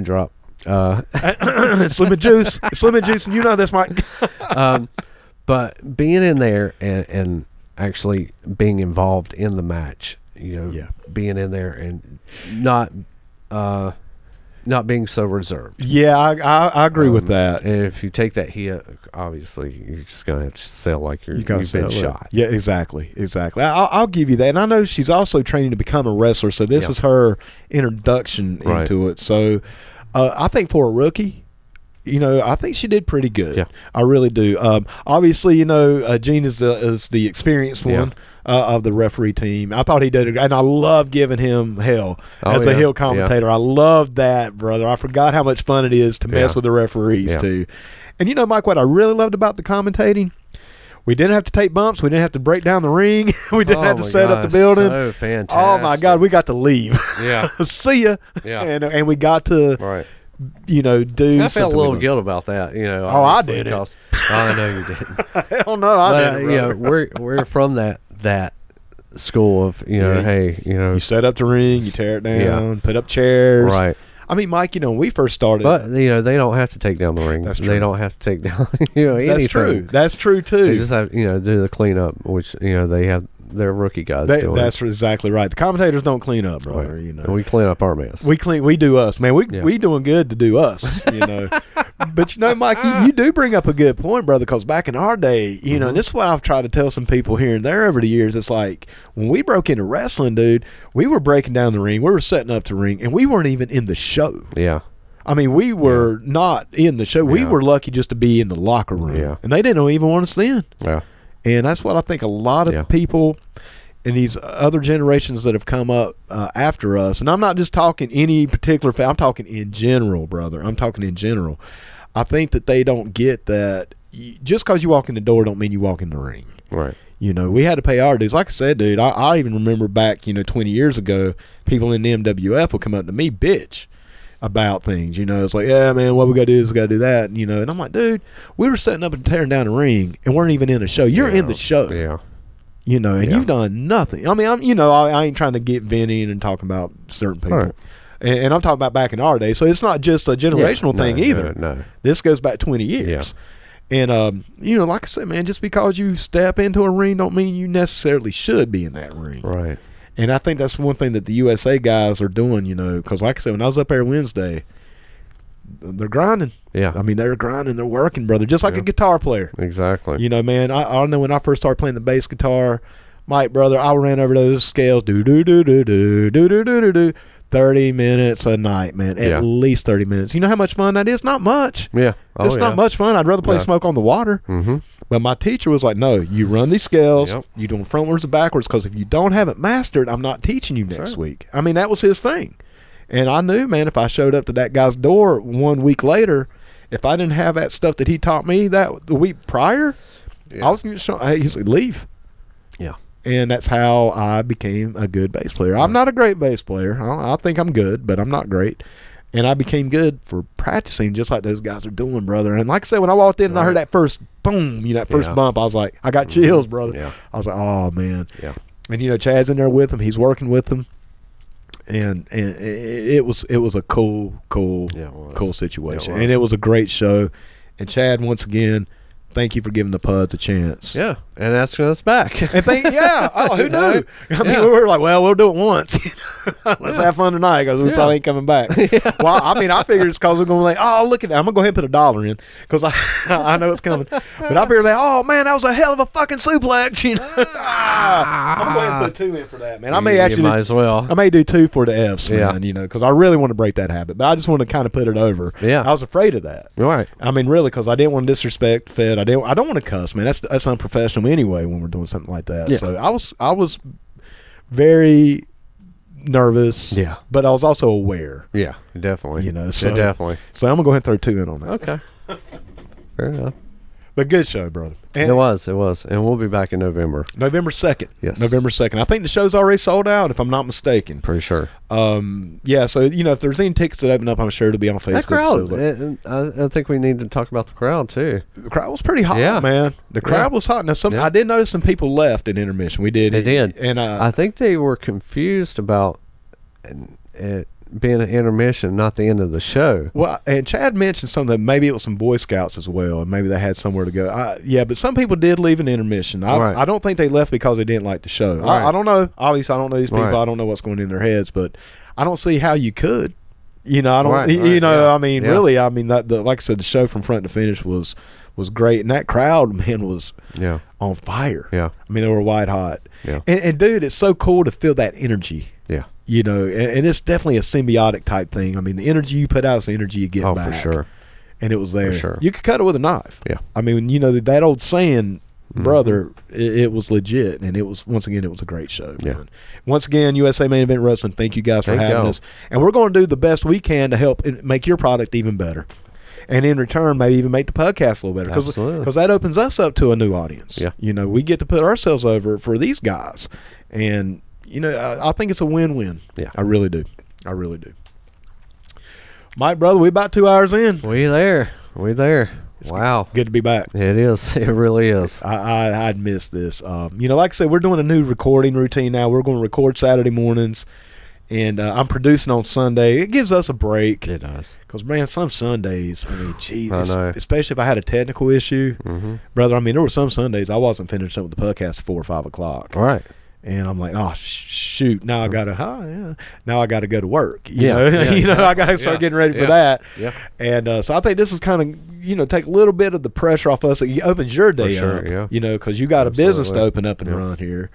drop. It's lemon juice. It's lemon juice, and you know this, Mike. But being in there and actually being involved in the match, you know, being in there and not being so reserved. Yeah, I agree with that. And if you take that hit, obviously you're just gonna have to sell like you've been shot. Yeah, exactly. I'll give you that. And I know she's also training to become a wrestler, so this is her introduction into it. So I think for a rookie, you know, I think she did pretty good. Yeah. I really do. Obviously, you know, Gene is the experienced one of the referee team. I thought he did, and I love giving him hell as a heel commentator. I love that, brother. I forgot how much fun it is to mess with the referees too. And you know, Mike, what I really loved about the commentating, we didn't have to take bumps. We didn't have to break down the ring. We didn't have to set up the building. So fantastic. Oh my God, we got to leave. Yeah. See ya. Yeah. And we got to you know, do I felt a little with guilt about that, you know. Oh, I did it. I know you didn't. Hell no, I didn't. You know, we're from that school of, you know, hey, you know, you set up the ring, you tear it down, put up chairs. Right. I mean, Mike, you know, when we first started, but you know, they don't have to take down the ring. That's true. They don't have to take down, you know, anything. That's true. That's true too. They just have, you know, do the cleanup, which, you know, they have their rookie guys doing. That's exactly right. The commentators don't clean up, brother. Right. You know, and we clean up our mess. We do us, man. We doing good to do us, you know. But you know, Mike, you do bring up a good point, brother. Because back in our day, you know, and this is what I've tried to tell some people here and there over the years. It's like when we broke into wrestling, dude, we were breaking down the ring, we were setting up the ring, and we weren't even in the show. Yeah. I mean, we were not in the show. We were lucky just to be in the locker room. Yeah. And they didn't even want us in. Yeah. And that's what I think a lot of people in these other generations that have come up after us, and I'm not just talking any particular I'm talking in general, brother. I'm talking in general. I think that they don't get that just because you walk in the door don't mean you walk in the ring. Right. You know, we had to pay our dues. Like I said, dude, I even remember back, 20 years ago, people in the MWF would come up to me, bitch, about things. It's like, yeah, man, what we got to do is we got to do that. And I'm like, dude, we were setting up and tearing down the ring and weren't even in a show. You're in the show. Yeah. And you've done nothing. I mean, I ain't trying to get Vinny and talking about certain people. Right. And I'm talking about back in our day. So it's not just a generational thing either. No. This goes back 20 years. Yeah. And, like I said, man, just because you step into a ring don't mean you necessarily should be in that ring. Right. And I think that's one thing that the USA guys are doing, because like I said, when I was up there Wednesday, they're grinding. Yeah. I mean, they're grinding. They're working, brother, just like a guitar player. Exactly. Man, I know when I first started playing the bass guitar, Mike, brother, I ran over those scales, do-do-do-do-do-do-do-do-do-do, 30 minutes a night, man. At least 30 minutes. You know how much fun that is? Not much. Yeah. It's not much fun. I'd rather play Smoke on the Water. Mm-hmm. But my teacher was like, no, you run these scales. Yep. You do them frontwards and backwards, because if you don't have it mastered, I'm not teaching you next week. I mean, that was his thing. And I knew, man, if I showed up to that guy's door 1 week later, if I didn't have that stuff that he taught me that the week prior, I was going to show, he's like, leave. Yeah. And that's how I became a good bass player. I'm not a great bass player. I think I'm good, but I'm not great. And I became good for practicing just like those guys are doing, brother. And like I said, when I walked in and I heard that first boom, that first bump, I was like, I got chills, brother. Yeah. I was like, oh, man. Yeah. And, Chad's in there with him. He's working with them. And it was a cool situation. And it was a great show. And Chad, once again, thank you for giving the PUDs a chance. Yeah, and asking us back. And who knew? I mean, we were like, well, we'll do it once. Let's have fun tonight, because we probably ain't coming back. Well, I mean, I figured it's because we're going to be like, oh, look at that. I'm going to go ahead and put $1 in, because I know it's coming. But I figured, like, oh, man, that was a hell of a fucking suplex. I'm going to go ahead and put 2 in for that, man. I may actually, might as well. I may do 2 for the Fs, man, because I really want to break that habit. But I just want to kind of put it over. Yeah. I was afraid of that. Right. I mean, really, because I didn't want to disrespect Fed. I don't want to cuss, man. That's unprofessional anyway when we're doing something like that. Yeah. So I was very nervous. Yeah. But I was also aware. Yeah, definitely. So definitely. So I'm gonna go ahead and throw 2 in on that. Okay. Fair enough. But good show, brother. And It was, and we'll be back in November. November 2nd. Yes. November 2nd. I think the show's already sold out, if I'm not mistaken. Pretty sure. Yeah. So if there's any tickets that open up, I'm sure it'll be on Facebook. That crowd. So, I think we need to talk about the crowd too. the crowd was pretty hot, man. The crowd was hot. Now, I did notice some people left at intermission. We did. They did. And I think they were confused about it being an intermission, not the end of the show. Well, and Chad mentioned something. Maybe it was some Boy Scouts as well, and maybe they had somewhere to go. But some people did leave an intermission. I don't think they left because they didn't like the show. Right. I don't know. Obviously, I don't know these people. Right. I don't know what's going in their heads, but I don't see how you could. I don't. Right. I mean, really. I mean, like I said, the show from front to finish was great, and that crowd, man, was on fire. Yeah. I mean, they were white hot. Yeah. And dude, it's so cool to feel that energy. Yeah. And it's definitely a symbiotic type thing. I mean, the energy you put out is the energy you get back. Oh, for sure. And it was there. For sure. You could cut it with a knife. Yeah. I mean, that old saying, brother, it was legit. And it was, once again, it was a great show. Yeah. Man. Once again, USA Main Event Wrestling, thank you guys for Thank having y'all. us. And we're going to do the best we can to help make your product even better. And in return, maybe even make the podcast a little better. Absolutely. Because that opens us up to a new audience. Yeah. We get to put ourselves over for these guys. And, I think it's a win-win. Yeah. I really do. Mike, brother, we about 2 hours in. We there. Wow. Good to be back. It is. It really is. I'd missed this. Like I said, we're doing a new recording routine now. We're going to record Saturday mornings, and I'm producing on Sunday. It gives us a break. It does. Because, man, some Sundays, I mean, geez, I know. especially if I had a technical issue. Mm-hmm. Brother, I mean, there were some Sundays I wasn't finishing up with the podcast at 4 or 5 o'clock. All right. And I'm like, oh shoot! Now I gotta, now I gotta go to work. I gotta start getting ready for that. Yeah. And so I think this is kind of, take a little bit of the pressure off us. It opens your day up. Because you got a business to open up and run here,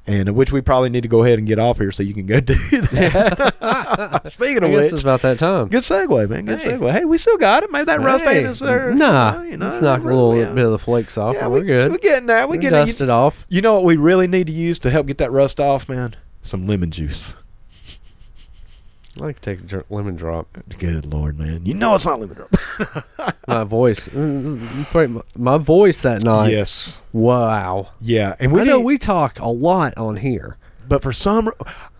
and which we probably need to go ahead and get off here so you can go do that. Speaking of I guess which, it's about that time. good segue, man. Good segue. Hey, we still got it. Maybe that rust ain't us there. Nah, let's knock a little bit of the flakes off. Yeah, we're good. We're getting there. We're getting dust it off. You know what we really need to use to help get that rust off, man? Some lemon juice. I like to take a lemon drop. Good Lord, man. You know it's not lemon drop. My voice. My voice that night. Yes. Wow. Yeah. And I know we talk a lot on here. But for some,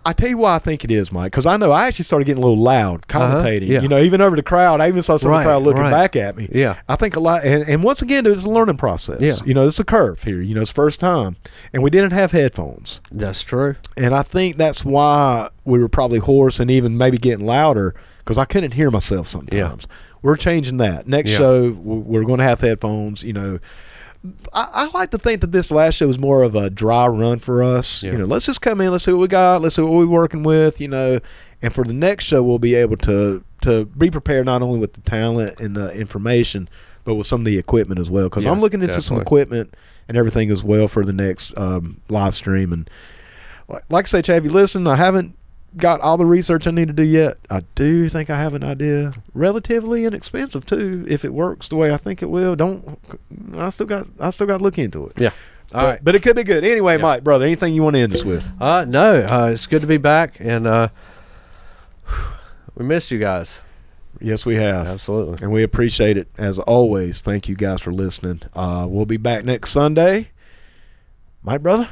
I tell you why I think it is, Mike, because I know I actually started getting a little loud commentating. Yeah. You know, even over the crowd. I even saw some of the crowd looking right. back at me. Yeah. I think a lot, and once again, it's a learning process. Yeah. You know, it's a curve here. You know, it's first time, and we didn't have headphones. That's true. And I think that's why we were probably hoarse and even maybe getting louder, because I couldn't hear myself sometimes. We're changing that. Next show, we're going to have headphones. You know, I like to think that this last show was more of a dry run for us. Yeah. You know, let's just come in, let's see what we got, let's see what we're working with, you know. And for the next show, we'll be able to be prepared not only with the talent and the information, but with some of the equipment as well. Because I'm looking into some equipment and everything as well for the next live stream. And like I say, Chad, if you listen, I haven't got all the research I need to do yet. I do think I have an idea, relatively inexpensive too, if it works the way I think it will. I still got to look into it. Yeah. All right. But it could be good. Anyway, Mike, brother, anything you want to end us with? No. It's good to be back, and we missed you guys. Yes, we have. Absolutely. And we appreciate it as always. Thank you guys for listening. We'll be back next Sunday. Mike, brother,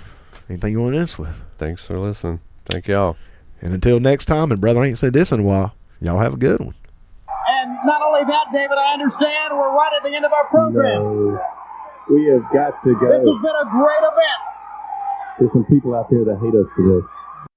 anything you want to end us with? Thanks for listening. Thank y'all. And until next time, and brother, I ain't said this in a while, y'all have a good one. And not only that, David, I understand we're right at the end of our program. No, we have got to go. This has been a great event. There's some people out there that hate us for this.